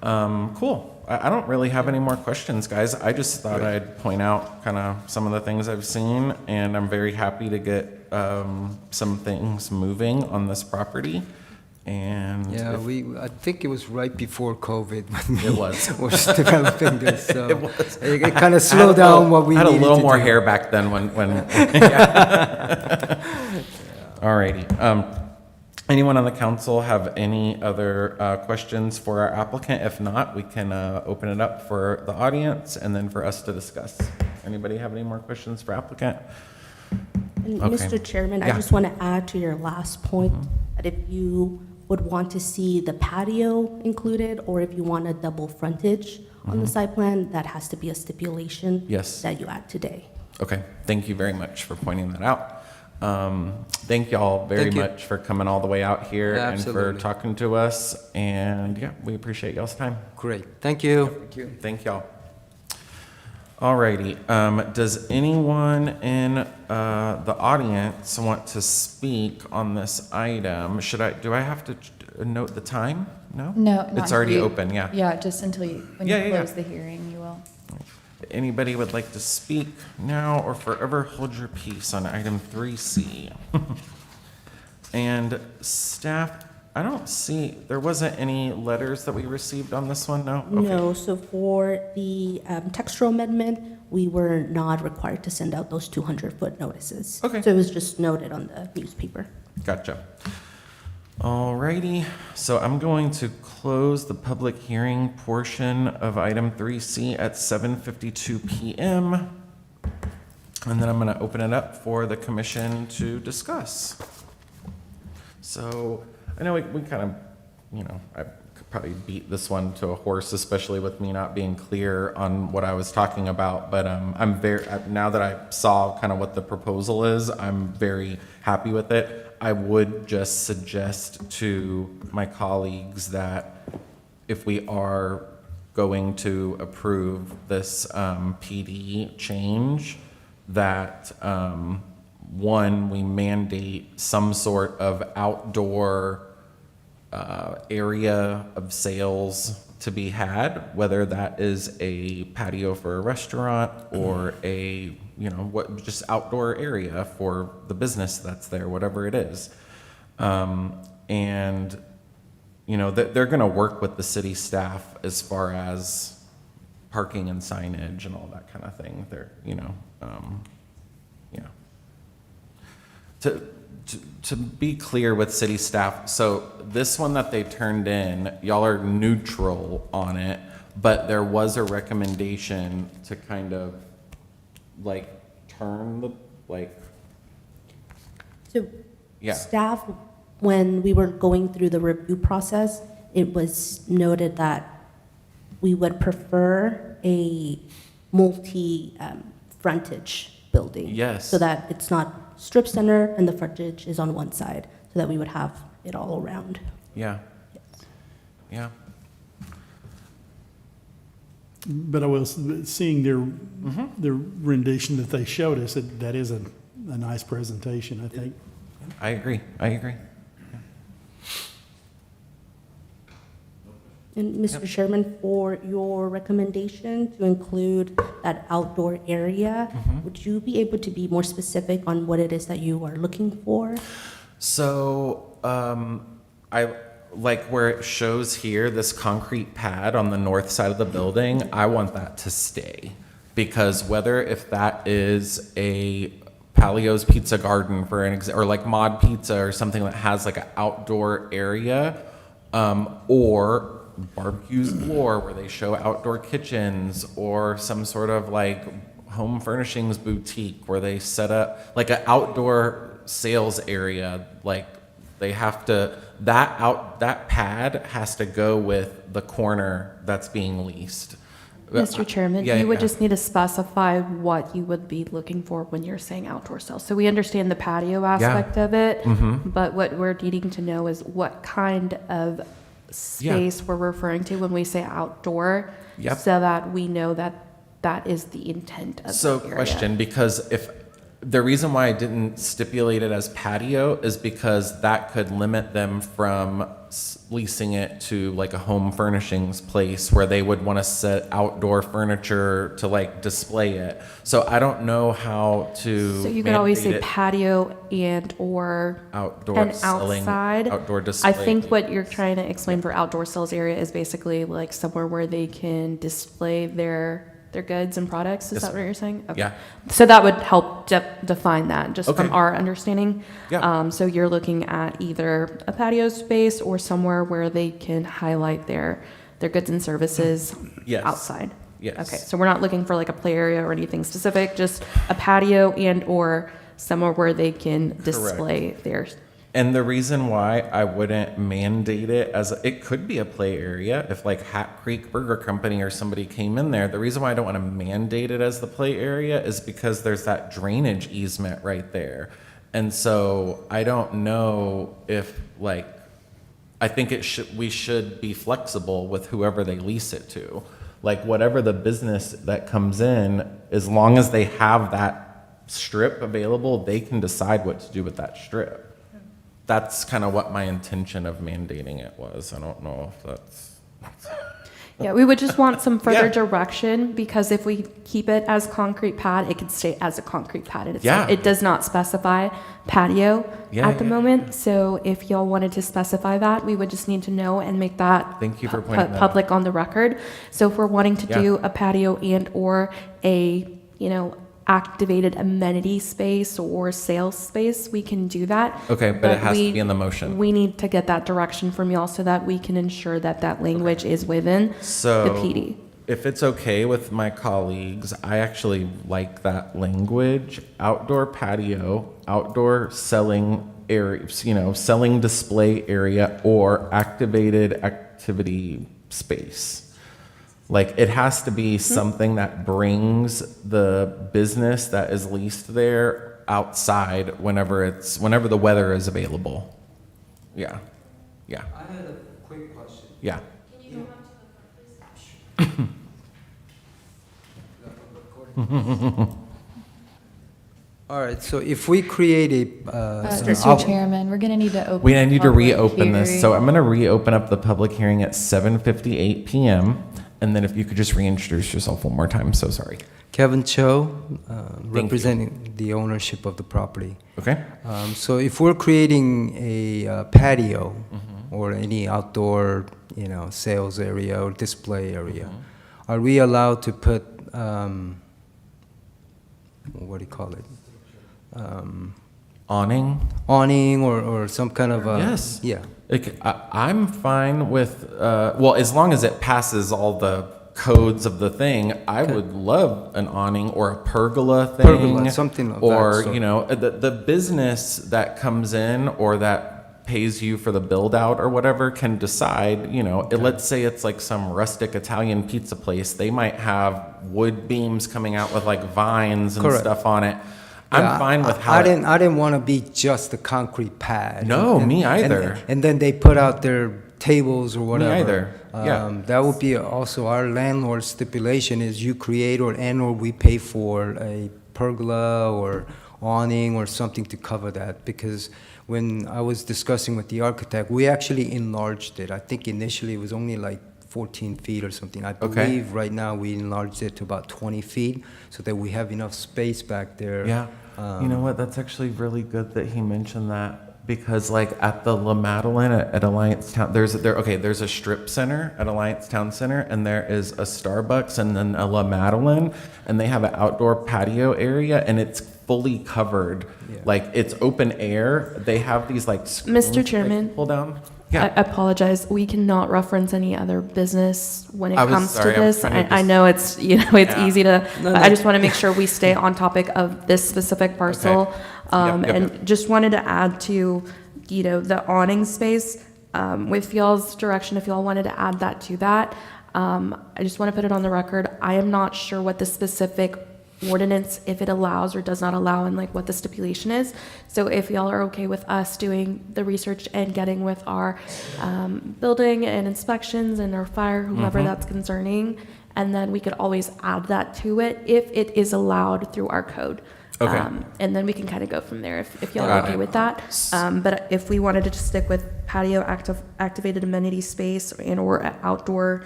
Speaker 1: cool. I don't really have any more questions, guys. I just thought I'd point out kind of some of the things I've seen and I'm very happy to get, some things moving on this property. And
Speaker 13: Yeah,
Speaker 1: if-
Speaker 13: I think it was right before COVID when
Speaker 1: It was.
Speaker 13: we was developing this, so.
Speaker 1: It was.
Speaker 13: It kind of
Speaker 1: I had a
Speaker 13: slowed
Speaker 1: little-
Speaker 13: down what we
Speaker 1: I had
Speaker 13: needed
Speaker 1: a little
Speaker 13: to
Speaker 1: more
Speaker 13: do.
Speaker 1: hair back then when Alrighty. Anyone on the council have any other questions for our applicant? If not, we can open it up for the audience and then for us to discuss. Anybody have any more questions for applicant?
Speaker 12: And
Speaker 1: Okay.
Speaker 12: Mr. Chairman, I
Speaker 1: Yeah.
Speaker 12: just want to add to your last point, that if you would want to see the patio included, or if you want a double frontage on the site plan, that has to be a stipulation
Speaker 1: Yes.
Speaker 12: that you add today.
Speaker 1: Okay, thank you very much for pointing that out. Thank y'all very
Speaker 13: Thank you.
Speaker 1: much for coming all the way out here
Speaker 13: Yeah,
Speaker 1: and for
Speaker 13: absolutely.
Speaker 1: talking to us. And yeah, we appreciate y'all's time.
Speaker 13: Great, thank you.
Speaker 14: Thank you.
Speaker 1: Thank y'all. Alrighty, does anyone in the audience want to speak on this item? Do I have to note the time? No?
Speaker 7: No, not
Speaker 1: It's already
Speaker 7: until you-
Speaker 1: open, yeah.
Speaker 7: Yeah, just until you, when
Speaker 1: Yeah,
Speaker 7: you
Speaker 1: yeah, yeah.
Speaker 7: close the hearing, you will.
Speaker 1: Anybody would like to speak now or forever hold your peace on item 3C? And staff, I don't see, there wasn't any letters that we received on this one, no? Okay.
Speaker 12: No, so for the textual amendment, we were not required to send out those 200-foot notices.
Speaker 1: Okay.
Speaker 12: So it was just noted on the newspaper.
Speaker 1: Gotcha. Alrighty, so I'm going to close the public hearing portion of item 3C at 7:52 PM. And then I'm gonna open it up for the commission to discuss. So, I know we kind of, you know, I could probably beat this one to a horse, especially with me not being clear on what I was talking about, but I'm very, now that I saw kind of what the proposal is, I'm very happy with it. I would just suggest to my colleagues that if we are going to approve this PD change, that, one, we mandate some sort of outdoor area of sales to be had, whether that is a patio for a restaurant or a, just outdoor area for the business that's there, whatever it is. And, they're going to work with the city staff as far as parking and signage and all that kind of thing. They're, To be clear with city staff, so this one that they turned in, y'all are neutral on it, but there was a recommendation to kind of turn the,
Speaker 12: So
Speaker 1: yeah.
Speaker 12: staff, when we were going through the review process, it was noted that we would prefer a multi-frontage building.
Speaker 1: Yes.
Speaker 12: So that it's not strip center and the frontage is on one side, so that we would have it all around.
Speaker 1: Yeah. Yeah.
Speaker 2: But I was seeing their rendition that they showed us, that is a nice presentation, I think.
Speaker 1: I agree.
Speaker 12: And Mr. Chairman, for your recommendation to include that outdoor area, would you be able to be more specific on what it is that you are looking for?
Speaker 1: So, I like where it shows here, this concrete pad on the north side of the building, I want that to stay. Because if that is a Palio's Pizza Garden for an or like Mod Pizza or something that has like an outdoor area, or Barbecue's Floor where they show outdoor kitchens, or some sort of like home furnishings boutique where they set up like an outdoor sales area, like they have to, that pad has to go with the corner that's being leased.
Speaker 4: Mr. Chairman,
Speaker 1: Yeah,
Speaker 4: you would
Speaker 1: yeah.
Speaker 4: just need to specify what you would be looking for when you're saying outdoor sales. So we understand the patio aspect of it, but what we're needing to know is what kind of space we're referring to when we say outdoor,
Speaker 1: Yep.
Speaker 4: so that we know that that is the intent of
Speaker 1: So
Speaker 4: the area.
Speaker 1: question, because if the reason why I didn't stipulate it as patio is because that could limit them from leasing it to like a home furnishings place where they would want to set outdoor furniture to like display it. So I don't know how to.
Speaker 4: So you could always say
Speaker 1: mandate it
Speaker 4: patio and or
Speaker 1: outdoor
Speaker 4: and
Speaker 1: selling,
Speaker 4: outside.
Speaker 1: outdoor display.
Speaker 4: I think what you're trying to explain for outdoor sales area is basically like somewhere where they can display their goods and products. Is
Speaker 1: Yes,
Speaker 4: that what you're saying? Okay.
Speaker 1: Yeah.
Speaker 4: So that would help define that just
Speaker 1: Okay.
Speaker 4: from our understanding.
Speaker 1: Yeah.
Speaker 4: So you're looking at either a patio space or somewhere where they can highlight their goods and services
Speaker 1: Yes.
Speaker 4: outside.
Speaker 1: Yes.
Speaker 4: Okay, so we're not looking for like a play area or anything specific, just a patio and or somewhere where they can display their.
Speaker 1: And the reason why I wouldn't mandate it it could be a play area if like Hat Creek Burger Company or somebody came in there. The reason why I don't want to mandate it as the play area is because there's that drainage easement right there. And so I don't know if I think we should be flexible with whoever they lease it to. Like whatever the business that comes in, as long as they have that strip available, they can decide what to do with that strip. That's kind of what my intention of mandating it was. I don't know if that's.
Speaker 4: Yeah, we would just want some further
Speaker 1: Yeah.
Speaker 4: direction, because if we keep it as concrete pad, it could stay as a concrete pad.
Speaker 1: Yeah.
Speaker 4: It does not specify patio
Speaker 1: Yeah,
Speaker 4: at the
Speaker 1: yeah,
Speaker 4: moment. So if y'all wanted to specify that, we would just need to know and make that
Speaker 1: Thank you for pointing that out.
Speaker 4: public on the record. So if we're wanting to
Speaker 1: Yeah.
Speaker 4: do a patio and or a, activated amenity space or sales space, we can do that.
Speaker 1: Okay, but it has to
Speaker 4: we-
Speaker 1: be in the motion.
Speaker 4: We need to get that direction from y'all so that we can ensure that that language is within
Speaker 1: So,
Speaker 4: the PD.
Speaker 1: if it's okay with my colleagues, I actually like that language: outdoor patio, outdoor selling area, selling display area, or activated activity space. Like, it has to be something that brings the business that is leased there outside whenever the weather is available. Yeah. Yeah.
Speaker 13: I had a quick question.
Speaker 1: Yeah.
Speaker 4: Can you come up to the front, please?
Speaker 13: All right, so if we create a,
Speaker 7: Mr. Chairman, we're gonna need to open.
Speaker 1: We
Speaker 7: the
Speaker 1: need to
Speaker 7: public
Speaker 1: reopen this, so
Speaker 7: hearing.
Speaker 1: I'm gonna reopen up the public hearing at 7:58 PM. And then if you could just reintroduce yourself one more time, so sorry.
Speaker 13: Kevin Cho, representing the ownership of the property.
Speaker 1: Okay?
Speaker 13: So if we're creating a patio or any outdoor, sales area or display area, are we allowed to put, what do you call it?
Speaker 1: Awning?
Speaker 13: Awning or some kind of a.
Speaker 1: Yes.
Speaker 13: Yeah.
Speaker 1: I'm fine with, well, as long as it passes all the codes of the thing, I would love an awning or a pergola thing.
Speaker 13: Pergola, something of that
Speaker 1: Or,
Speaker 13: sort.
Speaker 1: the business that comes in or that pays you for the build out or whatever can decide, let's say it's like some rustic Italian pizza place. They might have wood beams coming out with like vines and
Speaker 13: Correct.
Speaker 1: stuff on it. I'm
Speaker 13: Yeah,
Speaker 1: fine with how
Speaker 13: I
Speaker 1: it-
Speaker 13: didn't want to be just a concrete pad.
Speaker 1: No, me either.
Speaker 13: And then they put out their tables or whatever.
Speaker 1: either, yeah.
Speaker 13: That would be also our landlord stipulation is you create or we pay for a pergola or awning or something to cover that. Because when I was discussing with the architect, we actually enlarged it. I think initially it was only like 14 feet or something. I
Speaker 1: Okay.
Speaker 13: believe right now we enlarged it to about 20 feet so that we have enough space back there.
Speaker 1: Yeah. You know what? That's actually really good that he mentioned that because like at the La Madeleine at Alliance Town, there's a strip center at Alliance Town Center and there is a Starbucks and then a La Madeleine and they have an outdoor patio area and it's fully covered.
Speaker 13: Yeah.
Speaker 1: Like it's open air. They have these like screens that
Speaker 4: Chairman.
Speaker 1: pull down.
Speaker 4: I
Speaker 1: Yeah.
Speaker 4: apologize. We cannot reference any other business when it
Speaker 1: I was
Speaker 4: comes
Speaker 1: sorry,
Speaker 4: to
Speaker 1: I was
Speaker 4: this.
Speaker 1: trying to
Speaker 4: I
Speaker 1: just-
Speaker 4: know it's, it's
Speaker 1: Yeah.
Speaker 4: easy to,
Speaker 13: No,
Speaker 4: but
Speaker 13: no.
Speaker 4: I just want to make sure we stay on topic of this specific parcel.
Speaker 1: Yep,
Speaker 4: And just wanted to add to, the awning space, with y'all's direction, if y'all wanted to add that to that. I just want to put it on the record. I am not sure what the specific ordinance, if it allows or does not allow, and like what the stipulation is. So if y'all are okay with us doing the research and getting with our building and inspections and our fire, whoever that's concerning, and then we could always add that to it if it is allowed through our code.
Speaker 1: Okay.
Speaker 4: And then we can kind of go from there if y'all
Speaker 1: Got
Speaker 4: are okay
Speaker 1: it.
Speaker 4: with that. But if we wanted to just stick with patio activated amenity space and or outdoor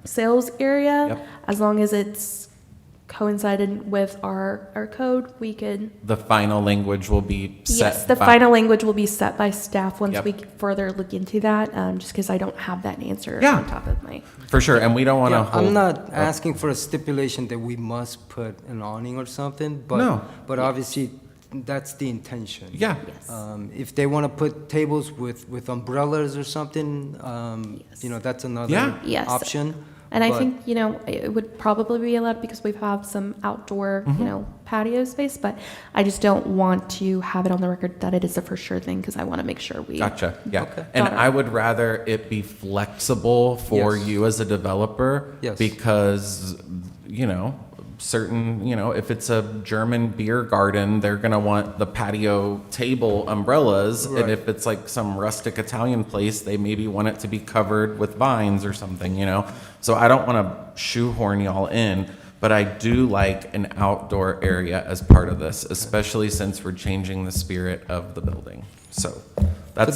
Speaker 4: sales area,
Speaker 1: Yep.
Speaker 4: as long as it's coincided with our code, we could.
Speaker 1: The final language will be set.
Speaker 4: Yes, the
Speaker 1: by-
Speaker 4: final language will be set by staff once
Speaker 1: Yep.
Speaker 4: we further look into that, just because I don't have that answer
Speaker 1: Yeah.
Speaker 4: on top of my.
Speaker 1: For sure, and we don't want to
Speaker 13: Yeah,
Speaker 1: hold.
Speaker 13: I'm not asking for a stipulation that we must put an awning or something, but,
Speaker 1: No.
Speaker 13: but obviously, that's the intention.
Speaker 1: Yeah.
Speaker 4: Yes.
Speaker 13: If they want to put tables with umbrellas or something, that's another
Speaker 1: Yeah.
Speaker 4: Yes.
Speaker 13: option.
Speaker 4: And I
Speaker 13: but-
Speaker 4: think, it would probably be allowed because we have some outdoor, patio space, but I just don't want to have it on the record that it is a for sure thing because I want to make sure we.
Speaker 1: Gotcha, yeah.
Speaker 13: Okay.
Speaker 1: And
Speaker 4: Got it.
Speaker 1: I would rather it be flexible for
Speaker 13: Yes.
Speaker 1: you as a developer.
Speaker 13: Yes.
Speaker 1: Because, certain, if it's a German beer garden, they're gonna want the patio table umbrellas.
Speaker 13: Right.
Speaker 1: And if it's like some rustic Italian place, they maybe want it to be covered with vines or something, So I don't wanna shoehorn y'all in, but I do like an outdoor area as part of this, especially since we're changing the spirit of the building. So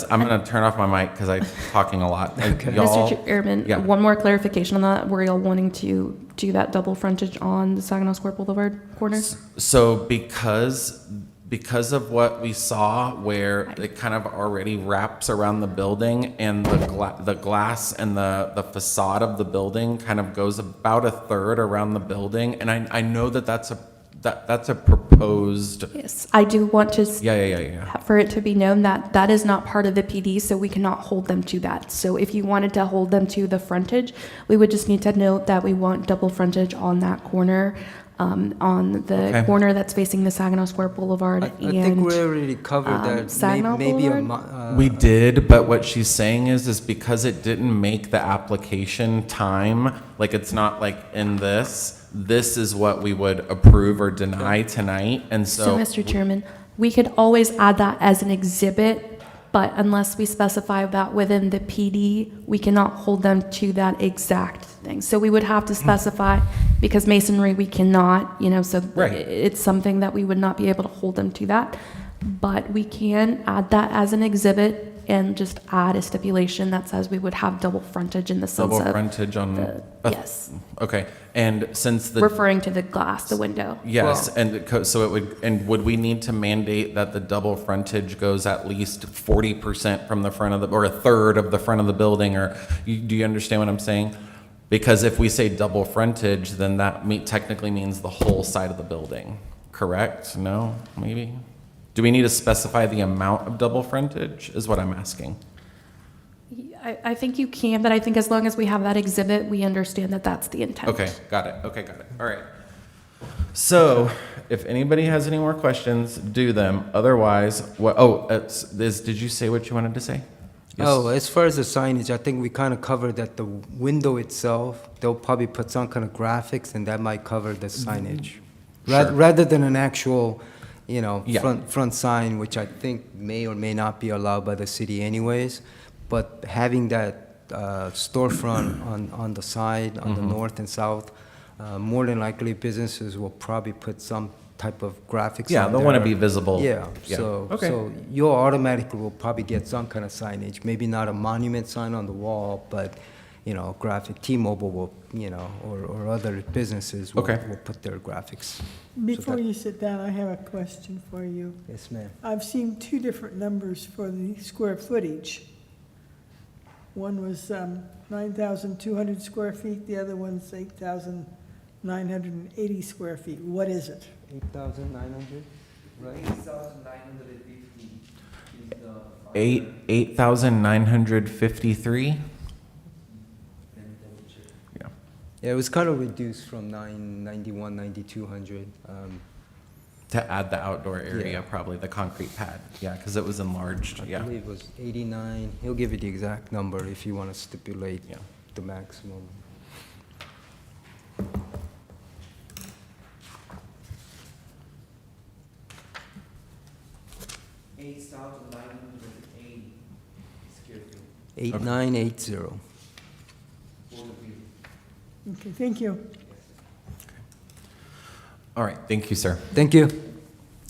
Speaker 1: I'm gonna turn off my mic because I'm talking a lot.
Speaker 13: Okay.
Speaker 1: Y'all-
Speaker 4: Mr. Chairman,
Speaker 1: Yeah.
Speaker 4: one more clarification on that. Were y'all wanting to do that double frontage on the Saginaw Square Boulevard corner?
Speaker 1: So because of what we saw where it kind of already wraps around the building and the glass and the facade of the building kind of goes about a third around the building. And I know that's a proposed,
Speaker 4: Yes, I do want to.
Speaker 1: yeah.
Speaker 4: For it to be known that that is not part of the PD, so we cannot hold them to that. So if you wanted to hold them to the frontage, we would just need to note that we want double frontage on that corner, on the
Speaker 1: Okay.
Speaker 4: corner that's facing the Saginaw Square Boulevard
Speaker 13: I think
Speaker 4: and
Speaker 13: we already covered that.
Speaker 4: Saginaw
Speaker 13: Maybe a
Speaker 4: Boulevard?
Speaker 1: We did, but what she's saying is because it didn't make the application time, like it's not like in this is what we would approve or deny tonight. And
Speaker 4: So, Mr. Chairman, we could always add that as an exhibit but unless we specify that within the PD, we cannot hold them to that exact thing. So we would have to specify, because masonry, we cannot, so
Speaker 1: Right.
Speaker 4: it's something that we would not be able to hold them to that. But we can add that as an exhibit and just add a stipulation that says we would have double frontage in the sense
Speaker 1: Double
Speaker 4: of.
Speaker 1: frontage on.
Speaker 4: Yes,
Speaker 1: Okay, and since the.
Speaker 4: referring to the glass, the window.
Speaker 1: Yes, so it would, and would we need to mandate that the double frontage goes at least 40% from the front of the, or a third of the front of the building, or, do you understand what I'm saying? Because if we say double frontage, then that technically means the whole side of the building, correct? No, maybe? Do we need to specify the amount of double frontage, is what I'm asking?
Speaker 4: I think you can, but I think as long as we have that exhibit, we understand that that's the intent.
Speaker 1: Okay, got it, all right. So, if anybody has any more questions, do them, otherwise, did you say what you wanted to say? Yes.
Speaker 13: Oh, as far as the signage, I think we kind of covered that the window itself, they'll probably put some kind of graphics, and that might cover the signage.
Speaker 1: Sure.
Speaker 13: Rather than an actual,
Speaker 1: Yeah.
Speaker 13: front sign, which I think may or may not be allowed by the city anyways. But having that storefront on the side, on the north and south, more than likely businesses will probably put some type of graphics
Speaker 1: Yeah,
Speaker 13: on
Speaker 1: they'll want to
Speaker 13: there.
Speaker 1: be visible.
Speaker 13: Yeah,
Speaker 1: Yeah.
Speaker 13: so,
Speaker 1: Okay.
Speaker 13: so you automatically will probably get some kind of signage, maybe not a monument sign on the wall, but, graphic, T-Mobile will, or other businesses will
Speaker 1: Okay.
Speaker 13: put their graphics.
Speaker 3: Before you sit down, I have a question for you.
Speaker 13: Yes, ma'am.
Speaker 3: I've seen two different numbers for the square footage. One was 9,200 square feet, the other one's 8,980 square feet. What is it?
Speaker 13: 8,900, right?
Speaker 14: 8,950 is the.
Speaker 1: 8,953? Yeah.
Speaker 13: Yeah, it was kind of reduced from 9,200.
Speaker 1: To add the outdoor area,
Speaker 13: Yeah.
Speaker 1: probably, the concrete pad, yeah, because it was enlarged,
Speaker 13: I
Speaker 1: yeah.
Speaker 13: believe it was 89. He'll give you the exact number if you want to stipulate
Speaker 1: Yeah.
Speaker 13: the maximum.
Speaker 14: Square feet.
Speaker 13: 8980.
Speaker 3: Okay, thank you.
Speaker 1: All right, thank you, sir.
Speaker 13: Thank you.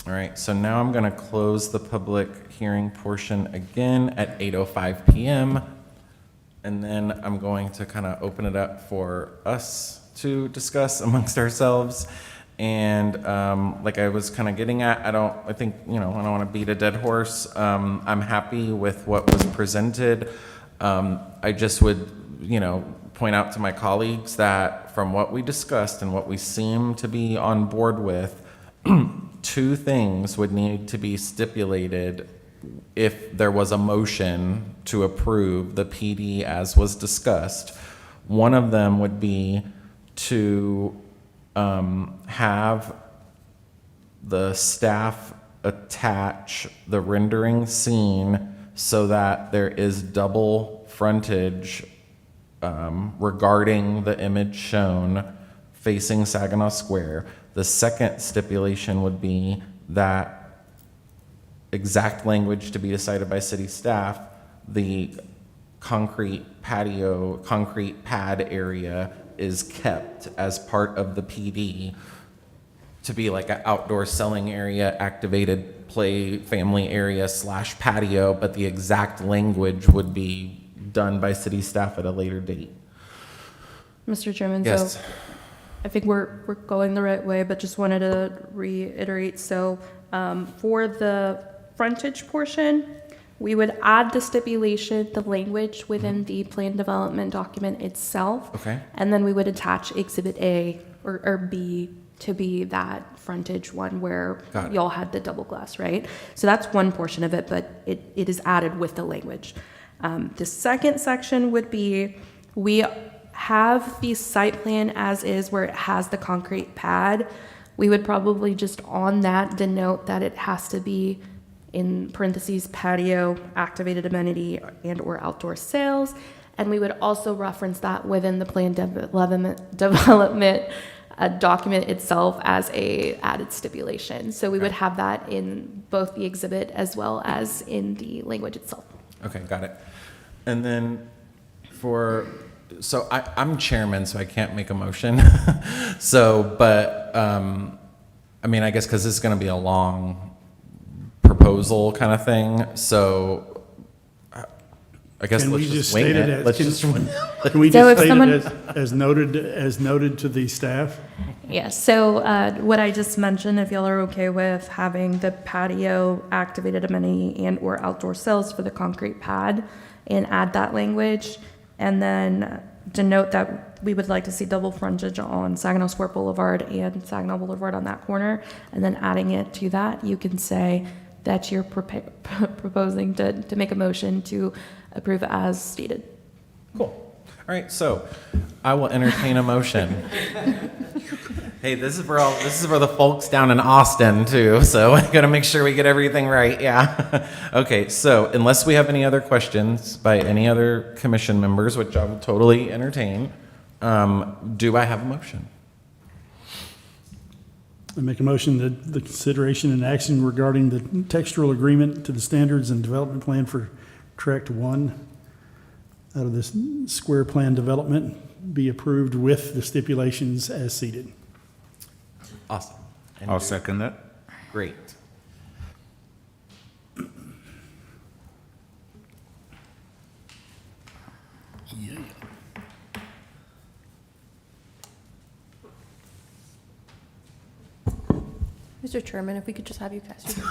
Speaker 1: All right, so now I'm going to close the public hearing portion again at 8:05 PM. And then I'm going to kind of open it up for us to discuss amongst ourselves. And like I was kind of getting at, I don't want to beat a dead horse. I'm happy with what was presented. I just would, point out to my colleagues that from what we discussed and what we seem to be on board with, two things would need to be stipulated if there was a motion to approve the PD as was discussed. One of them would be to have the staff attach the rendering scene so that there is double frontage regarding the image shown facing Saginaw Square. The second stipulation would be that exact language to be decided by city staff, the concrete pad area is kept as part of the PD to be like an outdoor selling area, activated play family area / patio, but the exact language would be done by city staff at a later date.
Speaker 4: Mr. Chairman,
Speaker 1: Yes.
Speaker 4: so I think we're going the right way, but just wanted to reiterate. So for the frontage portion, we would add the stipulation, the language within the plan development document itself.
Speaker 1: Okay.
Speaker 4: And then we would attach Exhibit A or B to be that frontage one where
Speaker 1: Got it.
Speaker 4: y'all had the double glass, right? So that's one portion of it, but it is added with the language. The second section would be, we have the site plan as is where it has the concrete pad. We would probably just on that denote that it has to be in parentheses patio, activated amenity, and or outdoor sales. And we would also reference that within the plan development
Speaker 11: document itself as a added stipulation. So we would have that in both the exhibit as well as in the language itself.
Speaker 1: Okay, got it. And then I'm chairman, so I can't make a motion. I mean, I guess because this is going to be a long proposal kind of thing, so I guess
Speaker 2: Can
Speaker 1: let's
Speaker 2: we
Speaker 1: just
Speaker 2: just
Speaker 1: wing
Speaker 2: state
Speaker 1: it.
Speaker 2: it
Speaker 1: Let's
Speaker 2: as,
Speaker 1: just
Speaker 2: can we
Speaker 11: So
Speaker 2: just
Speaker 11: if
Speaker 2: state
Speaker 11: someone-
Speaker 2: it as noted to the staff?
Speaker 4: Yes, so what I just mentioned, if y'all are okay with having the patio activated amenity and/or outdoor sales for the concrete pad, and add that language, and then denote that we would like to see double frontage on Saginaw Square Boulevard and Saginaw Boulevard on that corner, and then adding it to that, you can say that you're proposing to make a motion to approve as stated.
Speaker 1: Cool. All right, so I will entertain a motion. Hey, this is for the folks down in Austin too, so I gotta make sure we get everything right, yeah. Okay, so unless we have any other questions by any other commission members, which I will totally entertain, do I have a motion?
Speaker 2: I make a motion that the consideration and action regarding the textual agreement to the standards and development plan for Tract 1 out of this square plan development be approved with the stipulations as stated.
Speaker 1: Awesome. And
Speaker 5: I'll second that.
Speaker 1: Great.
Speaker 11: Mr. Chairman, if we could just have you cast your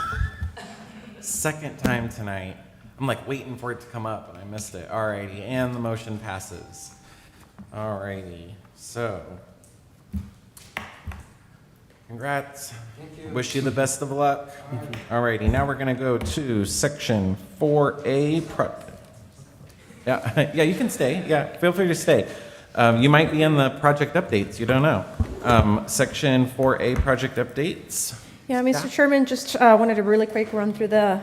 Speaker 1: Second time tonight. I'm like waiting for it to come up and I missed it. Alrighty, and the motion passes. Alrighty, so. Congrats. Wish you the best of luck. Alrighty, now we're gonna go to section 4A. Yeah, you can stay. Yeah, feel free to stay. You might be in the project updates, you don't know. Section 4A project updates.
Speaker 11: Yeah, Mr. Chairman, just wanted to really quick run through the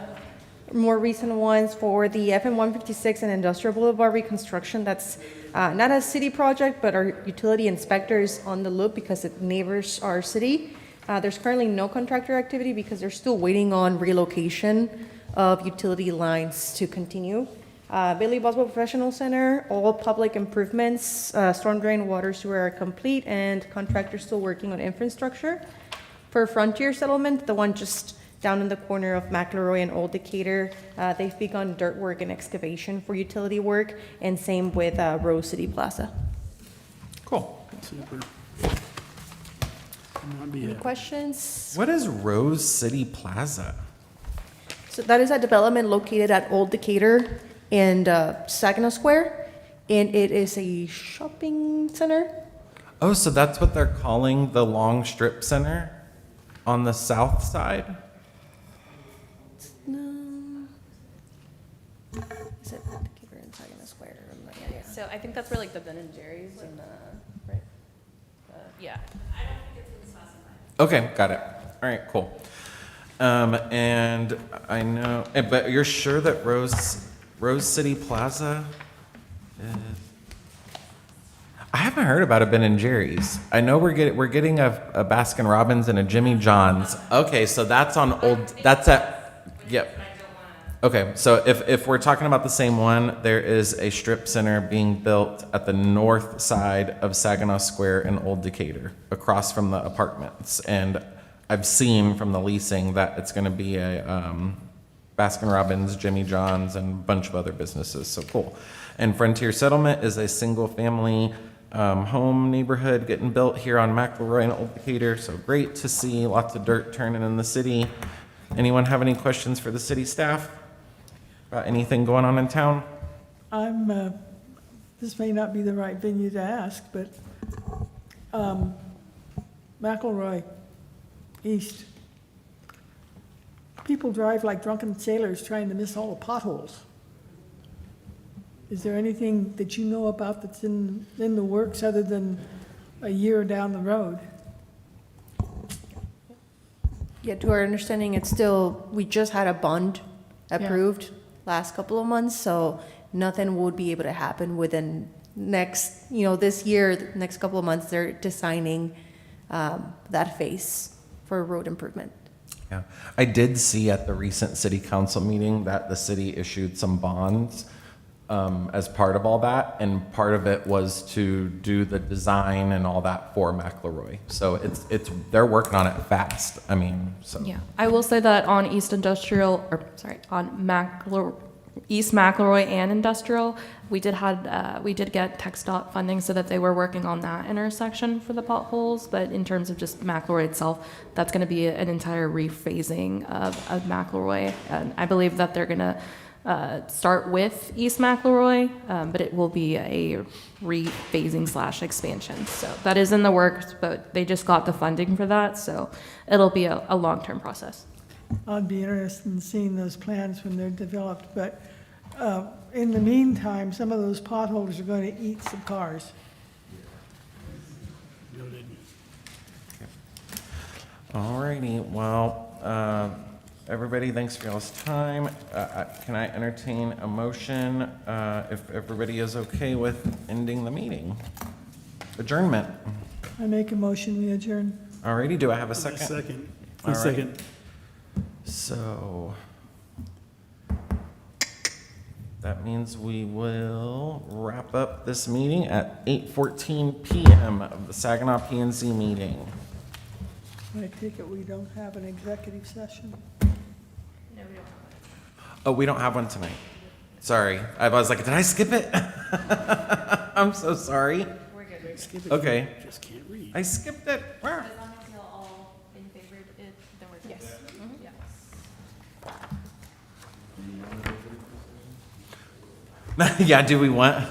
Speaker 11: more recent ones for the FM 156 and Industrial Boulevard reconstruction. That's not a city project, but our utility inspectors on the loop because it neighbors our city. There's currently no contractor activity because they're still waiting on relocation of utility lines to continue. Billy Boswell Professional Center, all public improvements, storm drain, water, sewer are complete, and contractors still working on infrastructure. For Frontier Settlement, the one just down in the corner of McElroy and Old Decatur, they've begun dirt work and excavation for utility work, and same with Rose City Plaza.
Speaker 1: Cool.
Speaker 2: Super. Might be
Speaker 11: Any
Speaker 2: a-
Speaker 11: questions?
Speaker 1: What is Rose City Plaza?
Speaker 11: So that is a development located at Old Decatur and Saginaw Square, and it is a shopping center.
Speaker 1: Oh, so that's what they're calling the Long Strip Center on the south side?
Speaker 11: No. Is it Old Decatur and Saginaw Square?
Speaker 4: So I think that's where like the Ben and Jerry's and right? Yeah.
Speaker 1: Okay, got it. All right, cool. And I know, but you're sure that Rose City Plaza? I haven't heard about a Ben and Jerry's. I know we're getting a Baskin Robbins and a Jimmy John's. Okay, so that's on that's at, yep. Okay, so if we're talking about the same one, there is a strip center being built at the north side of Saginaw Square in Old Decatur, across from the apartments. And I've seen from the leasing that it's gonna be a Baskin Robbins, Jimmy John's, and a bunch of other businesses, so cool. And Frontier Settlement is a single-family home neighborhood getting built here on McElroy and Old Decatur, so great to see, lots of dirt turning in the city. Anyone have any questions for the city staff about anything going on in town?
Speaker 3: This may not be the right venue to ask, but McElroy East, people drive like drunken sailors trying to miss all the potholes. Is there anything that you know about that's in the works other than a year down the road?
Speaker 11: Yeah, to our understanding, it's still, we just had a bond approved last couple of months, so nothing would be able to happen within next, this year, the next couple of months. They're designing that phase for road improvement.
Speaker 1: Yeah, I did see at the recent city council meeting that the city issued some bonds as part of all that, and part of it was to do the design and all that for McElroy. So they're working on it fast. I mean, so.
Speaker 4: Yeah, I will say that on on East McElroy and Industrial, we did get TxDOT funding so that they were working on that intersection for the potholes. But in terms of just McElroy itself, that's going to be an entire rephasing of McElroy. And I believe that they're going to start with East McElroy, but it will be a rephasing / expansion. So that is in the works, but they just got the funding for that. So it'll be a long-term process.
Speaker 3: I'd be interested in seeing those plans when they're developed, but in the meantime, some of those potholes are going to eat some cars.
Speaker 2: Noted.
Speaker 1: All righty, well, everybody, thanks for y'all's time. Can I entertain a motion, if everybody is okay with ending the meeting? Adjournment.
Speaker 3: I make a motion, we adjourn.
Speaker 1: All righty, do I have a second?
Speaker 2: Second.
Speaker 1: All right.
Speaker 2: Second.
Speaker 1: So that means we will wrap up this meeting at 8:14 PM of the Saginaw PNC meeting.
Speaker 3: I take it we don't have an executive session?
Speaker 1: Oh, we don't have one tonight. Sorry. I was like, did I skip it? I'm so sorry.
Speaker 3: We're good.
Speaker 2: Skip it.
Speaker 1: Okay.
Speaker 2: Just can't read.
Speaker 1: I skipped it. Where?
Speaker 4: As long as you're all in favor of it, then we're good. Yes.
Speaker 1: Yeah, do we want?